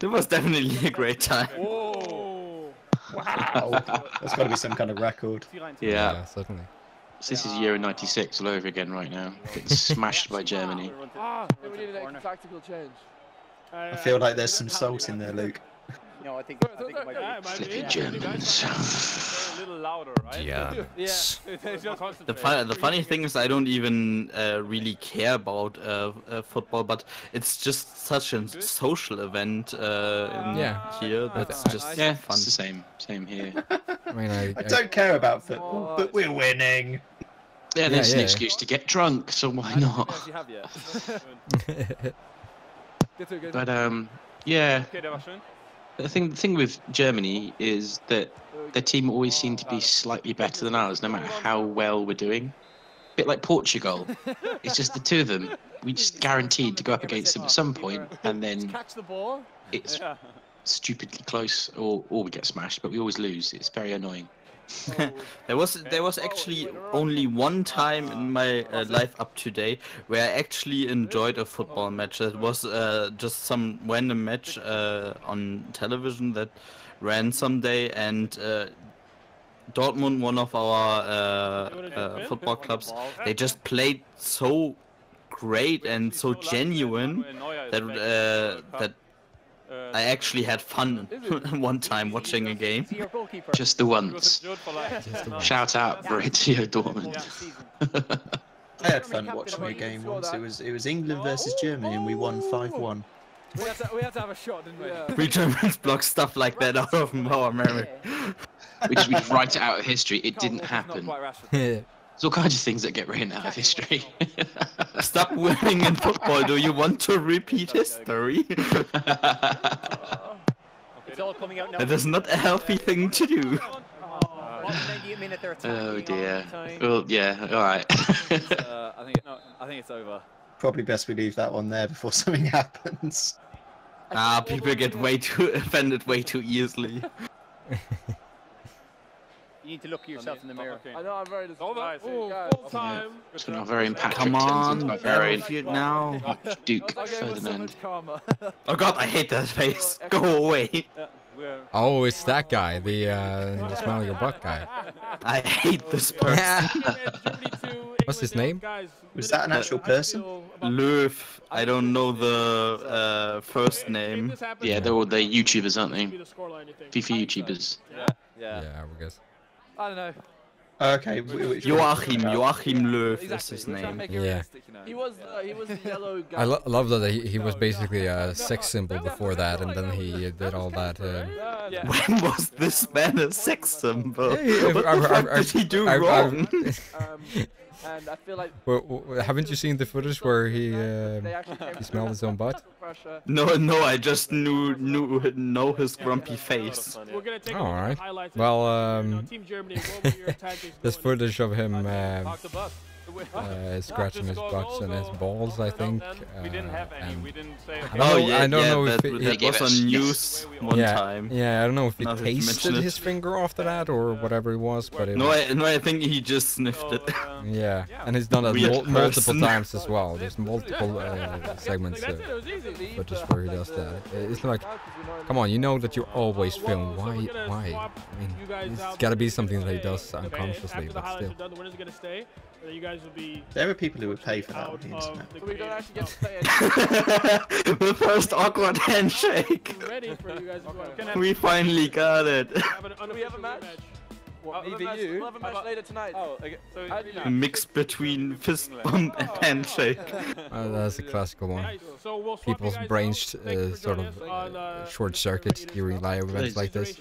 was definitely a great time. Wow, that's got to be some kind of record. Yeah, certainly. So this is Euro '96 all over again right now. Getting smashed by Germany. We needed a tactical change. I feel like there's some salt in there, Luke. No, I think it might be. Germans. A little louder, right? Yeah. The funny thing is I don't even really care about football, but it's just such a social event here. That's just fun. It's the same here. I mean, I don't care about football, but we're winning. Yeah, there's an excuse to get drunk, so why not? But yeah. The thing with Germany is that their team always seem to be slightly better than ours, no matter how well we're doing. A bit like Portugal. It's just the two of them. We just guaranteed to go up against them at some point, and then it's stupidly close, or we get smashed, but we always lose. It's very annoying. There was actually only one time in my life up to date where I actually enjoyed a football match. It was just some random match on television that ran someday, and Dortmund, one of our football clubs, they just played so great and so genuine that I actually had fun one time watching a game. Just the once. Shout out Borussia Dortmund. I had fun watching a game once. It was England versus Germany, and we won 5-1. We had to have a shot, didn't we? We Germans block stuff like that out of our memory. We just write it out of history. It didn't happen. There's all kinds of things that get written out of history. Stop winning in football. Do you want to repeat history? It's all coming out now. That is not a healthy thing to do. Oh dear. Well, yeah. All right. I think it's over. Probably best we leave that one there before something happens. People get way too offended way too easily. You need to look at yourself in the mirror. I know, I'm very disappointed. Full time. It's not very impactful. Come on, very now. Duke Ferdinand. Oh god, I hate that face. Go away. Oh, it's that guy, the smell your butt guy. I hate this person. What's his name? Was that an actual person? Löw. I don't know the first name. Yeah, they're all the YouTubers, aren't they? FIFA YouTubers. Yeah, I guess. I don't know. Okay. Joachim Löw is his name. Yeah. He was the yellow guy. I love that he was basically a sex symbol before that, and then he did all that. When was this man a sex symbol? What the fuck did he do wrong? And I feel like haven't you seen the footage where he smelled his own butt? No, I just know his grumpy face. All right. Well, there's footage of him scratching his butt and his balls, I think. We didn't have any. We didn't say. I don't know if it was on news one time. Yeah, I don't know if he tasted his finger after that or whatever it was, but it I think he just sniffed it. Yeah, and he's done that multiple times as well. There's multiple segments footage where he does that. It's like, come on, you know that you're always filmed. Why? I mean, it's got to be something that he does unconsciously, but still. There are people who would pay for that on the internet. We don't actually get to play The first awkward handshake. We finally got it. We have a match. What, We'll have a match later tonight. Oh, okay. So A mix between fist bump and handshake. That's a classical one. People's brains sort of short circuit during live events like this.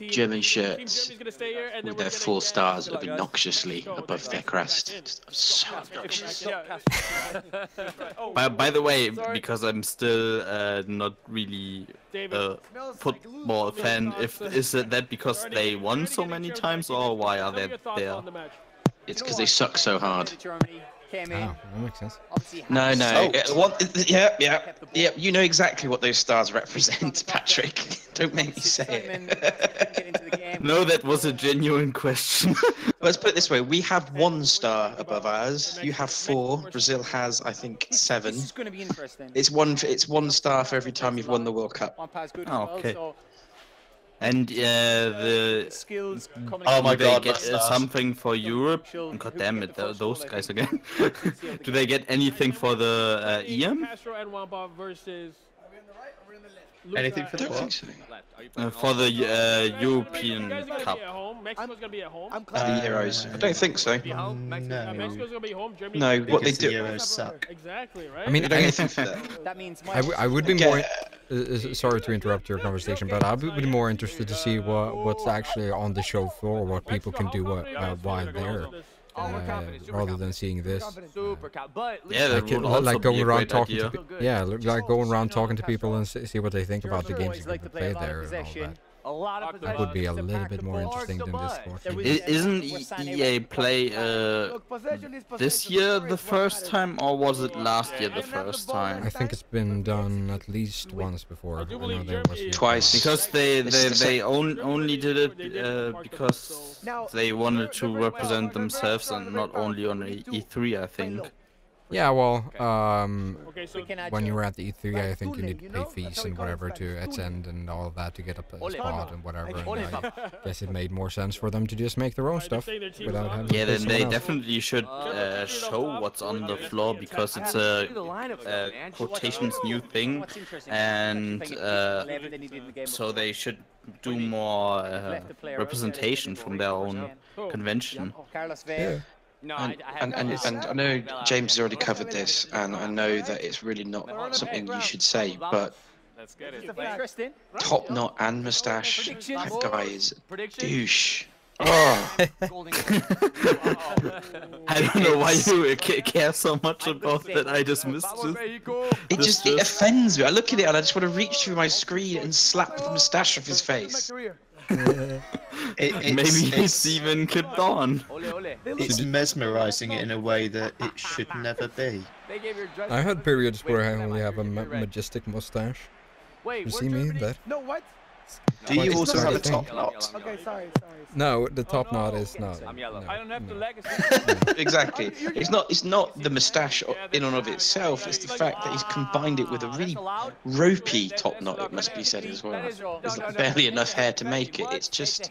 German shirts with their 4 stars obnoxiously above their crest. It's so obnoxious. By the way, because I'm still not really a football fan, is it that because they won so many times, or why are they there? It's because they suck so hard. Oh, that makes sense. No. Yeah. You know exactly what those stars represent, Patrick. Don't make me say it. No, that was a genuine question. Let's put it this way: we have 1 star above ours. You have 4. Brazil has, I think, 7. This is going to be interesting. It's 1 star for every time you've won the World Cup. Oh, okay. And the skills. Oh my God! They get something for Europe? God damn it, those guys again. Do they get anything for the EM? Anything for the what? For the European Cup. Mexico's gonna be at home. The Euros. I don't think so. No. Mexico's gonna be home. Germany. No, what they The do. Euros suck. Exactly, right? I mean, anything for that means I would be more. Sorry to interrupt your conversation, but I would be more interested to see what's actually on the show floor, what people can do while there. Rather than seeing this, like going around talking to like going around talking to people and see what they think about the games you can play there and all that. That would be a little bit more interesting than this sport. Isn't EA Play this year the first time, or was it last year the first time? I think it's been done at least once before. Twice. Because they only did it because they wanted to represent themselves and not only on E3, I think. Yeah, well, when you were at the E3, I think you need to pay fees and whatever to attend and all of that to get a spot and whatever. And I guess it made more sense for them to just make their own stuff without having to pay then they someone else. definitely should show what's on the floor, because it's a quotations new thing, and so they should do more representation from their own convention. Yeah. And I know James has already covered this, and I know that it's really not something you should say, but Top Knot and Moustache, that guy is douche. Oh. I don't know why you care so much about that. I just missed it. It offends me. I look at it and I just want to reach through my screen and slap the moustache off his face. Maybe it's even Kid Dawn. It's mesmerizing in a way that it should never be. I had periods where I only have a majestic mustache. You see me in that? No, what? Do you also have a top knot? Okay, sorry. No, the top knot is not. I don't have the legacy. Exactly. It's not the moustache in and of itself. It's the fact that he's combined it with a really ropey top knot. It must be said as well. There's barely enough hair to make it. It's just.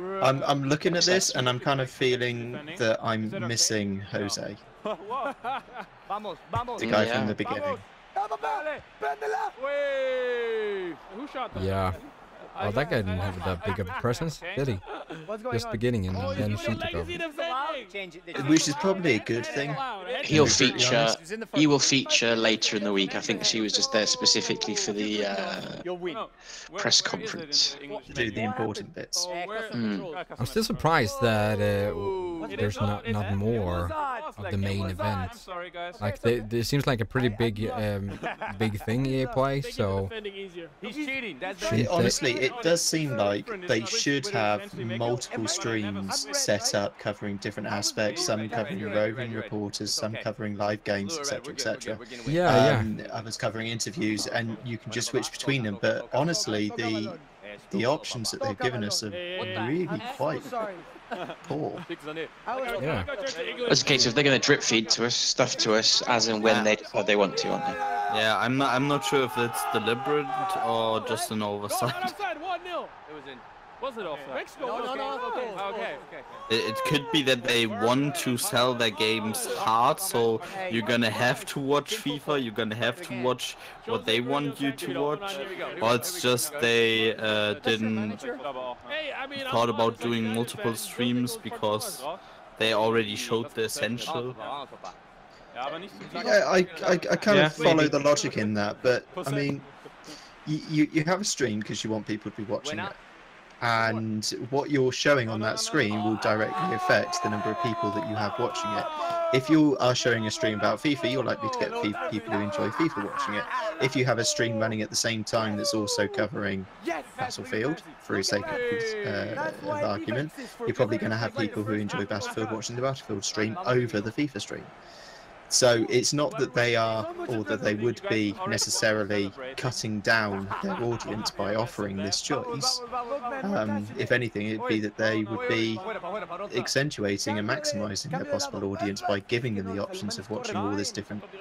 I'm looking at this and I'm kind of feeling that I'm missing Jose, the guy from the beginning. Who shot that? Yeah. Well, that guy didn't have that big of a presence, did he? Just beginning and then she took over. Which is probably a good thing. He will feature later in the week. I think she was just there specifically for the press conference. To do the important bits. I'm still surprised that there's not more of the main event. Like there seems like a pretty big thing EA Play, so honestly, it does seem like they should have multiple streams set up covering different aspects, some covering roving reporters, some covering live games, etc, etc. Others covering interviews, and you can just switch between them. But honestly, the options that they've given us are really quite poor. Yeah. It's a case of they're going to drip feed to us, stuff to us, as and when they want to, aren't they? Yeah, I'm not sure if it's deliberate or just an oversight. Was it offside? Mexico. No. Okay. It could be that they want to sell their games hard, so you're gonna have to watch FIFA, you're gonna have to watch what they want you to watch, or it's just they didn't thought about doing multiple streams because they already showed the essential. Yeah, I kind of follow the logic in that, but I mean, you have a stream because you want people to be watching it. And what you're showing on that screen will directly affect the number of people that you have watching it. If you are showing a stream about FIFA, you're likely to get people who enjoy FIFA watching it. If you have a stream running at the same time that's also covering Battlefield, for the sake of argument, you're probably going to have people who enjoy Battlefield watching the Battlefield stream over the FIFA stream. So it's not that they are, or that they would be necessarily cutting down their audience by offering this choice. If anything, it'd be that they would be accentuating and maximising their possible audience by giving them the options of watching all this different. But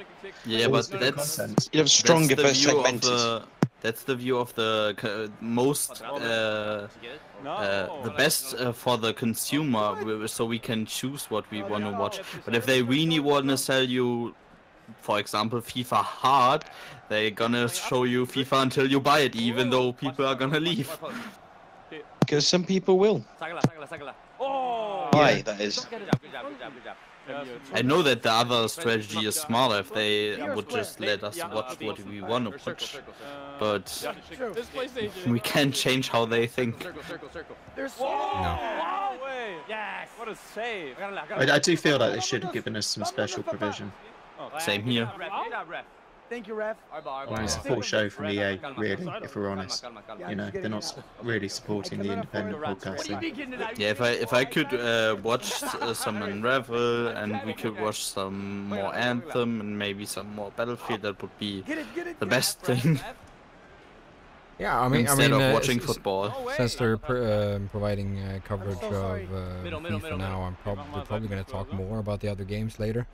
that's content. You have stronger segmented. That's the view of the most, the best for the consumer, so we can choose what we want to watch. But if they really want to sell you for example, FIFA hard, they're gonna show you FIFA until you buy it, even though people are gonna leave. Because some people will. Why, that is. I know that the other strategy is smarter if they would just let us watch what we want to watch, but we can't change how they think. No. Yes. What a save. I do feel like they should have given us some special provision. Same here. Thank you, ref. It's a full show from EA, really, if we're honest. You know, they're not really supporting the independent podcasting. Yeah, if I could watch some Unravel and we could watch some more Anthem and maybe some more Battlefield, that would be the best thing. Yeah, I mean, instead of watching football. Since they're providing coverage of FIFA now, we're probably going to talk more about the other games later.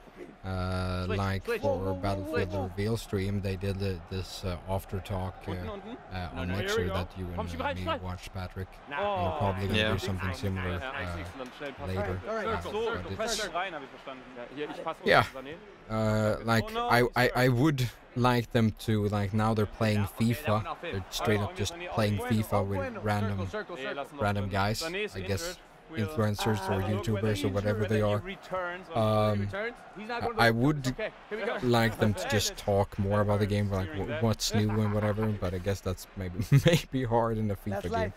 Like for Battlefield the Reveal stream, they did this after talk on Mixer that you and me watched, Patrick. And we're probably going to do something similar later. Yeah, like I would like them to, like, now they're playing FIFA. They're straight up just playing FIFA with random guys, I guess. Influencers or YouTubers or whatever they are. I would like them to just talk more about the game, like what's new and whatever, but I guess that's maybe hard in a FIFA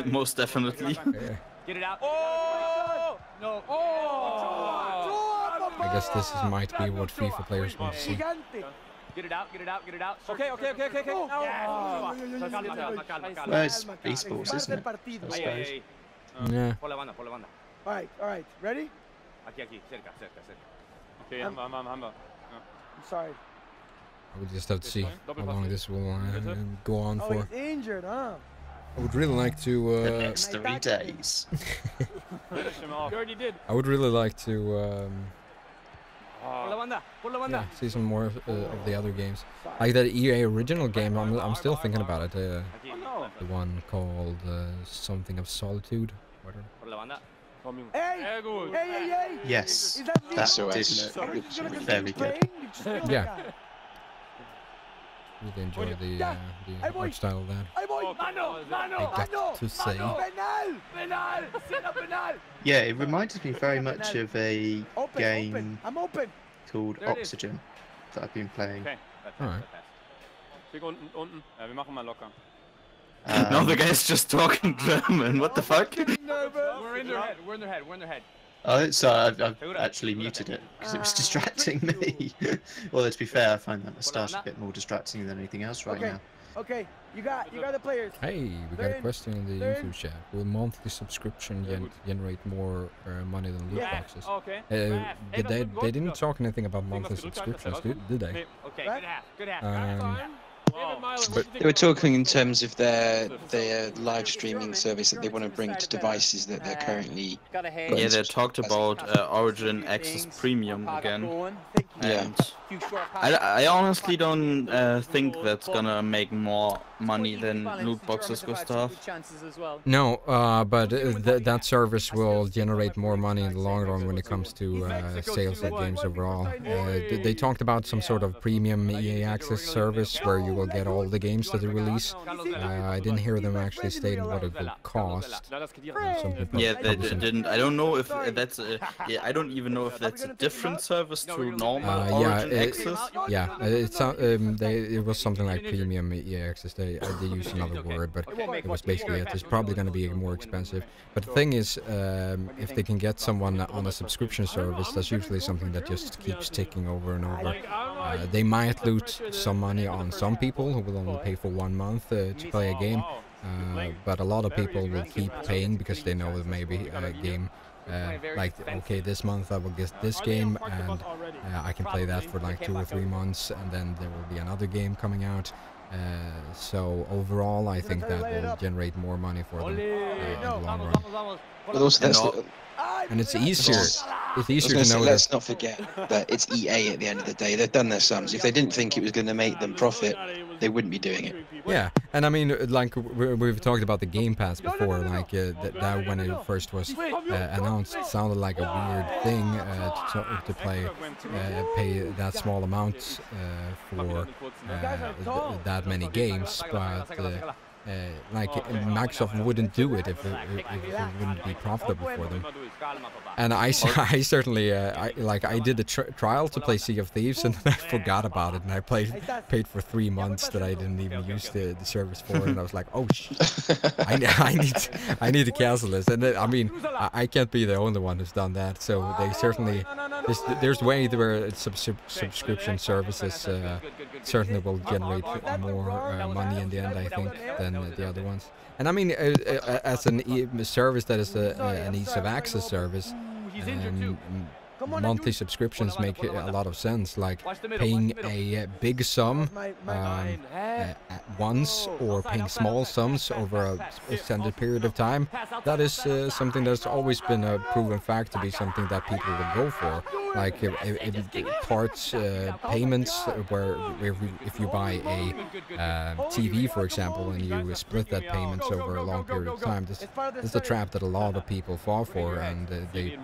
game. Most definitely. Yeah. Get it out. Oh! No. Oh! I guess this might be what FIFA players want to see. Get it out, get it out, get it out. Okay. Well, it's esports, isn't it? I suppose. Yeah. All right. Ready? Aquí, cerca. Okay, I'm sorry. I would just have to see how long this will go on for. He's injured, huh? I would really like to. The next 3 days. You already did. I would really like to. Yeah, see some more of the other games, like that EA original game. I'm still thinking about it. The one called something of Solitude. Whatever. Hey! Yes, that did look very good. Yeah. Really enjoy the art style of that. I got to say. Yeah, it reminded me very much of a game called Oxygen that I've been playing. Alright. Now the guy's just talking German. What the fuck? We're in their head. Oh, sorry, I've actually muted it because it was distracting me. Well, to be fair, I find that the start a bit more distracting than anything else right now. Okay, you got the players. Hey, we got a question in the YouTube chat. Will monthly subscription generate more money than loot boxes? Okay. They didn't talk anything about monthly subscriptions, did they? Okay, good half. But they were talking in terms of their live streaming service that they want to bring to devices that they're currently. Yeah, they talked about Origin Access Premium again. And I honestly don't think that's gonna make more money than loot boxes, Gustav. No, but that service will generate more money in the long run when it comes to sales of games overall. They talked about some sort of premium EA Access service where you will get all the games that they release. I didn't hear them actually stating what it will cost. Yeah, they didn't. I don't know if that's I don't even know if that's a different service to normal Origin Access. Yeah, it was something like premium EA Access. They used another word, but it was basically it. It's probably going to be more expensive. But the thing is, if they can get someone on a subscription service, that's usually something that just keeps ticking over and over. They might lose some money on some people who will only pay for 1 month to play a game, but a lot of people will keep paying because they know that maybe a game. Like, okay, this month I will get this game and I can play that for like 2 or 3 months, and then there will be another game coming out. So overall, I think that will generate more money for them in the long run. But also And it's easier. it's easier to know. Let's not forget that it's EA at the end of the day. They've done their sums. If they didn't think it was going to make them profit, they wouldn't be doing it. Yeah, and I mean, like we've talked about the Game Pass before. Like that when it first was announced, it sounded like a weird thing to pay that small amount for that many games, but. Like Microsoft wouldn't do it if it wouldn't be profitable for them. And I certainly I did the trial to play Sea of Thieves, and then I forgot about it, and I paid for 3 months that I didn't even use the service for, and I was like, oh I need to cancel this. And I mean, I can't be the only one who's done that. So they certainly there's ways where subscription services certainly will generate more money in the end, I think, than the other ones. And I mean, as a service that is an ease of access service, monthly subscriptions make a lot of sense. Like paying a big sum once, or paying small sums over an extended period of time. That is something that's always been a proven fact to be something that people will go for. Like parts payments, where if you buy a TV, for example, and you split that payments over a long period of time, this is a trap that a lot of people fall for, and they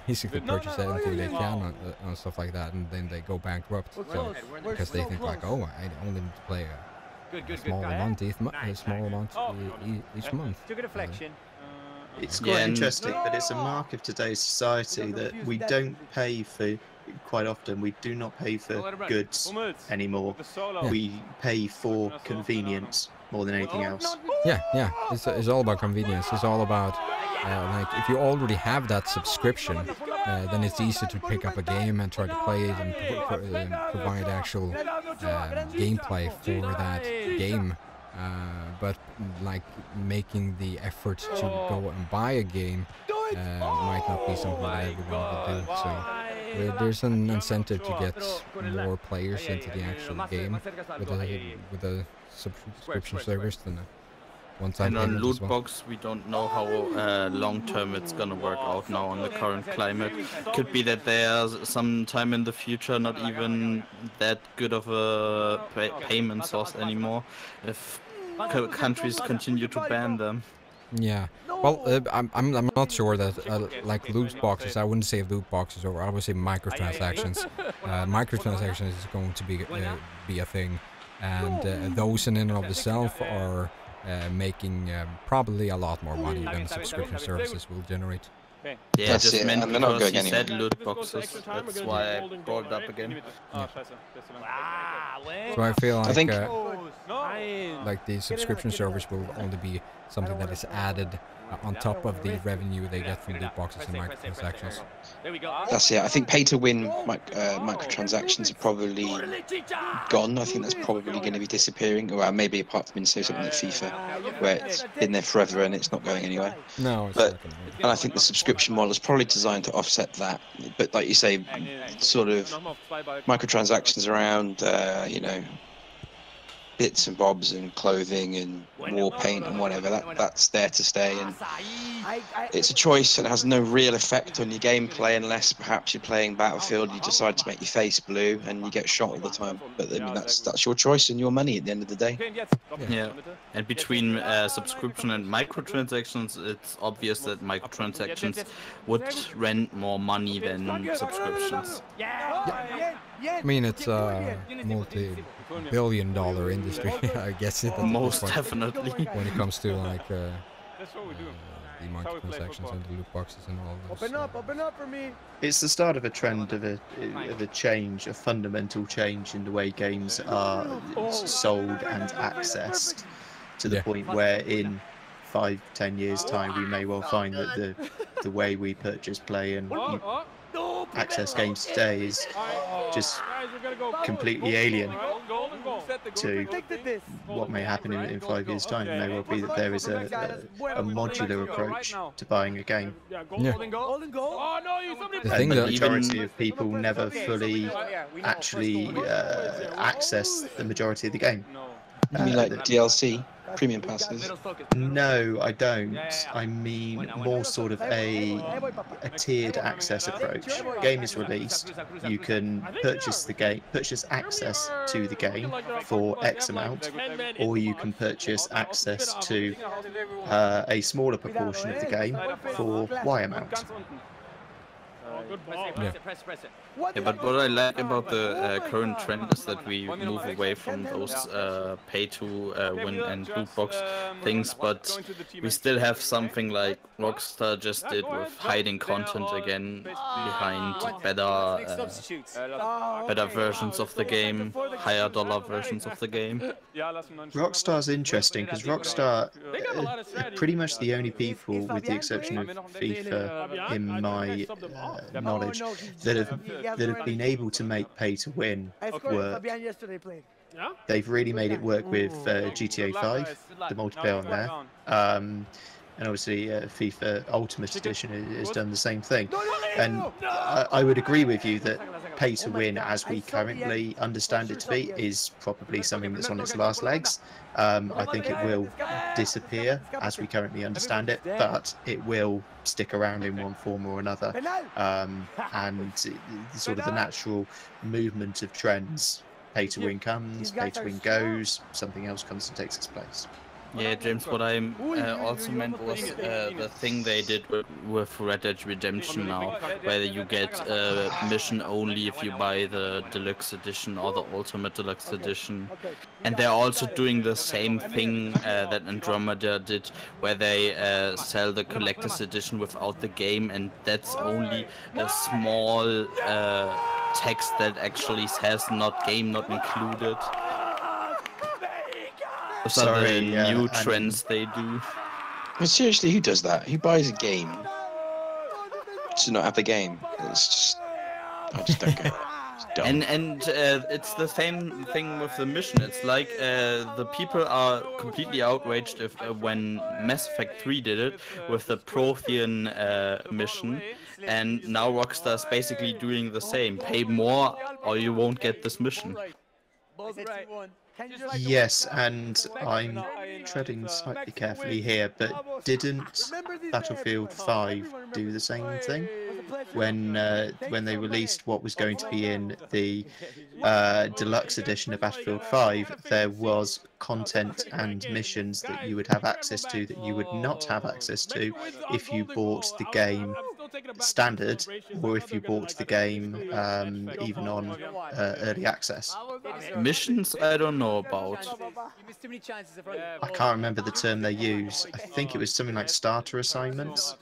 basically purchase anything they can on stuff like that, and then they go bankrupt. So, because they think like, oh, I only need to play a small amount each month. It's quite interesting, but it's a mark of today's society that we don't pay for, quite often, we do not pay for goods anymore. We pay for convenience more than anything else. Yeah, it's all about convenience. It's all about, like, if you already have that subscription, then it's easy to pick up a game and try to play it and provide actual gameplay for that game. But like making the effort to go and buy a game might not be something that everyone will do. So there's an incentive to get more players into the actual game with a subscription service than a one-time payment. And on Lootbox, we don't know how long-term it's gonna work out now on the current climate. Could be that there's some time in the future not even that good of a payment source anymore if countries continue to ban them. Yeah, well, I'm not sure that like loot boxes. I wouldn't say loot boxes, or I would say microtransactions. Microtransactions is going to be a thing, and those in and of themselves are making probably a lot more money than subscription services will generate. Yeah, that's just meant because you said loot boxes. That's why I brought it up again. Yeah. So I feel like like the subscription service will only be something that is added on top of the revenue they get from loot boxes and microtransactions. That's it. I think pay-to-win microtransactions are probably gone. I think that's probably going to be disappearing. Or maybe apart from in something like FIFA, where it's been there forever and it's not going anywhere. No, and I think the subscription model is probably designed to offset that. But like you say, sort of microtransactions around, you know, bits and bobs and clothing and war paint and whatever, that's there to stay, and it's a choice and it has no real effect on your gameplay unless perhaps you're playing Battlefield, you decide to make your face blue and you get shot all the time. But I mean, that's your choice and your money at the end of the day. Yeah, and between subscription and microtransactions, it's obvious that microtransactions would rent more money than subscriptions. I mean, it's a multi-billion-dollar industry, I guess. Most definitely. When it comes to like the microtransactions and the loot boxes and all those. Open up for me. It's the start of a trend of a change, a fundamental change in the way games are sold and accessed, to the point where in 5-10 years' time we may well find that the way we purchase, play, and access games today is just completely alien to what may happen in 5 years' time. It may well be that there is a modular approach to buying a game. Yeah. And the majority of people never fully actually access the majority of the game. You mean like DLC? premium passes? No, I don't. I mean more sort of a tiered access approach. Game is released, you can purchase access to the game for X amount, or you can purchase access to a smaller proportion of the game for Y amount. Yeah. Yeah, but what I like about the current trend is that we move away from those pay-to-win and loot box things, but we still have something like Rockstar just did with hiding content again behind better versions of the game, higher dollar versions of the game. Rockstar's interesting because Rockstar are pretty much the only people, with the exception of FIFA, in my knowledge, that have been able to make pay-to-win work. They've really made it work with GTA 5, the multiplayer on there. And obviously FIFA Ultimate Edition has done the same thing. And I would agree with you that pay-to-win, as we currently understand it to be, is probably something that's on its last legs. I think it will disappear as we currently understand it, but it will stick around in one form or another. And sort of the natural movement of trends. Pay-to-win comes, pay-to-win goes, something else comes and takes its place. Yeah, James, what I also meant was the thing they did with Red Dead Redemption now, where you get mission only if you buy the Deluxe Edition or the Ultimate Deluxe Edition. And they're also doing the same thing that Andromeda did, where they sell the Collector's Edition without the game, and that's only a small text that actually says not game not included. Those are the new trends they do. But seriously, who does that? Who buys a game to not have the game? It's just, I just don't get it. And it's the same thing with the mission. It's like the people are completely outraged if when Mass Effect 3 did it with the Prothean mission, and now Rockstar's basically doing the same. Pay more or you won't get this mission. Yes, and I'm treading slightly carefully here, but didn't Battlefield 5 do the same thing? When they released what was going to be in the deluxe edition of Battlefield 5, there was content and missions that you would have access to that you would not have access to if you bought the game standard, or if you bought the game even on early access. Missions I don't know about. I can't remember the term they use. I think it was something like starter assignments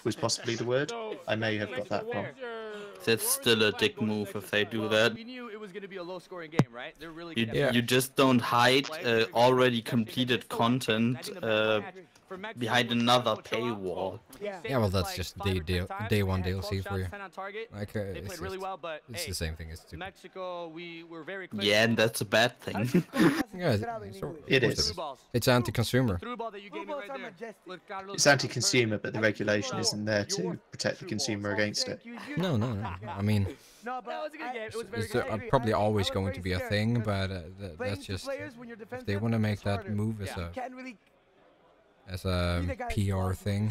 was possibly the word. I may have got that wrong. That's still a dick move if they do that. We knew it was going to be a low-scoring game, right? They're really you just don't hide already completed content behind another paywall. Yeah, well, that's just day one DLC for you. Like, it's the same thing as stupid. Mexico, we were very yeah, and that's a bad thing. Yeah, it is. It's anti-consumer. It's anti-consumer, but the regulation isn't there to protect the consumer against it. No. I mean, it's probably always going to be a thing, but that's just if they want to make that move as a PR thing.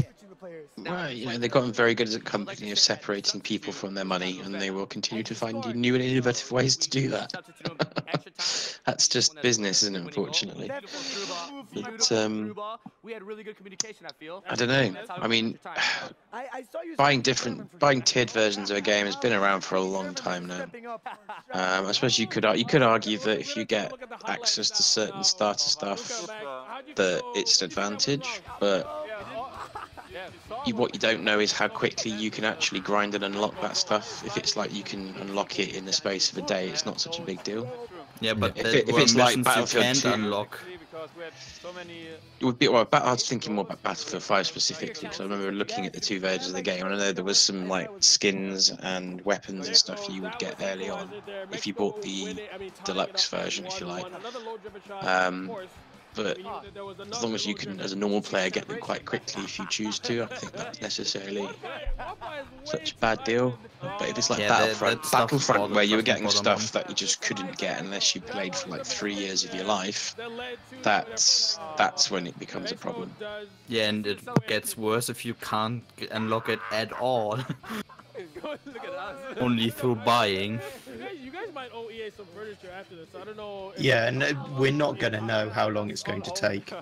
Well, you know, they've gotten very good as a company of separating people from their money, and they will continue to find new and innovative ways to do that. That's just business, isn't it, unfortunately? But, I don't know. I mean, buying tiered versions of a game has been around for a long time now. I suppose you could argue that if you get access to certain starter stuff, that it's an advantage, but what you don't know is how quickly you can actually grind and unlock that stuff. If it's like you can unlock it in the space of a day, it's not such a big deal. Yeah, but if it's like Battlefield 2, unlock. It would be, well, I was thinking more about Battlefield 5 specifically, because I remember looking at the two versions of the game, and I know there was some like skins and weapons and stuff you would get early on if you bought the deluxe version, if you like. but as long as you can, as a normal player, get them quite quickly if you choose to, I don't think that's necessarily such a bad deal. But if it's like Battlefront, where you were getting stuff that you just couldn't get unless you played for like 3 years of your life, that's when it becomes a problem. Yeah, and it gets worse if you can't unlock it at all. Only through buying. You guys might owe EA some furniture after this. I don't know. Yeah, and we're not going to know how long it's going to take.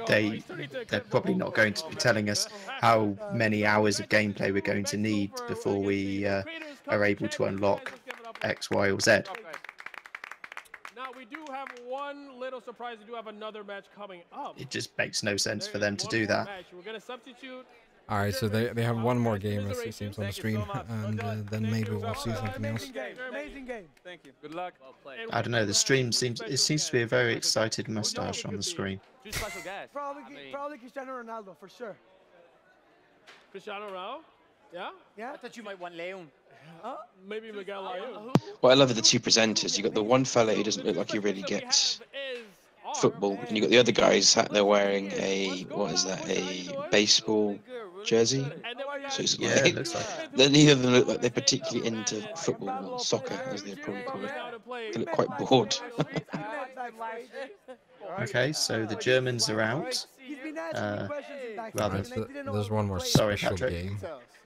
They're probably not going to be telling us how many hours of gameplay we're going to need before we are able to unlock X, Y, or Z. Now we do have one little surprise. We do have another match coming up. It just makes no sense for them to do that. We're going to substitute. Alright, so they have one more game, as it seems, on the stream, and then maybe we'll see something else. Amazing game. Thank you. Good luck. Well played. I don't know, the stream seems to be a very excited mustache on the screen. Probably Cristiano Ronaldo, for sure. Cristiano Ronaldo? Yeah? Yeah? I thought you might want Leon. Huh? Maybe Miguel Leon. Well, I love the two presenters. You got the one fella who doesn't look like he really gets football, and you got the other guys sat there wearing a baseball jersey. So it's yeah, it looks like neither of them look like they're particularly into football or soccer, as they probably call it. They look quite bored. Okay, so the Germans are out. There's one more special game.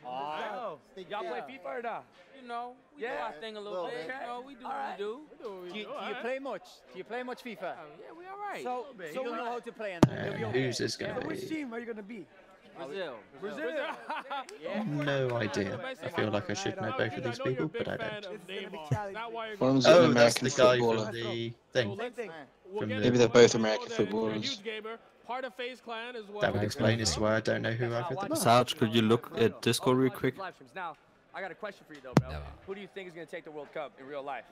Oh, y'all play FIFA or not? You know, we do our thing a little bit. You know, we do what we do. Do you play much? Do you play much FIFA? Yeah, we all right. So you know how to play in that. Who's this going to be? Which team are you going to be? Brazil. No idea. I feel like I should know both of these people, but I don't. One's an that's American the guy footballer. from the thing. Maybe they're both American footballers. That would explain as to why I don't know who either of them are. Sarge, could you look at Discord real quick? Now, I got a question for you though, bro. Who do you think is going to take the World Cup in real life?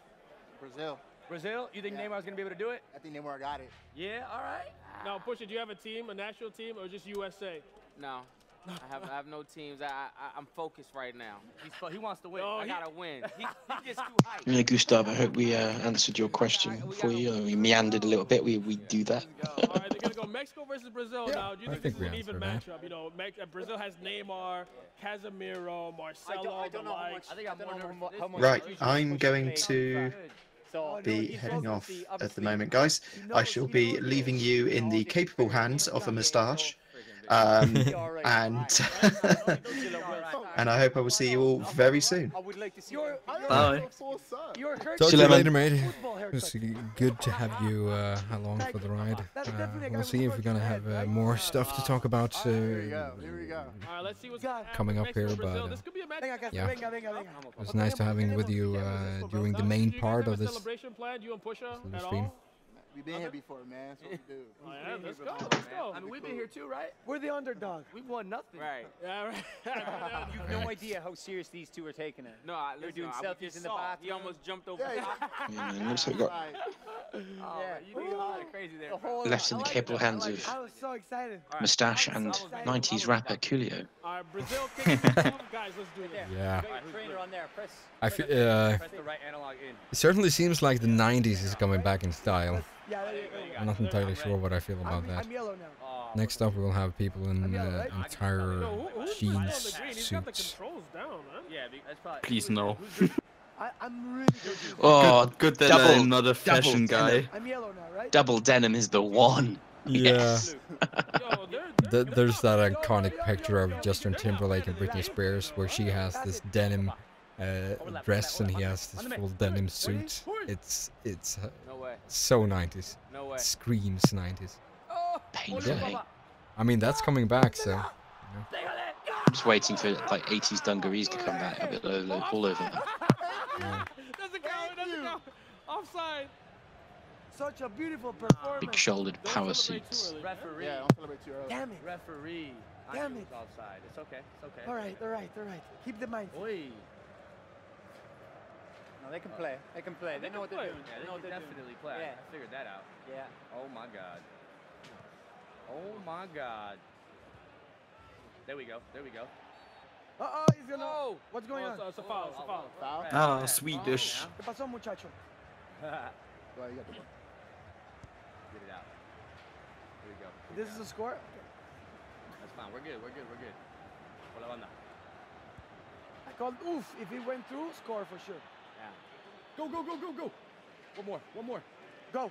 Brazil. Brazil? You think Neymar's going to be able to do it? I think Neymar got it. Yeah, all right. Now, Pusha, do you have a team, a national team, or just USA? No. I have no teams. I'm focused right now. He wants to win. I gotta win. He gets too hyped. Yeah, Gustav, I hope we answered your question for you. We meandered a little bit. We do that. All right, they're gonna go Mexico versus Brazil now. Do you think this is an even matchup? You know, Brazil has Neymar, Casemiro, Marcelo, the likes. I think I'm more nervous for this. Right, I'm going to be heading off at the moment, guys. I shall be leaving you in the capable hands of a moustache. And I hope I will see you all very soon. Bye. Talk to you later, mate. It's good to have you along for the ride. We'll see if we're gonna have more stuff to talk about coming up here, but yeah, it was nice to having with you during the main part of this stream. We've been here before, man. That's what we do. Yeah, let's go. I mean, we've been here too, right? We're the underdog. We've won nothing. Right. Yeah, right. You have no idea how serious these two are taking it. No, they're doing selfies in the bathroom. He almost jumped over. Yeah, man, looks like we got You did crazy there. left in the capable hands of I was so excited. Moustache and 90s rapper Coolio. Brazil, guys, let's do it. Yeah. Trainer on there. Press. I feel, press the right analog in. it certainly seems like the 90s is coming back in style. Yeah, I'm not entirely sure what I feel about that. I'm yellow now. Next up, we'll have people in entire jeans suits. Please no. I'm really good. Oh, good that I'm not a fashion guy. I'm yellow now, right? Double denim is the one. Yeah. Yes. There's that iconic picture of Justin Timberlake and Britney Spears where she has this denim dress and he has this full denim suit. It's so 90s. No way. Screams 90s. Painfully. I mean, that's coming back, so. I'm just waiting for like 80s dungarees to come back a bit all over them. Yeah. Doesn't count. Offside. Such a beautiful performance. Big-shouldered power suits. Referee. Yeah, don't celebrate too early. Damn it. Referee. Damn it. Offside. It's okay. It's okay. All right. Keep the mind. Oi. No, they can play. They can play. They know what they're doing. Yeah, they can definitely play. Yeah. I figured that out. Yeah. Oh my god. Oh my god. There we go. Uh-oh, he's gonna... Oh! What's going on? It's a foul. Ah, Swedish. ¿Qué pasó, muchacho? Well, you got the ball. Get it out. Here we go. This is a score? That's fine. We're good. We're good. We're good. Por la banda. I called oof. If it went through, score for sure. Yeah. Go, go, go, go, go. One more. One more. Go.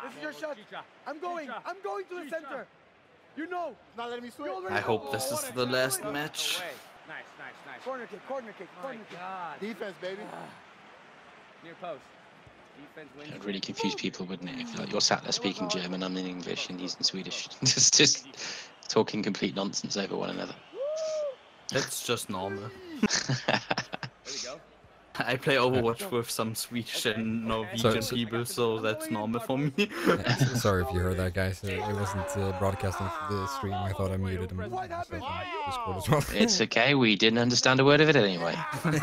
This is your shot. Chicha. I'm going. Chicha. I'm going to the center. You know. Not letting me switch. I hope this is the last match. Nice, nice, nice. Corner kick, corner kick, corner kick. God. Defense, baby. Near post. Defense wins. It would really confuse people, wouldn't it? If you're sat there speaking German, I'm in English, and he's in Swedish. just talking complete nonsense over one another. That's just normal. There we go. I play Overwatch with some Swedish and Norwegian people, so that's normal for me. Sorry if you heard that, guys. It wasn't broadcasting to the stream. I thought I muted him. Discord as well. It's okay. We didn't understand a word of it anyway.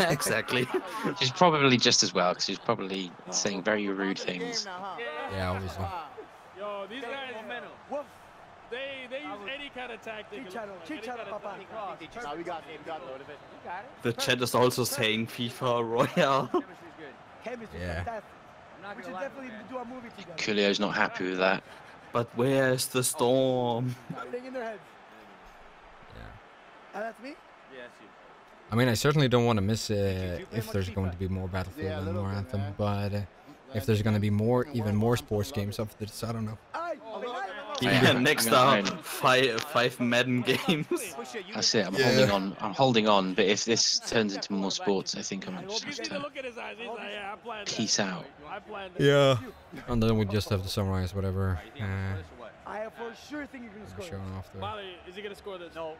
Exactly. Which is probably just as well, because he's probably saying very rude things. Yeah, obviously. Yo, these guys, they use any kind of tactic. No, we got it. We got it. The chat is also saying FIFA Royale. Yeah. We should definitely do a movie together. Coolio's not happy with that. But where's the storm? Thing in their heads. Yeah. That's me? Yes, you. I mean, I certainly don't want to miss if there's going to be more Battlefield and more Anthem, but if there's going to be even more sports games after this, I don't know. Yeah, next up, five Madden games. That's it. I'm holding on. But if this turns into more sports, I think I'm just have to peace out. Yeah. And then we just have to summarize whatever. I have for sure think you're gonna score. Showing off the. Molly, is he gonna score this? No.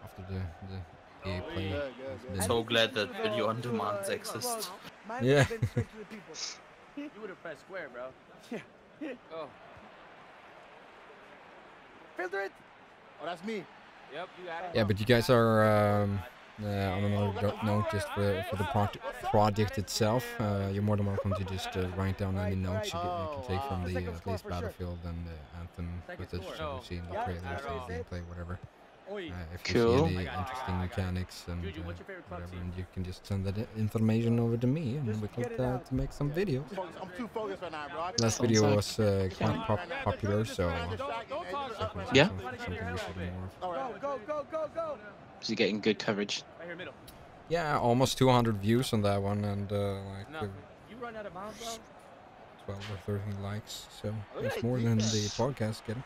After the gameplay. So glad that video on demand exists. Yeah. You would have pressed square, bro. Yeah. Oh. Filter it. Oh, that's me. Yep, you got it. Yeah, but you guys are on another note, just for the project itself. You're more than welcome to just write down any notes you can take from the at least Battlefield and Anthem footage you've seen, the trailers, the gameplay, whatever. If you see any interesting mechanics and whatever, and you can just send that information over to me, and we can to make some videos. I'm too focused right now, bro. Last video was quite popular, so yeah. Something we should do more of. Go. Is he getting good coverage? Right here, middle. Yeah, almost 200 views on that one, and No. You run out of bounds, bro? 12 or 13 likes, so it's more than the podcast getting.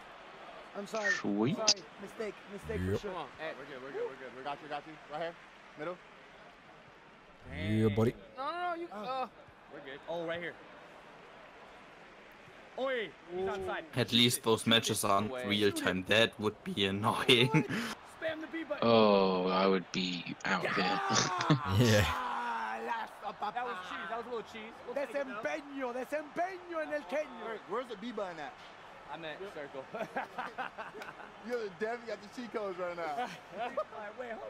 I'm sorry. Sweet. Sorry. Mistake Yep. for sure. Come on. Hey, we're good. We got you. Right here. Middle. Yeah, buddy. No, you. We're good. Oh, right here. Oi, he's outside. At least those matches aren't real time. That would be annoying. Spam the B button. Oh, I would be out here. Yeah. That was cheese. That was a little cheese. Desempeño en el Kenyo. Where's the B button at? I'm at circle. You're the dev, you got the cheat codes right now.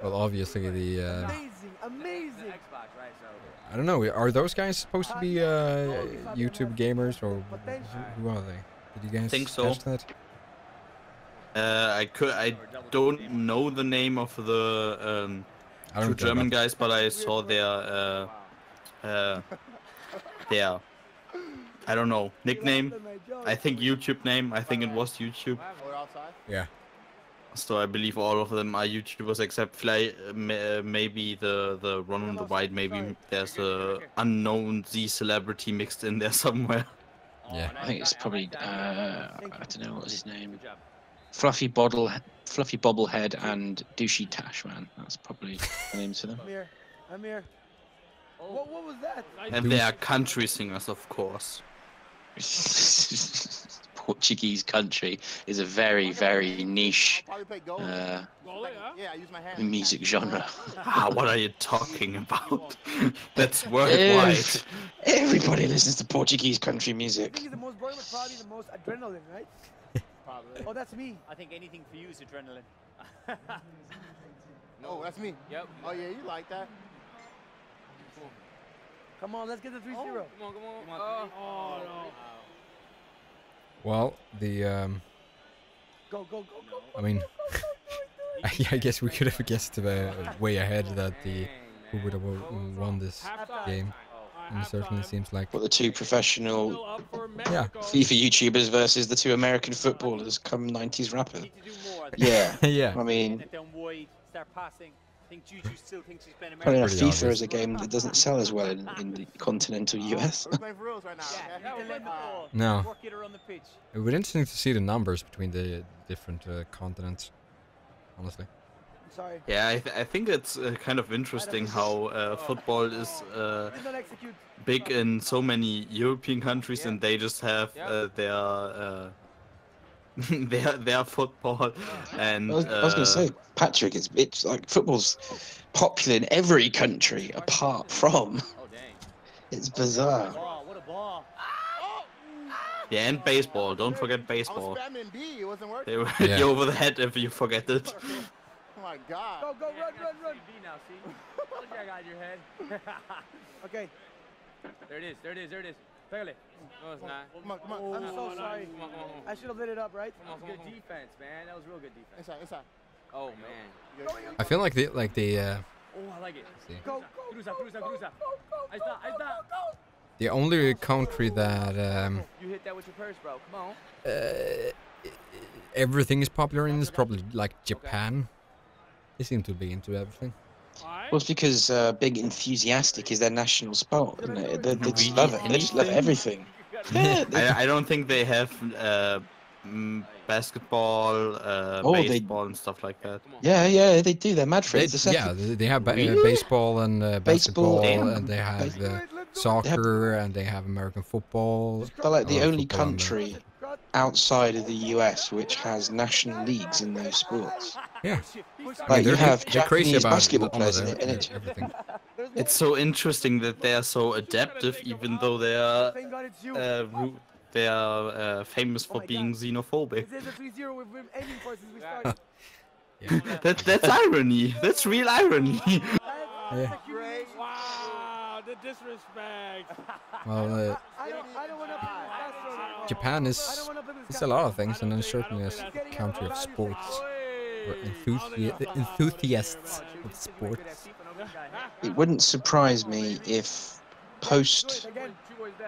Well, obviously the. Amazing. Xbox, right? So. I don't know. Are those guys supposed to be YouTube gamers, or who are they? Did you guys think so. catch that? I don't know the name of the two German guys, but I saw their I don't know, nickname. I think YouTube name. I think it was YouTube. Yeah. So I believe all of them are YouTubers except maybe the Run on the Right. Maybe there's a unknown Z celebrity mixed in there somewhere. Yeah. I think it's probably I don't know what was his name. Fluffy Bobblehead and Douchey Tashman. That's probably the names for them. Amir. What was that? And they are country singers, of course. Portuguese country is a very, very niche music genre. What are you talking about? That's worldwide. Everybody listens to Portuguese country music. I think the most boring was probably the most adrenaline, right? Probably. Oh, that's me. I think anything for you is adrenaline. Oh, that's me. Yep. Oh yeah, you like that? Come on, let's get the 3-0. Come on. Oh no. Well, the Go. I mean, I guess we could have guessed way ahead that who would have won this game. And it certainly seems like... Well, the two professional FIFA YouTubers versus the two American footballers come 90s rapper. Yeah. Yeah. I mean... Probably enough, FIFA is a game that doesn't sell as well in the continental US. No. It would be interesting to see the numbers between the different continents, honestly. Yeah, I think it's kind of interesting how football is big in so many European countries, and they just have their their football. And I was going to say, Patrick, it's like football's popular in every country apart from. It's bizarre. Yeah, and baseball. Don't forget baseball. They will hit you over the head if you forget it. Oh my God. Go, run. Now, see? I got your head. Okay. There it is. Pégale. No, it's not. Come on. I'm so sorry. Come on. I should have lit it up, right? That was good defense, man. That was real good defense. Inside. Oh, man. I feel like the Oh, I like it. Go. Cruza. Ahí está. the only country that You hit that with your purse, bro. Come on. everything is popular in is probably like Japan. They seem to be into everything. Well, it's because big enthusiastic is their national sport, isn't it? They just love it. They just love everything. Yeah, I don't think they have basketball, baseball, and stuff like that. Yeah, they do. They're mad for it. They have baseball and basketball, and they have soccer, and they have American football. They're like the only country outside of the US which has national leagues in those sports. Yeah. Like you have crazy Japanese about basketball players in it. Everything. It's so interesting that they are so adaptive, even though they are famous for being xenophobic. That's irony. That's real irony. Yeah. Wow, the disrespect. Well, Japan is a lot of things, and then certainly is a country of sports. Or enthusiasts of sports. It wouldn't surprise me if post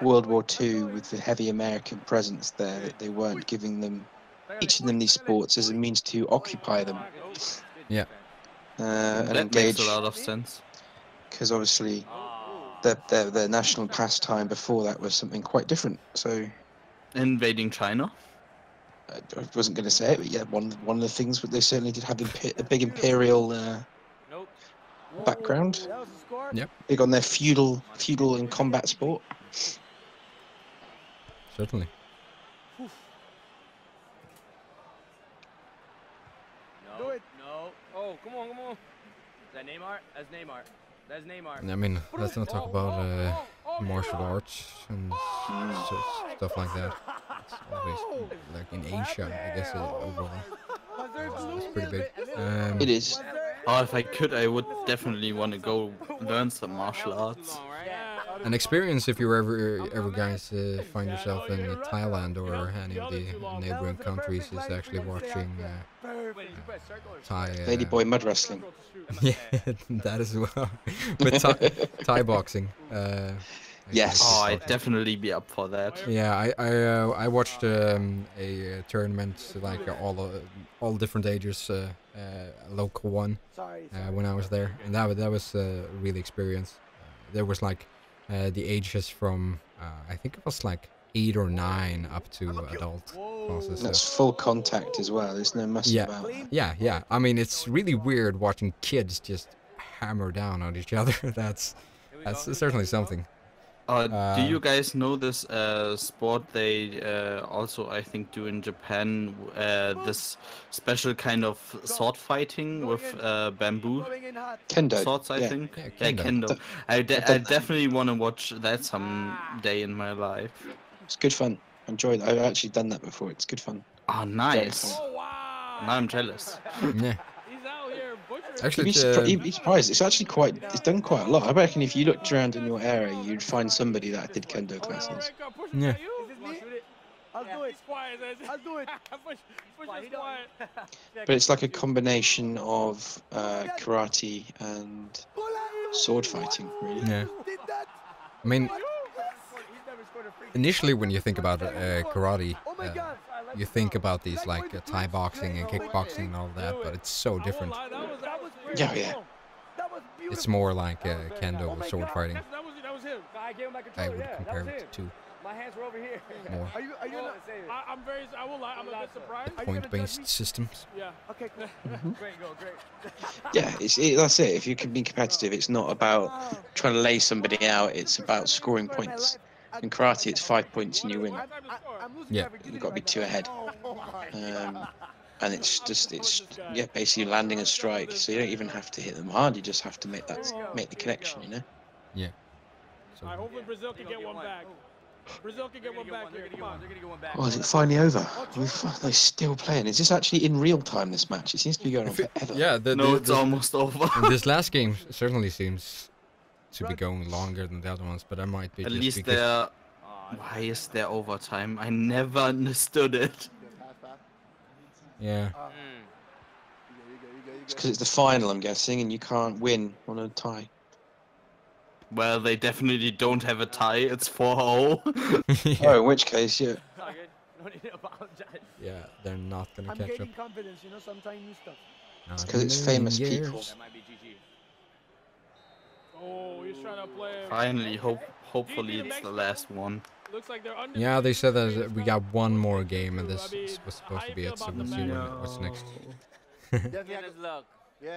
World War II, with the heavy American presence there, that they weren't giving teaching them these sports as a means to occupy them. Yeah. And that engage. Makes a lot of sense. Because obviously, their national pastime before that was something quite different. So, invading China. I wasn't going to say it, but yeah, one of the things that they certainly did have a big imperial background. Yep. Big on their feudal and combat sport. Certainly. No. Oh, come on. Is that Neymar? That's Neymar. I mean, let's not talk about martial arts and stuff like that. It's always like in Asia, I guess, overall. It's pretty big. It is. Oh, if I could, I would definitely want to go learn some martial arts. An experience if you ever guys find yourself in Thailand or any of the neighboring countries is actually watching Thai Ladyboy mud wrestling. Yeah, that as well. But Thai boxing. Yes. Oh, I'd definitely be up for that. Yeah, I watched a tournament like all different ages, a local one, when I was there, and that was a really experience. There was like the ages from I think it was like 8 or 9 up to adult classes. That's full contact as well. There's no messing about. Yeah. I mean, it's really weird watching kids just hammer down on each other. That's certainly something. Do you guys know this sport they also, I think, do in Japan? This special kind of sword fighting with bamboo kendo swords, I think. Yeah, kendo. I definitely want to watch that someday in my life. It's good fun. Enjoy that. I've actually done that before. It's good fun. Oh, nice. Now I'm jealous. Yeah. Actually, you'd be surprised. It's actually it's done quite a lot. I reckon if you looked around in your area, you'd find somebody that did kendo classes. Yeah. I'll do it. But it's like a combination of karate and sword fighting, really. Yeah. I mean, initially when you think about karate, you think about these like Thai boxing and kickboxing and all that, but it's so different. Yeah. It's more like kendo sword fighting. I would compare it to. My hands were over here. More. I'm a bit surprised. Point-based systems. Yeah. Okay, cool. Great. Yeah, that's it. If you can be competitive, it's not about trying to lay somebody out. It's about scoring points. In karate, it's 5 points and you win. Yeah. You've got to be 2 ahead. And it's basically landing a strike. So you don't even have to hit them hard. You just have to make the connection, you know? Yeah. So hopefully Brazil can get one back. Brazil can get one back here. Come on. Oh, is it finally over? They're still playing. Is this actually in real time, this match? It seems to be going on forever. Yeah, it's almost over. This last game certainly seems to be going longer than the other ones, but that might be at least they're... Why is there overtime? I never understood it. Yeah. It's because it's the final, I'm guessing, and you can't win on a tie. Well, they definitely don't have a tie. It's 4-0. Oh, in which case, yeah. Yeah, they're not gonna catch up. I'm gaining confidence, you know, sometimes new stuff. It's because it's famous people. That might be GG. Oh, he's trying to play. Finally, hopefully it's the last one. Looks like they're yeah, they said that we got one more game, and this was supposed to be it. So we'll see what's next.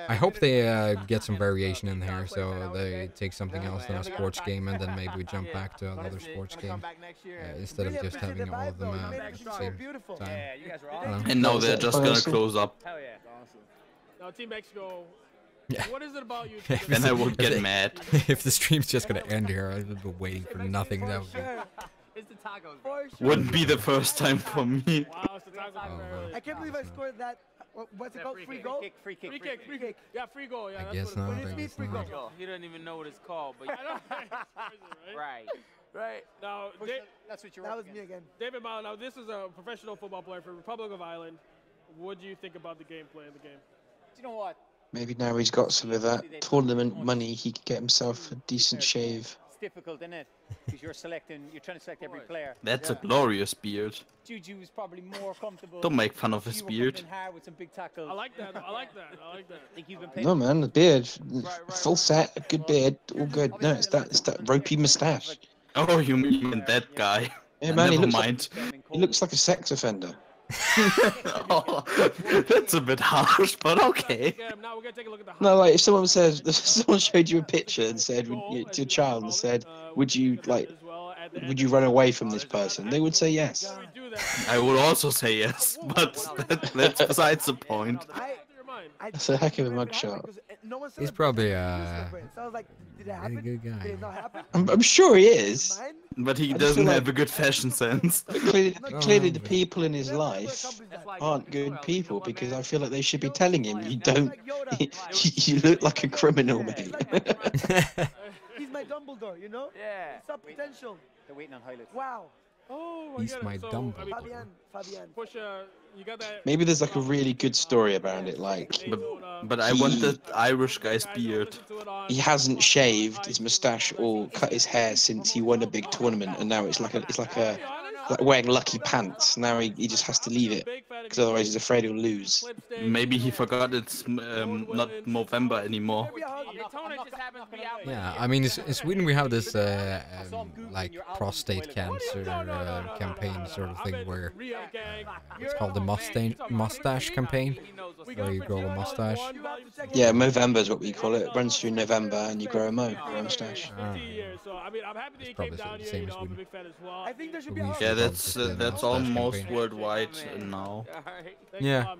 I hope they get some variation in here, so they take something else than a sports game, and then maybe we jump back to another sports game instead of just having all of them at the same time. And now they're just gonna close up. Hell yeah, awesome. Now Team Mexico. Yeah. What is it about you? Then I would get mad. If the stream's just gonna end here, I've been waiting for nothing. That would be... It's the tacos. Wouldn't be the first time for me. Wow, it's the tacos. I can't believe I scored that. What's it called? Free goal? Free kick. Yeah, free goal. Yeah, I guess not. Free goal. You don't even know what it's called, but right. Now, that's what you're. That was me again. David Milo. Now, this is a professional football player for Republic of Ireland. What do you think about the gameplay in the game? Do you know what? Maybe now he's got some of that tournament money, he could get himself a decent shave. It's difficult, isn't it? Because you're trying to select every player. That's a glorious beard. Juju is probably more comfortable. Don't make fun of his beard. With some big tackles. I like that. I think you've been playing. No man, the beard, full set, a good beard, all good. No, it's that ropey moustache. Oh, you mean that guy? Yeah, man, never mind. He looks like a sex offender. Oh, that's a bit harsh, but okay. No, like if someone showed you a picture and said to your child and said, would you run away from this person? They would say yes. I would also say yes, but that's besides the point. That's a heck of a mugshot. He's probably a really good guy. I'm sure he is. But he doesn't have a good fashion sense. Clearly the people in his life aren't good people, because I feel like they should be telling him, you look like a criminal, mate. He's my Dumbledore, you know? Yeah. It's up potential. They're waiting on highlights. Wow. Oh, he's my Dumbledore. Fabian. You got that. Maybe there's like a really good story around it, like. But I want the Irish guy's beard. He hasn't shaved his moustache or cut his hair since he won a big tournament, and now it's like wearing lucky pants. Now he just has to leave it, because otherwise he's afraid he'll lose. Maybe he forgot it's not November anymore. Yeah, I mean, in Sweden we have this like prostate cancer campaign sort of thing, where it's called the mustache campaign, where you grow a mustache. Yeah, Movember is what we call it. It runs through November, and you grow a mustache. It's probably the same as Sweden. I think there should be Yeah, that's almost worldwide now. Yeah.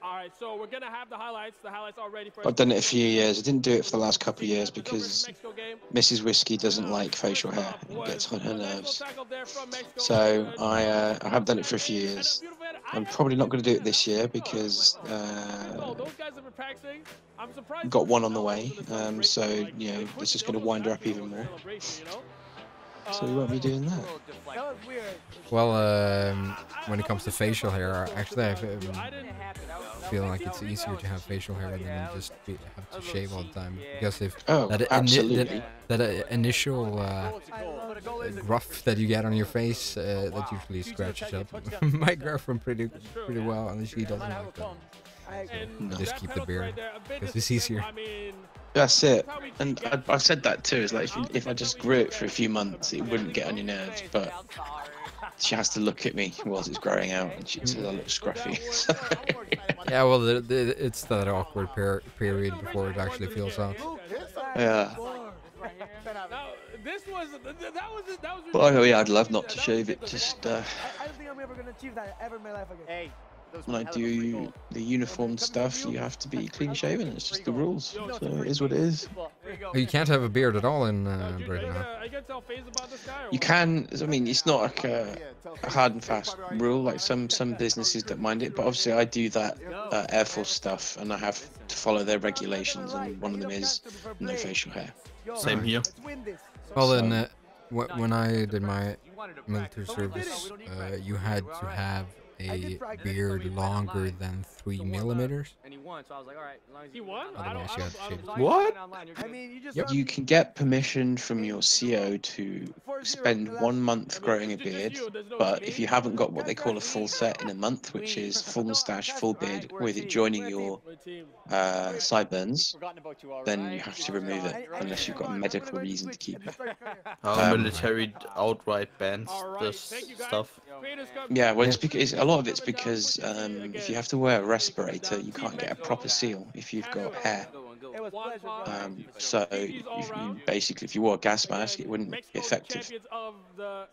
All right, so we're gonna have the highlights. The highlights are ready for. I've done it a few years. I didn't do it for the last couple of years because Mrs. Whiskey doesn't like facial hair. It gets on her nerves. So I have done it for a few years. I'm probably not going to do it this year because got one on the way. So it's just going to wind her up even more. so we won't be doing that. That was weird. Well, when it comes to facial hair, actually, I feel like it's easier to have facial hair than just have to shave all the time. Because if that initial gruff that you get on your face, that usually scratches up. My girlfriend pretty well, and she doesn't like that. So just keep the beard because it's easier. That's it. And I've said that too. It's like if I just grew it for a few months, it wouldn't get on your nerves. But she has to look at me whilst it's growing out, and she says I look scruffy. Yeah, well, it's that awkward period before it actually feels out. Yeah. That was. Well, yeah, I'd love not to shave it. Just. I don't think I'm ever gonna achieve that ever in my life again. Hey. When I do the uniform stuff, you have to be clean shaven. It's just the rules. So it is what it is. You can't have a beard at all in Britain. You can. I mean, it's not like a hard and fast rule like some businesses don't mind it. But obviously, I do that Air Force stuff, and I have to follow their regulations, and one of them is no facial hair. Same here. Well, then, when I did my military service, you had to have a beard longer than 3 millimeters. And he won, so I was like, all right, as long as he won. Otherwise, you had to shave it. What? I mean, you just. Yep. You can get permission from your CO to spend 1 month growing a beard, but if you haven't got what they call a full set in a month, which is full moustache, full beard, with it joining your sideburns, then you have to remove it unless you've got a medical reason to keep it. Our military outright bans this stuff. Yeah, well, it's because a lot of it's because if you have to wear a respirator, you can't get a proper seal if you've got hair. So if you wore a gas mask, it wouldn't be effective. But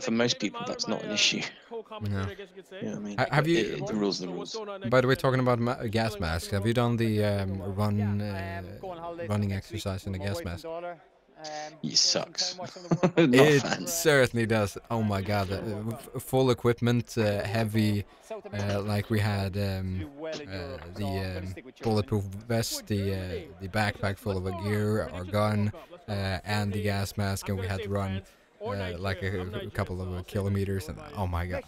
for most people, that's not an issue. No. You know what I mean? Have you? The rules, the rules. By the way, talking about gas masks, have you done the running exercise in a gas mask? It sucks. It certainly does. Oh my god, full equipment, heavy, like we had the bulletproof vest, the backpack full of gear, our gun, and the gas mask, and we had to run like a couple of kilometers, and oh my god,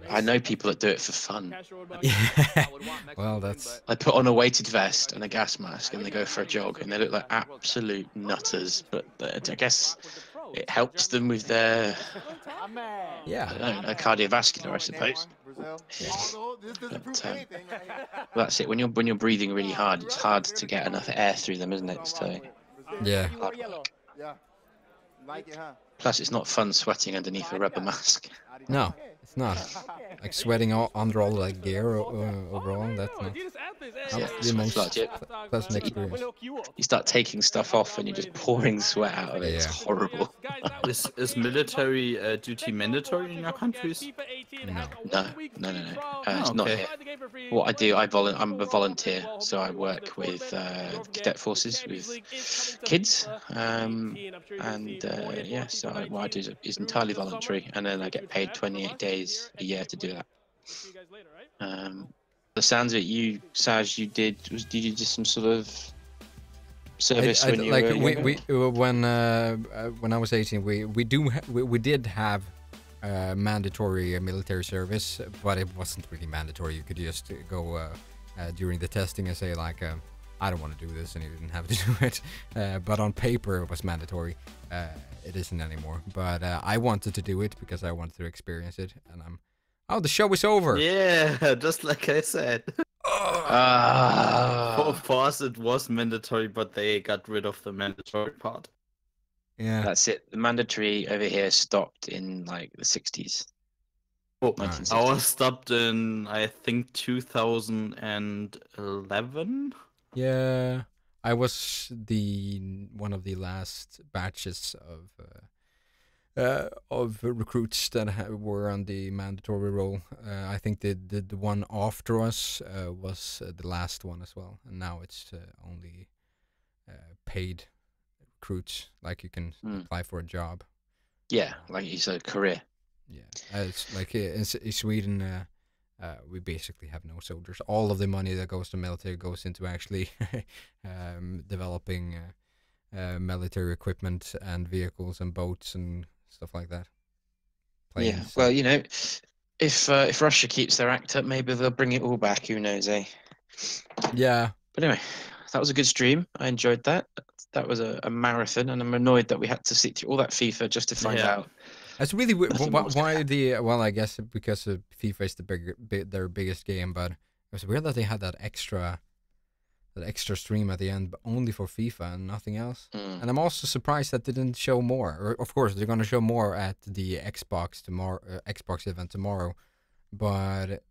I know people that do it for fun. Yeah. Well, that's. They put on a weighted vest and a gas mask, and they go for a jog, and they look like absolute nutters. But I guess it helps them with their yeah, I don't know, cardiovascular, I suppose. But, that's it. When you're breathing really hard, it's hard to get enough air through them, isn't it? So yeah. Hard work. Plus, it's not fun sweating underneath a rubber mask. No, it's not. Like sweating under all that gear overall, that's not the most pleasant experience. You start taking stuff off and you're just pouring sweat out of it. Yeah. It's horrible. Is military duty mandatory in your countries? No. It's not here. What I do, I'm a volunteer, so I work with cadet forces with kids, yeah. So what I do is entirely voluntary, and then I get paid 28 days a year to do that. The sounds that you, Saj, did you do some sort of service when you were when I was 18, we did have mandatory military service, but it wasn't really mandatory. You could just go during the testing and say like, I don't want to do this, and you didn't have to do it. But on paper, it was mandatory. It isn't anymore. But I wanted to do it because I wanted to experience it, and oh, the show is over. Yeah, just like I said. For us, it was mandatory, but they got rid of the mandatory part. Yeah, that's it. The mandatory over here stopped in like the 60s. Oh, ours stopped in, I think, 2011. Yeah, I was one of the last batches of recruits that were on the mandatory role. I think the one after us was the last one as well, and now it's only paid recruits. Like you can apply for a job. Yeah, like it's a career. Yeah, it's like in Sweden. We basically have no soldiers. All of the money that goes to military goes into actually developing military equipment and vehicles and boats and stuff like that. Planes. Yeah, well, you know, if Russia keeps their act up, maybe they'll bring it all back. Who knows, eh? Yeah. But anyway, that was a good stream. I enjoyed that. That was a marathon, and I'm annoyed that we had to sit through all that FIFA just to find out. That's really weird. Why the? Well, I guess because FIFA is their biggest game, but it was weird that they had that extra stream at the end, but only for FIFA and nothing else. And I'm also surprised that they didn't show more. Or, of course, they're going to show more at the Xbox event tomorrow, but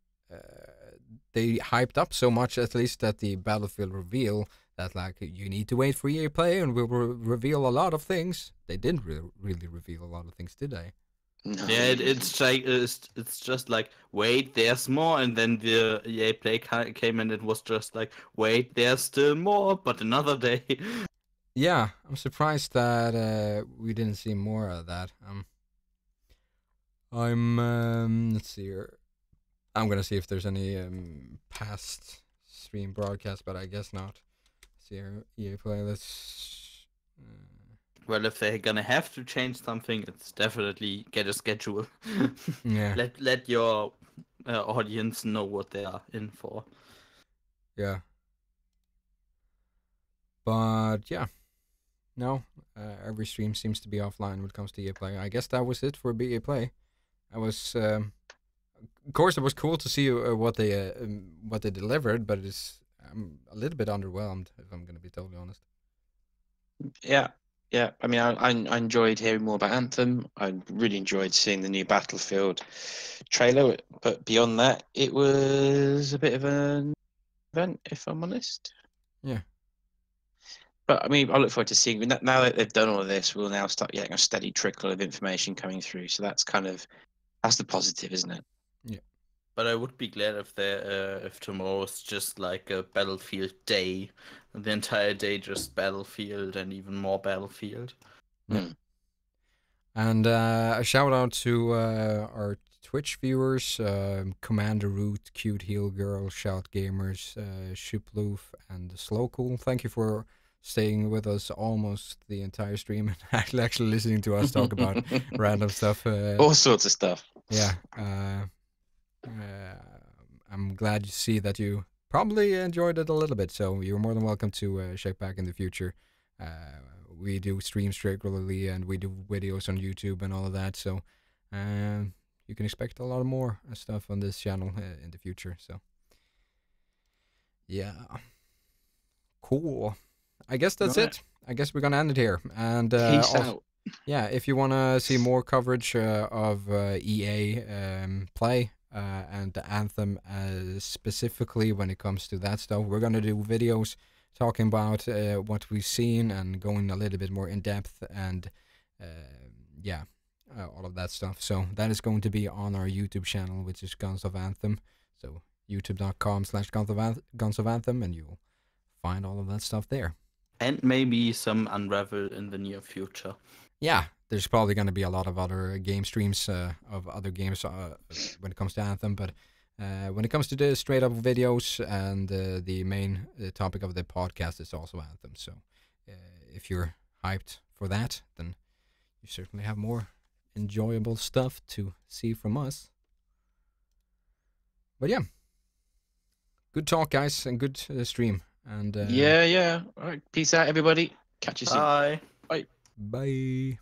they hyped up so much, at least at the Battlefield reveal, that like you need to wait for EA Play and we'll reveal a lot of things. They didn't really reveal a lot of things, did they? No. Yeah, it's like it's just like, wait, there's more, and then the EA Play came and it was just like, wait, there's still more, but another day. Yeah, I'm surprised that we didn't see more of that. Let's see here. I'm gonna see if there's any past stream broadcasts, but I guess not. Let's see here, EA Play. Let's. Well, if they're gonna have to change something, it's definitely get a schedule. Yeah. Let your audience know what they are in for. Yeah. But yeah, no. Every stream seems to be offline when it comes to EA Play. I guess that was it for EA Play. I was, of course, it was cool to see what they delivered, but I'm a little bit underwhelmed, if I'm gonna be totally honest. Yeah. Yeah, I mean, I enjoyed hearing more about Anthem. I really enjoyed seeing the new Battlefield trailer, but beyond that, it was a bit of an event, if I'm honest. Yeah. But I mean, I look forward to seeing. Now that they've done all of this, we'll now start getting a steady trickle of information coming through. So that's the positive, isn't it? Yeah. But I would be glad if tomorrow's just like a Battlefield day, and the entire day just Battlefield and even more Battlefield. Yeah. And a shout out to our Twitch viewers, Commander Root, Cute Heel Girl, Shout Gamers, Shuploof, and Slow Cool. Thank you for staying with us almost the entire stream and actually listening to us talk about random stuff. All sorts of stuff. Yeah. I'm glad you see that you probably enjoyed it a little bit, so you're more than welcome to check back in the future. We do streams regularly and we do videos on YouTube and all of that, so you can expect a lot more stuff on this channel in the future. So yeah, cool. I guess that's it. I guess we're gonna end it here. And peace out. Yeah, if you wanna see more coverage of EA Play and the Anthem specifically when it comes to that stuff, we're gonna do videos talking about what we've seen and going a little bit more in depth and yeah, all of that stuff. So that is going to be on our YouTube channel, which is Guns of Anthem. So youtube.com/Guns of Anthem, and you'll find all of that stuff there. And maybe some Unravel in the near future. Yeah, there's probably going to be a lot of other game streams of other games when it comes to Anthem, but when it comes to the straight up videos and the main topic of the podcast is also Anthem. So if you're hyped for that, then you certainly have more enjoyable stuff to see from us. But yeah, good talk, guys, and good stream. And yeah. All right, peace out, everybody. Catch you soon. Bye. Bye. Bye.